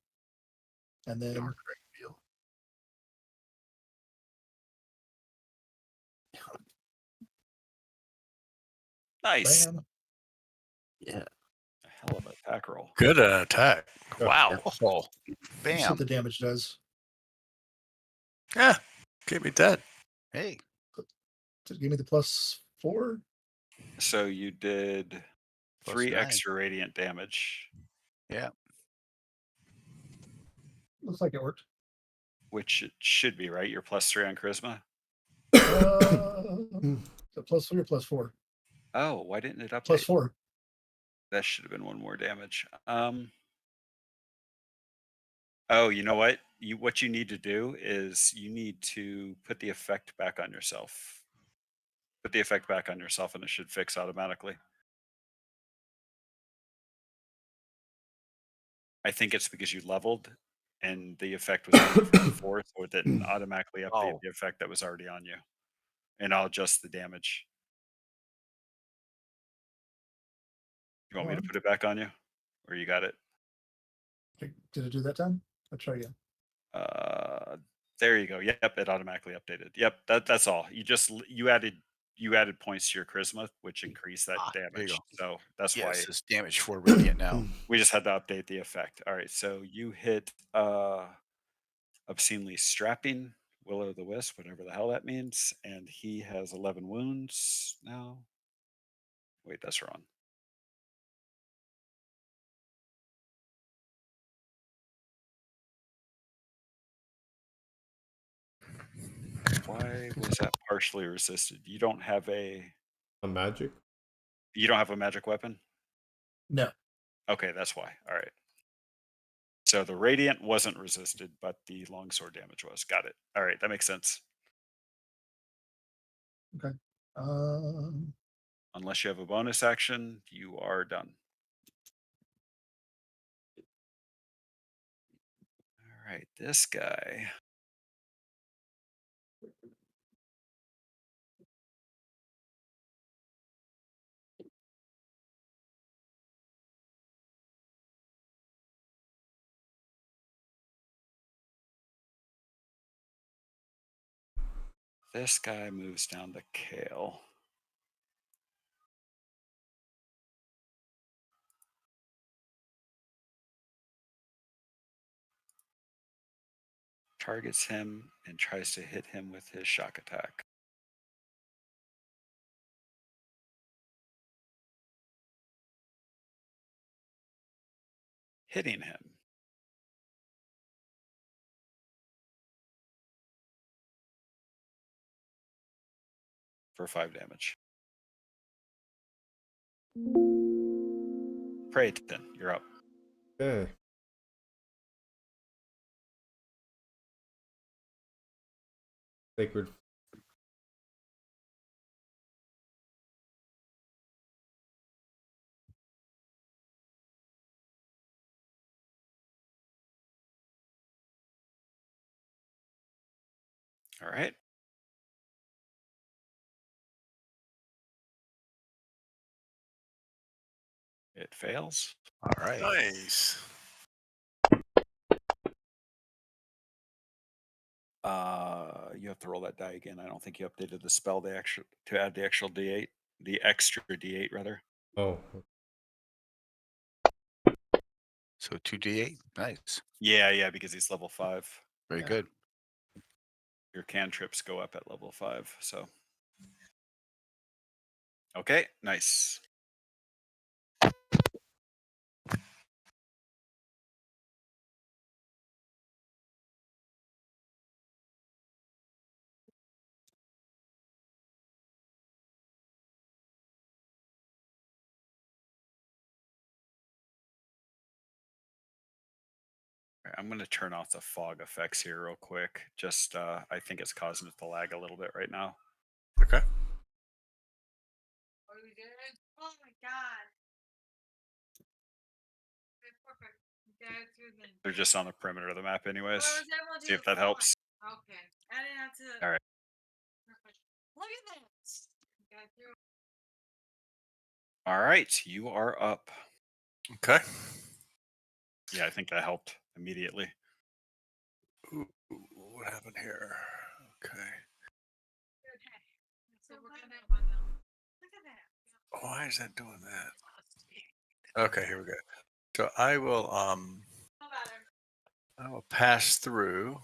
And then Dark deal. Nice. bam. Yeah. A hell of an attack roll. Good attack. Yeah. Wow. Oh, Let's see what the bam. damage does. Yeah. Can't be dead. Hey, Does it give me the +4? So you did Plus 3 9. extra radiant damage, Yeah. Looks like it worked. which it should be, right? You're +3 on charisma. So +3 or +4? Oh, why didn't it update? +4. That should have been 1 more damage. Oh, you know what? What you need to do is you need to put the effect back on yourself. Put the effect back on yourself, and it should fix automatically. I think it's because you leveled, and the effect was only for 4, so it didn't automatically update Oh. the effect that was already on you. And I'll adjust the damage. You want me to put it back on you, or you got it? Did it do that time? I'll try again. There you go. Yep, it automatically updated. Yep, that's all. You added points to your charisma, which increased that There you damage. go. So that's why Yes, it's damage 4 radiant now. we just had to update the effect. All right, so you hit obscenely strapping will-o'-the-wisp, whatever the hell that means, and he has 11 wounds now. Wait, that's wrong. Why was that partially resisted? You don't have a magic? magic weapon? No. Okay, that's why. All right. So the radiant wasn't resisted, but the longsword damage was. Got it. All right, that makes sense. Okay. Unless you have a bonus action, you are done. All right, this guy. This guy moves down to Kale. Targets him and tries to hit him with his shock attack. Hitting him. For 5 damage. Praeton, you're up. Okay. Sacred. All right. It fails. All right. Nice. You have to roll that die again. I don't think you updated the spell to add the extra D8, the extra D8 rather. Oh, So 2d8. Nice. Yeah, because he's level 5. Very Yeah. good. Your cantrips go up at level 5. So okay, nice. All right, I'm going to turn off the fog effects here real quick. Just I think it's causing it to lag a little bit right now. Okay. What are we doing? Oh my god. Okay, perfect. Go through the. They're just on the perimeter of the map anyways. Well, was able to See do if the that font. helps. Okay. I didn't have to. All right. Perfect. Look at that. Go through. All right, you are up. Okay. Yeah, I think that helped immediately. Ooh, what happened here? Okay. Okay. So we're gonna one now. Look at that. Why is that doing that? Okay, here we go. So I will How about her? I will pass through.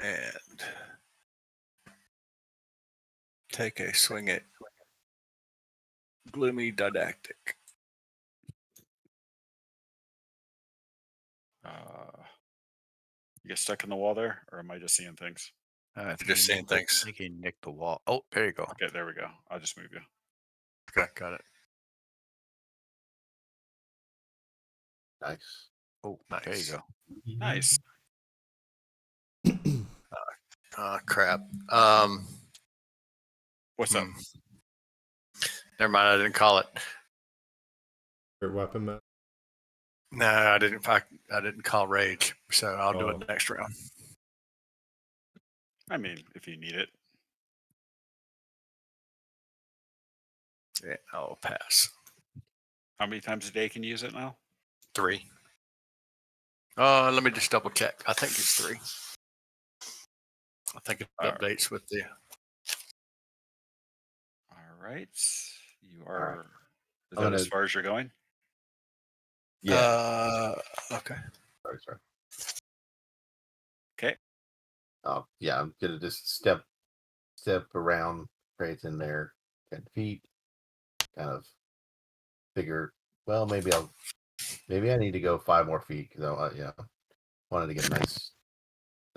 And take a swing at Gloomy Didactic. You get stuck in the wall there, or am I just seeing things? I think Just you saying nicked the- things. I think you nicked the wall. Oh, there you go. Okay, there we go. I'll just move you. Okay, got it. Nice. Oh, there you Nice. go. Nice. Crap. What's up? Never mind. I didn't call it. your weapon, Matt. No, I didn't. In fact, I didn't call rage. So I'll do Oh. it next round. I mean, if you need it. Yeah, I'll pass. How many times a day can you use it now? 3. Let me just double check. I think it's 3. I think it All right. updates with the. All right. You are. Is I'm that as gonna- far as you're going? Yeah. Okay. Sorry. Okay. Yeah, I'm gonna just step around Creighton there 10 feet. Kind of figure. Well, maybe I need to go 5 more feet because I wanted to get a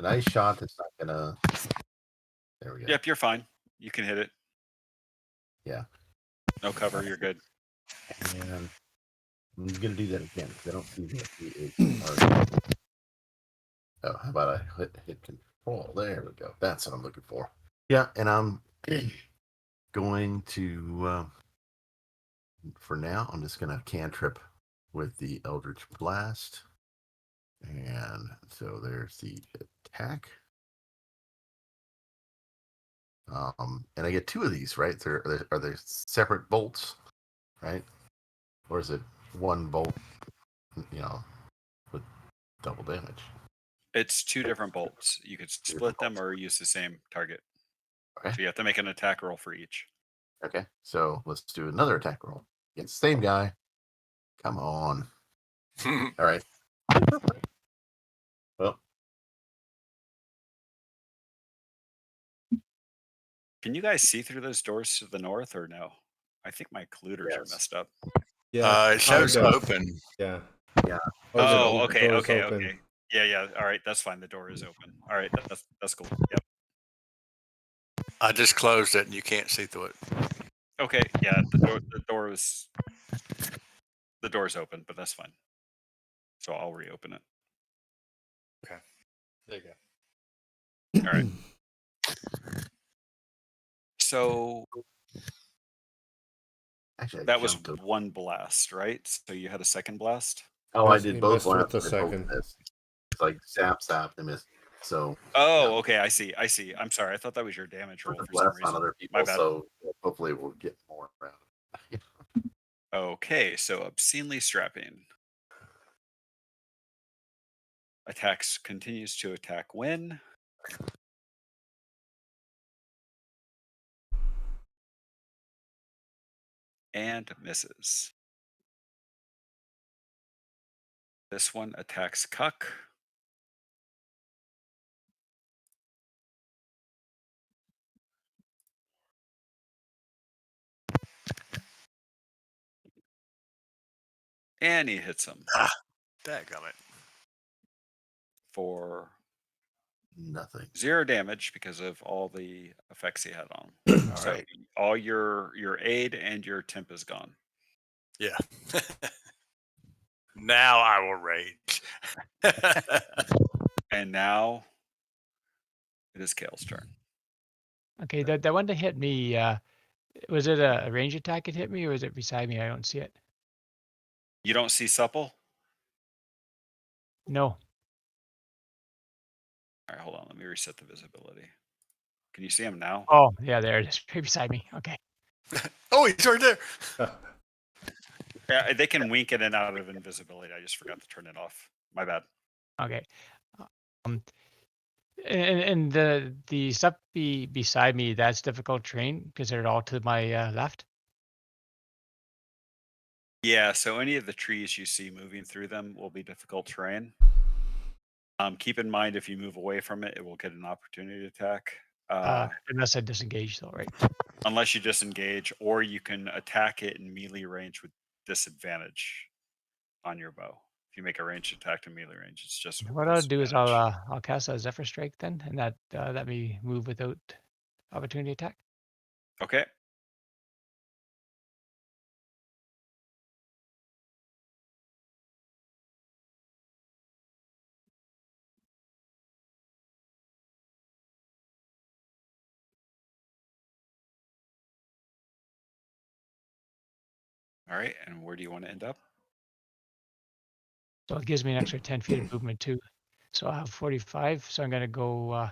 nice shot. That's not gonna. There we go. Yep, you're fine. You can hit it. Yeah. No cover. You're good. And I'm gonna do that again because I don't see what he is. Oh, how about I hit control? There we go. That's what I'm looking for. Yeah, and I'm going to. For now, I'm just gonna cantrip with the Eldritch Blast, and so there's the attack. And I get 2 of these, right? Are they separate bolts, right? Or is it one bolt, with double damage? It's 2 different bolts. You could split them or use the same target. Okay. So you have to make an attack roll for each. Okay. So let's do another attack roll against the same guy. Come on. All right. Well, Can you guys see through those doors to the north or no? I think my colluders are Yes. messed up. Yeah, It shows kind of. open. Yeah. Yeah. Oh, The okay, door's okay, open. okay. Yeah. All right, that's fine. The door is open. All right, that's cool. Yep. I just closed it and you can't see through it. Okay, yeah. The door's open, but that's fine. So I'll reopen it. There you go. All right. So Actually, I that was jumped over. 1 blast, right? So you had a second blast? Oh, I Yes, did he both missed with blasts. the I both second. missed. It's like zap, and miss. So Oh, okay. I see. I'm sorry. I thought that was your damage roll put the for some blast on reason. other My people. bad. So hopefully we'll get more around. Okay, so obscenely strapping. Attacks continues to attack when. And misses. This one attacks Cuck. And he hits him Dadgummit. for Nothing. 0 damage because of all the effects he had on. All So right. all your aid and your temp is gone. Yeah. Now I will rage. And now it is Kale's turn. Okay, that one that hit me, was it a range attack it hit me, or was it beside me? I don't see it. You don't see supple? No. All right, hold on. Let me reset the visibility. Can you see him now? Oh, yeah, there it is. Right beside me. Okay. Oh, he's right there. Yeah, they can wink in and out of invisibility. I just forgot to turn it off. My bad. Okay. Um, and the stuff beside me, that's difficult terrain because they're all to my left. Yeah, so any of the trees you see moving through them will be difficult terrain. Keep in mind if you move away from it, it will get an opportunity attack. Unless I disengage, though, right? Unless you disengage, or you can attack it in melee range with disadvantage on your bow. If you make a ranged attack to melee range, it's just with What I'll do is disadvantage. I'll cast a Zephyr Strike then, and that let me move without opportunity attack. Okay. All right, and where do you want to end up? So it gives me an extra 10 feet of movement too. So I have 45. So I'm gonna go. I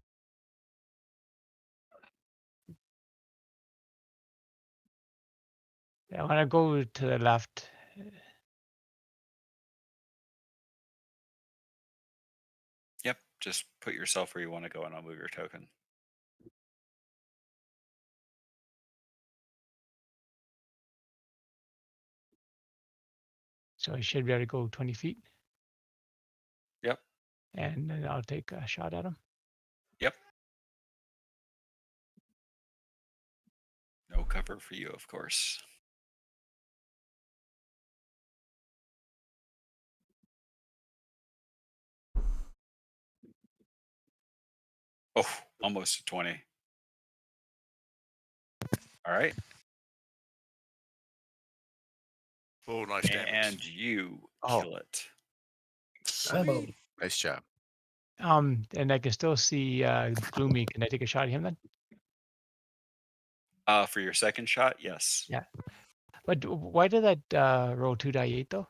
want to go to the left. Yep, just put yourself where you want to go and I'll move your token. So he should be able to go 20 feet. Yep. And then I'll take a shot at him. Yep. No cover for you, of course. Oh, almost a 20. All right. Oh, nice damage. And you Oh. kill it. Ammo. Nice job. And I can still see Gloomy. Can I take a shot at him then? For your second shot, yes. Yeah. But why did that roll 2d8 though?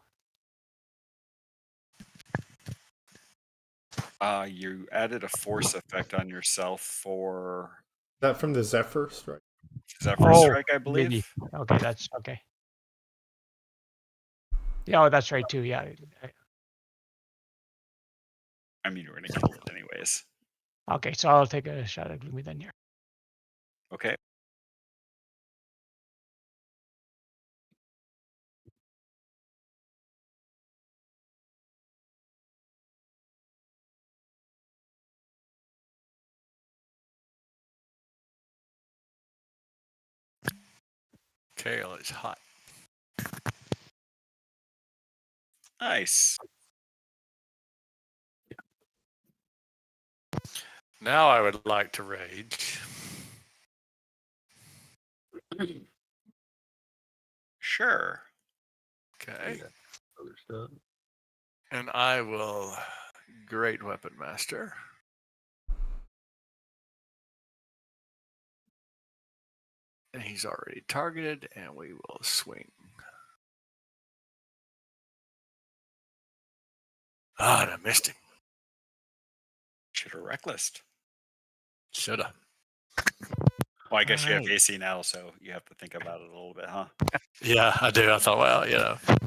You added a force effect on yourself for That from the Zephyr strike. Zephyr Oh, Strike, I believe. maybe. Okay, that's okay. Yeah, oh, that's right too. Yeah. I mean, you're going to kill it anyways. Okay, so I'll take a shot at Gloomy then. Here. Okay. Kale is hot. Nice. Now I would like to rage. Sure. Okay. Yeah, other stuff. And I will Great Weapon Master. And he's already targeted, and we will swing. Ah, and I missed him. Should have reckless. Shoulda. Well, I guess you have Alright. AC now, so you have to think about it a little bit, huh? Yeah, I do. I thought, well, you know. All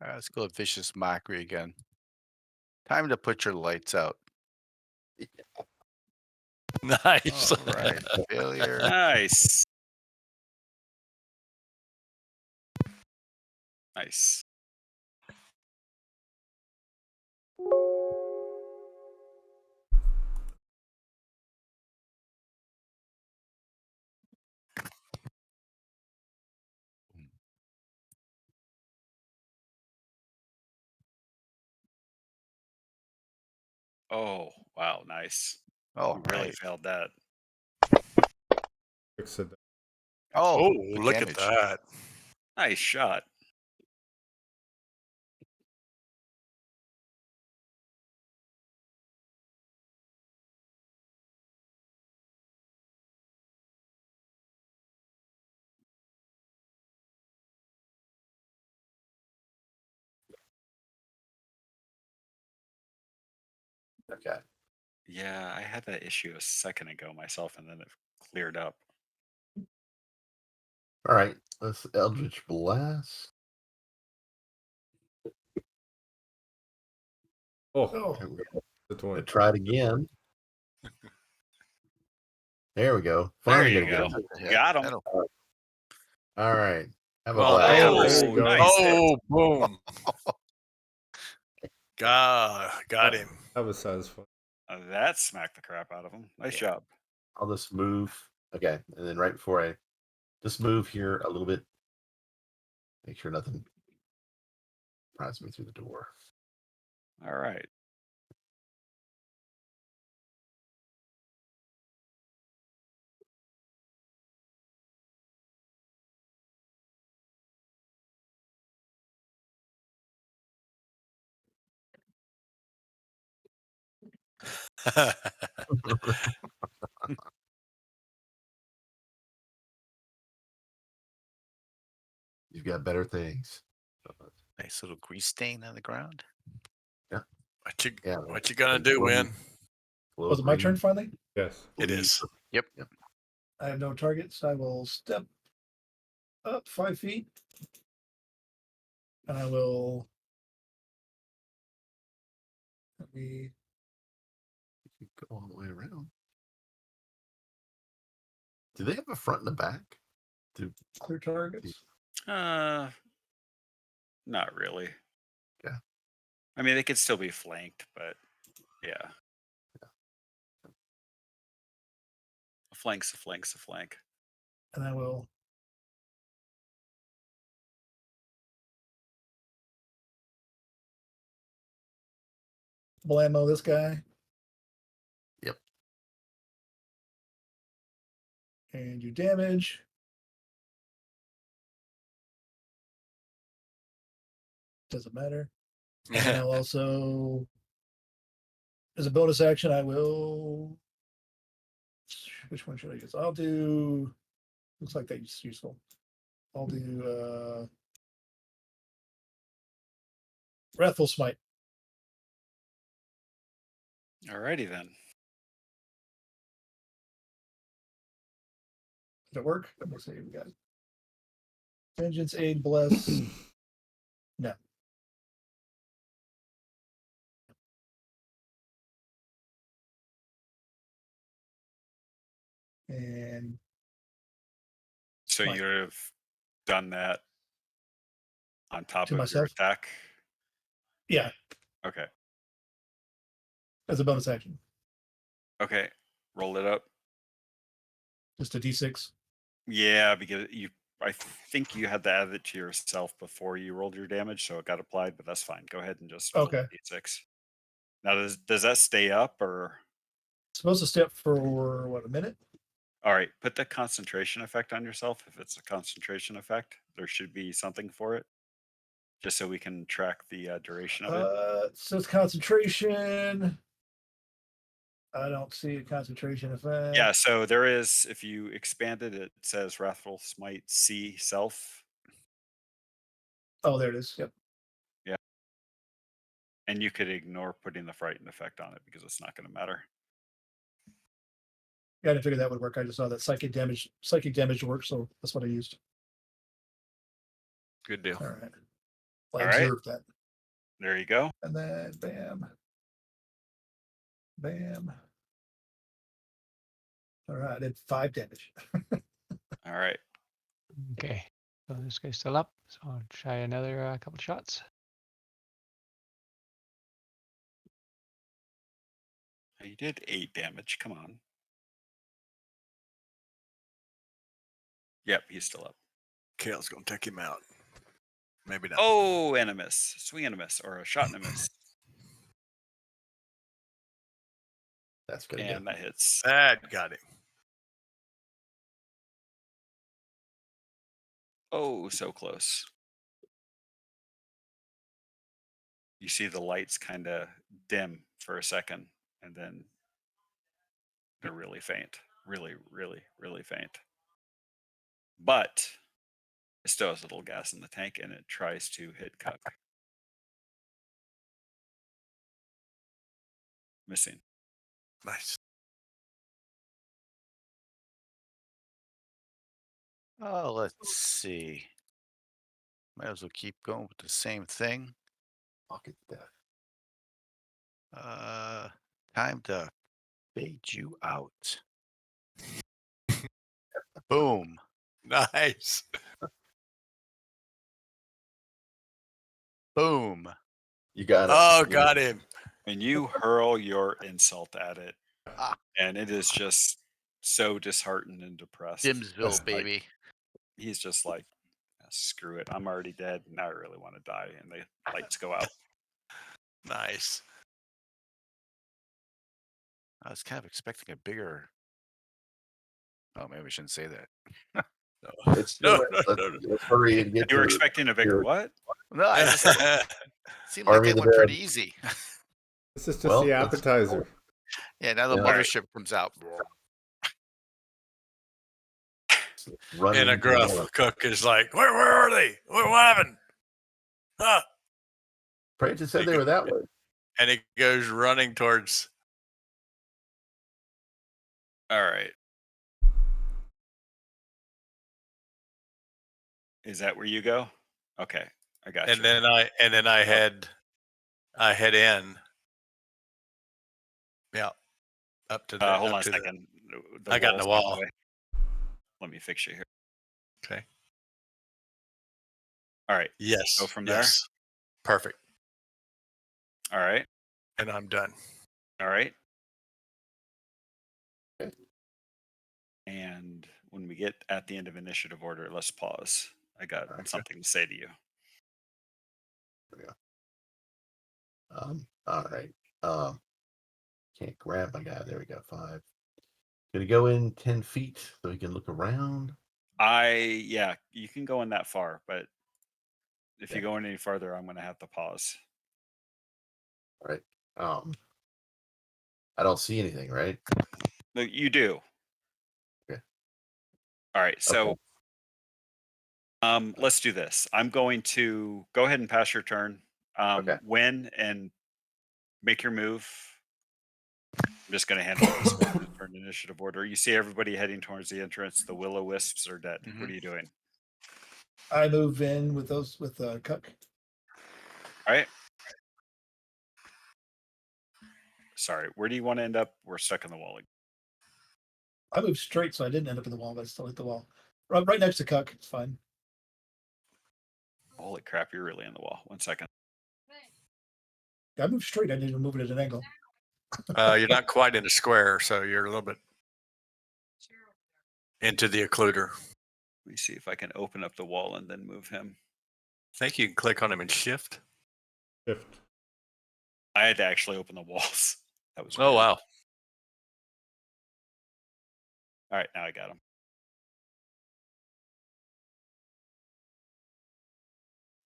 right, let's go with Vicious Mockery again. Time to put your lights out. Nice. All right. Failure. Nice. Nice. Oh, wow. Nice. Oh, You really right. failed that. Fix it. Oh, Oh, good look damage. at that. Nice shot. Okay. Yeah, I had that issue a second ago myself, and then it cleared up. All right. Let's Eldritch Blast. Oh, Oh, There we go. the I 20. tried again. There we go. There Finally you gonna go. get him. You got him. That'll- All right. Have a Well, blast. that Oh, was- there you go. nice hit. Oh, boom. Got him. That was satisfying. That smacked the crap out of him. Nice Yeah. job. I'll just move. Okay. And then right before I just move here a little bit. Make sure nothing pries me through the door. All right. You've got better things. Nice little grease stain on the ground. What you gonna do, Win? was it my turn finally? Yes. It is. Yep. I have no targets. I will step up 5 feet. And I will. Let me. Go all the way around. Do they have a front and a back? Clear targets. Not really. Yeah. I mean, they could still be flanked, but yeah. A flank's a flank's a flank. And I will blammo this guy. Yep. And do damage. Doesn't matter. And then I'll also, as a bonus action, I will. Which one should I use? I'll do. Looks like that's useful. I'll do Wrathful Smite. Alrighty then. Does it work? Let me see. We got Vengeance, Aid, Bless. No. And So Smite. you would have done that on top To of your myself? attack? Yeah, Okay. as a bonus action. Okay. Roll it up. Just a D6. Yeah, because I think you had to add it to yourself before you rolled your damage, so it got applied, but that's fine. Go ahead and just roll Okay. D6. Now, does that stay up or? It's supposed to stay up for what, a minute? All right, put the concentration effect on yourself. If it's a concentration effect, there should be something for it, just so we can track the duration of it. It says concentration. I don't see a concentration effect. Yeah, so there is, if you expand it, it says Wrathful Smite C self. Oh, there it is. Yep. And you could ignore putting the frightened effect on it because it's not going to matter. Yeah, I didn't figure that would work. I just saw that psychic damage works, so that's what I used. Good deal. All right. Well, I All right. observed that. There you go. And then bam. Bam. All right, I did 5 damage. All right. Okay. So this guy's still up. So I'll try another couple shots. You did 8 damage. Come on. Yep, he's still up. Kale's gonna take him out. Maybe not. Oh, and a miss. Swing and a miss, or a shot and a miss. That's good. And that hits. That got him. Oh, so close. You see the lights kind of dim for a second, and then they're really faint. Really, really, really faint. But it still has a little gas in the tank, and it tries to hit Cuck. Missing. Nice. Oh, let's see. Might as well keep going with the same thing. Pocket death. Time to fade you out. Boom. Nice. Boom. You got it. Oh, You got him. And you hurl your insult at it, Ah, and it is just so disheartened and depressed. Dimsville, Like, baby. he's just like, screw it. I'm already dead. Now I really want to die. And the lights go out. Nice. I was kind of expecting a bigger. Oh, maybe we shouldn't say that. It's No, still, no, let's, no, no. let's hurry and get You were to expecting a bigger your- what? No, I just seemed like Army that of the went pretty Dead. easy. This is just Well, the let's- appetizer. Yeah, now the Yeah. mothership comes out. Running And a into the gruff wall. cook is like, where are they? What happened? Huh? Pray just said they were that way. And he goes running towards. All right. Is that where you go? Okay. I got you. And then I head in. Yeah. Up to the Hold on up a to the- second. I got in the wall's wall. away. Let me fix you here. Okay. All right. Yes. Go from there. Yes. Perfect. All right. And I'm done. All right. Okay. And when we get at the end of initiative order, let's pause. I got Okay. something to say to you. All right. Can't grab my guy. There we go. 5. Gonna go in 10 feet so he can look around. Yeah, you can go in that far, but if you Okay. go in any farther, I'm going to have to pause. All right. I don't see anything, right? No, you do. Okay. All right. So, Okay. let's do this. I'm going to go ahead and pass your turn. Okay. Win and make your move. I'm just going to handle this one in turn initiative order. You see everybody heading towards the entrance. The will-o-wisps are dead. What are you doing? I move in with those with Cuck. All right. Sorry. Where do you want to end up? We're stuck in the wall again. I moved straight, so I didn't end up in the wall, but I still hit the wall. Right next to Cuck. It's fine. Holy crap! You're really in the wall. 1 second. I moved straight. I didn't even move it at an angle. You're not quite in a square, so you're a little bit into the occluder. Let me see if I can open up the wall and then move him. I think you can click on him and shift. Shift. I had to actually open the walls. That was Oh, weird. wow. All right, now I got him.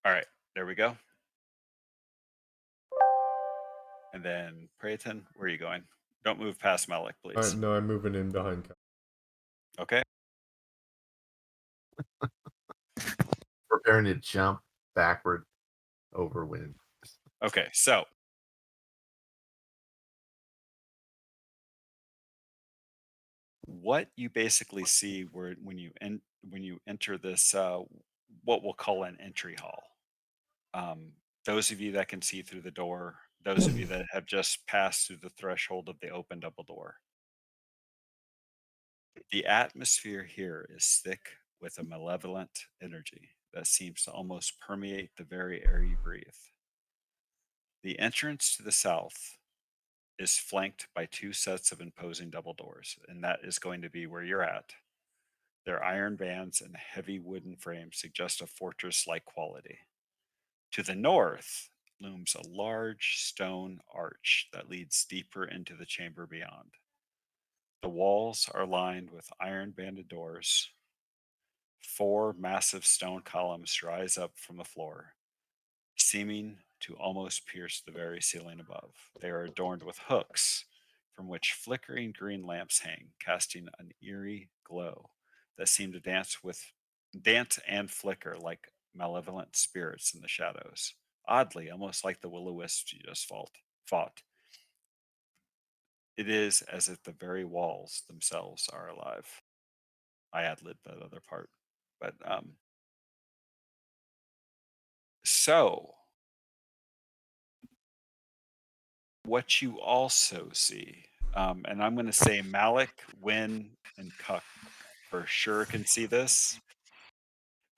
All right, there we go. And then Prayton, where are you going? Don't move past Malik, please. No, I'm moving in behind. Okay. Preparing to jump backward over wind. Okay, so what you basically see when you enter this what we'll call an entry hall. Those of you that can see through the door, those of you that have just passed through the threshold of the open double door. The atmosphere here is thick with a malevolent energy that seems to almost permeate the very air you breathe. The entrance to the south is flanked by 2 sets of imposing double doors, and that is going to be where you're at. Their iron bands and heavy wooden frames suggest a fortress-like quality. To the north looms a large stone arch that leads deeper into the chamber beyond. The walls are lined with iron-banded doors. 4 massive stone columns rise up from the floor, seeming to almost pierce the very ceiling above. They are adorned with hooks from which flickering green lamps hang, casting an eerie glow that seem to dance and flicker like malevolent spirits in the shadows. Oddly, almost like the will-o-wisps you just fought. It is as if the very walls themselves are alive. I ad-libbed that other part. But so what you also see, and I'm going to say Malik, Win, and Cuck for sure can see this,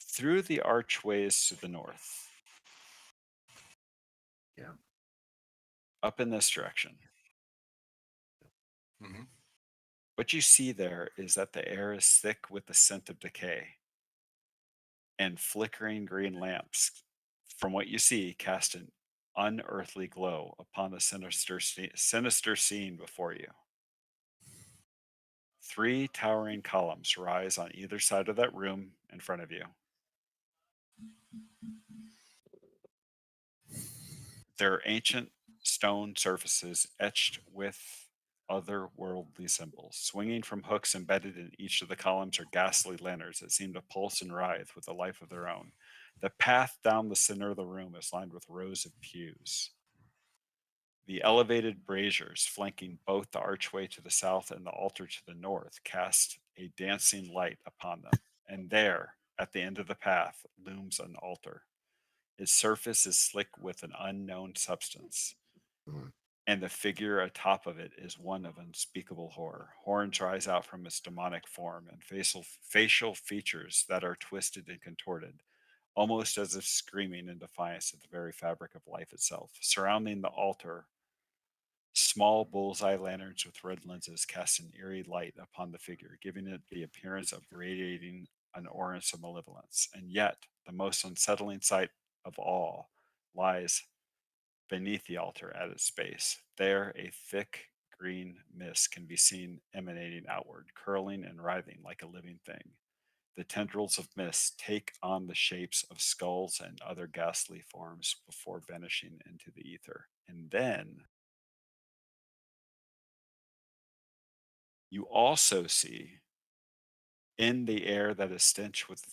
through the archways to the north. Yeah. Up in this direction. Mm-hmm. What you see there is that the air is thick with the scent of decay, and flickering green lamps, from what you see, cast an unearthly glow upon the sinister scene before you. 3 towering columns rise on either side of that room in front of you. Their ancient stone surfaces etched with otherworldly symbols. Swinging from hooks embedded in each of the columns are ghastly lanterns that seem to pulse and writhe with a life of their own. The path down the center of the room is lined with rows of pews. The elevated braziers flanking both the archway to the south and the altar to the north cast a dancing light upon them. And there, at the end of the path, looms an altar. Its surface is slick with an unknown substance, Mhm. and the figure atop of it is one of unspeakable horror. Horns rise out from its demonic form, and facial features that are twisted and contorted, almost as if screaming in defiance of the very fabric of life itself. Surrounding the altar, small bullseye lanterns with red lenses cast an eerie light upon the figure, giving it the appearance of radiating an aura of malevolence. And yet, the most unsettling sight of all lies beneath the altar at its base. There, a thick green mist can be seen emanating outward, curling and writhing like a living thing. The tendrils of mist take on the shapes of skulls and other ghastly forms before vanishing into the ether. And then you also see in the air that is stench with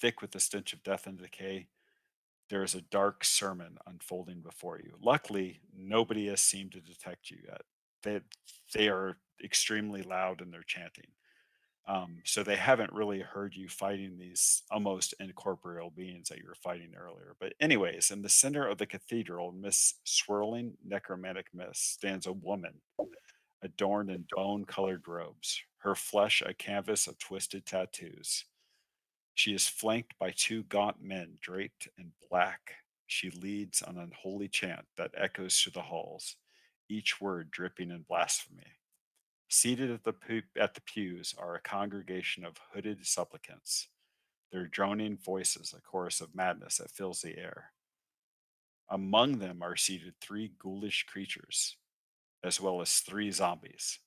thick with the stench of death and decay, there is a dark sermon unfolding before you. Luckily, nobody has seemed to detect you yet. They are extremely loud in their chanting. So they haven't really heard you fighting these almost incorporeal beings that you were fighting earlier. But anyways, in the center of the cathedral, in this swirling necromantic mist, stands a woman adorned in bone-colored robes, her flesh a canvas of twisted tattoos. She is flanked by two gaunt men draped in black. She leads an unholy chant that echoes through the halls, each word dripping in blasphemy. Seated at the pews are a congregation of hooded supplicants, their droning voices a chorus of madness that fills the air. Among them are seated three ghoulish creatures, as well as three zombies,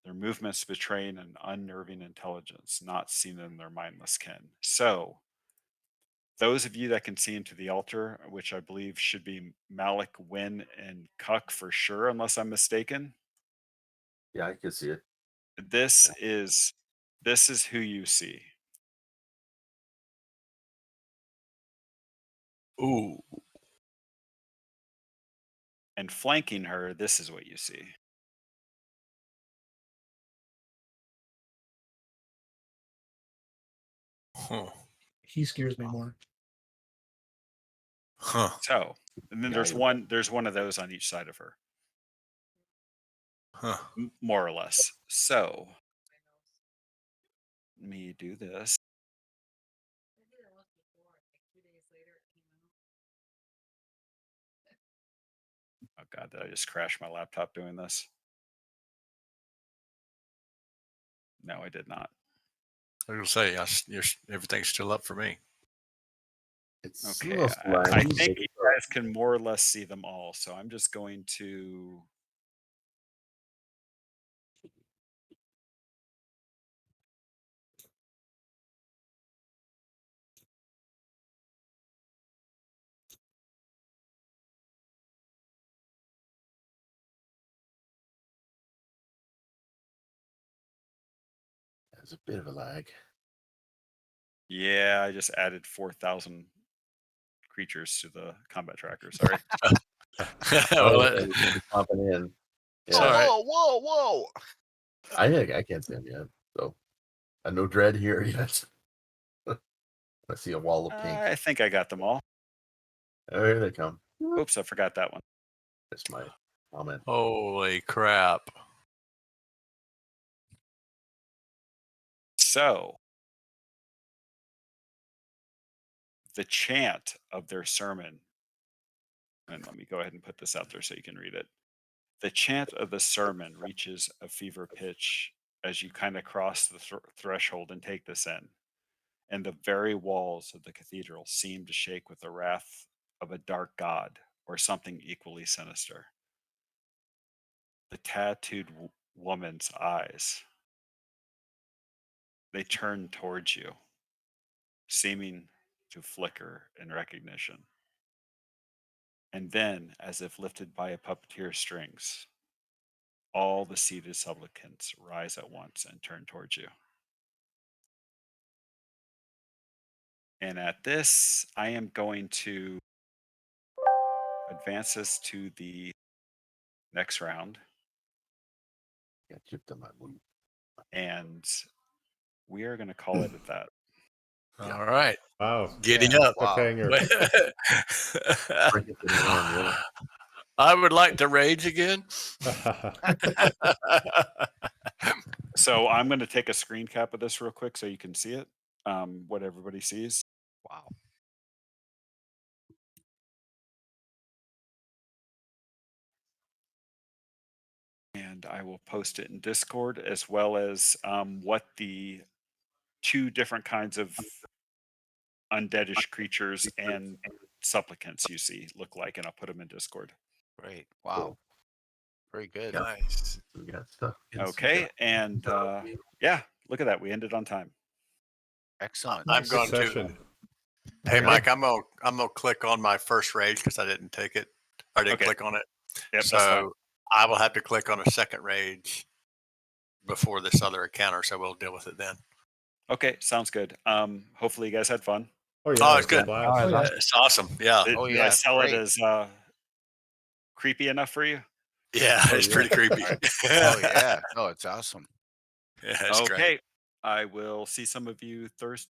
their movements betraying an unnerving intelligence not seen in their mindless kin. So, those of you that can see into the altar, which I believe should be Malik, Wynn, and Cuck for sure, unless I'm mistaken, Yeah, I can see it. this is who you see. Ooh. And flanking her, this is what you see. Huh. He scares me more. Huh. So, and then Yeah, there's one of those on each side of her, Huh. more or less. So, let me do this. I did it once before, like 2 days later it came out. Oh God, did I just crash my laptop doing this? No, I did not. I was gonna say, everything's still up for me. It's Okay, almost like I think you guys can more or less see them all. So I'm just going to. There's a bit of a lag. Yeah, I just added 4,000 creatures to the combat tracker. Sorry. Well, Everything's popping in. It's Yeah, all right. Whoa! I can't see him yet. So, no dread here yet. I see a wall of pink. I think I got them all. Oh, here they come. Oops, I forgot that one. That's my comment. Holy crap. So, the chant of their sermon, and let me go ahead and put this out there so you can read it. The chant of the sermon reaches a fever pitch as you kind of cross the threshold and take this in. And the very walls of the cathedral seem to shake with the wrath of a dark god or something equally sinister. The tattooed woman's eyes, they turn towards you, seeming to flicker in recognition. And then, as if lifted by a puppeteer's strings, all the seated supplicants rise at once and turn towards you. And at this, I am going to advance us to the next round. Got chipped on my move. And we are going to call it at that. All right. Wow. Giddy Yeah, up. wow. Cliffhanger. Bring it to the end, yeah. I would like to rage again. So I'm going to take a screen cap of this real quick so you can see it. what everybody sees. Wow. And I will post it in Discord, as well as what the 2 different kinds of undeadish creatures and supplicants you see look like, and I'll put them in Discord. Great. Wow. Very good. Yep. Nice. We got stuff. Okay, and yeah, look at that. We ended on time. Excellent. I'm Good going to. session. Hey, Okay. Mike, I'm gonna click on my first rage because I didn't take it. I didn't Okay. click on it. Yep, that's fine. So I will have to click on a second rage before this other encounter. So we'll deal with it then. Okay, sounds good. Hopefully you guys had fun. Oh yeah, Oh, it's a good. blast. Oh, yeah. It's awesome. Yeah. Did, Oh, did I yeah, sell great. it as creepy enough for you? Yeah. Oh, It's yeah. pretty creepy. Oh yeah. No, it's awesome. Yeah, it's great. Okay, I will see some of you Thursday.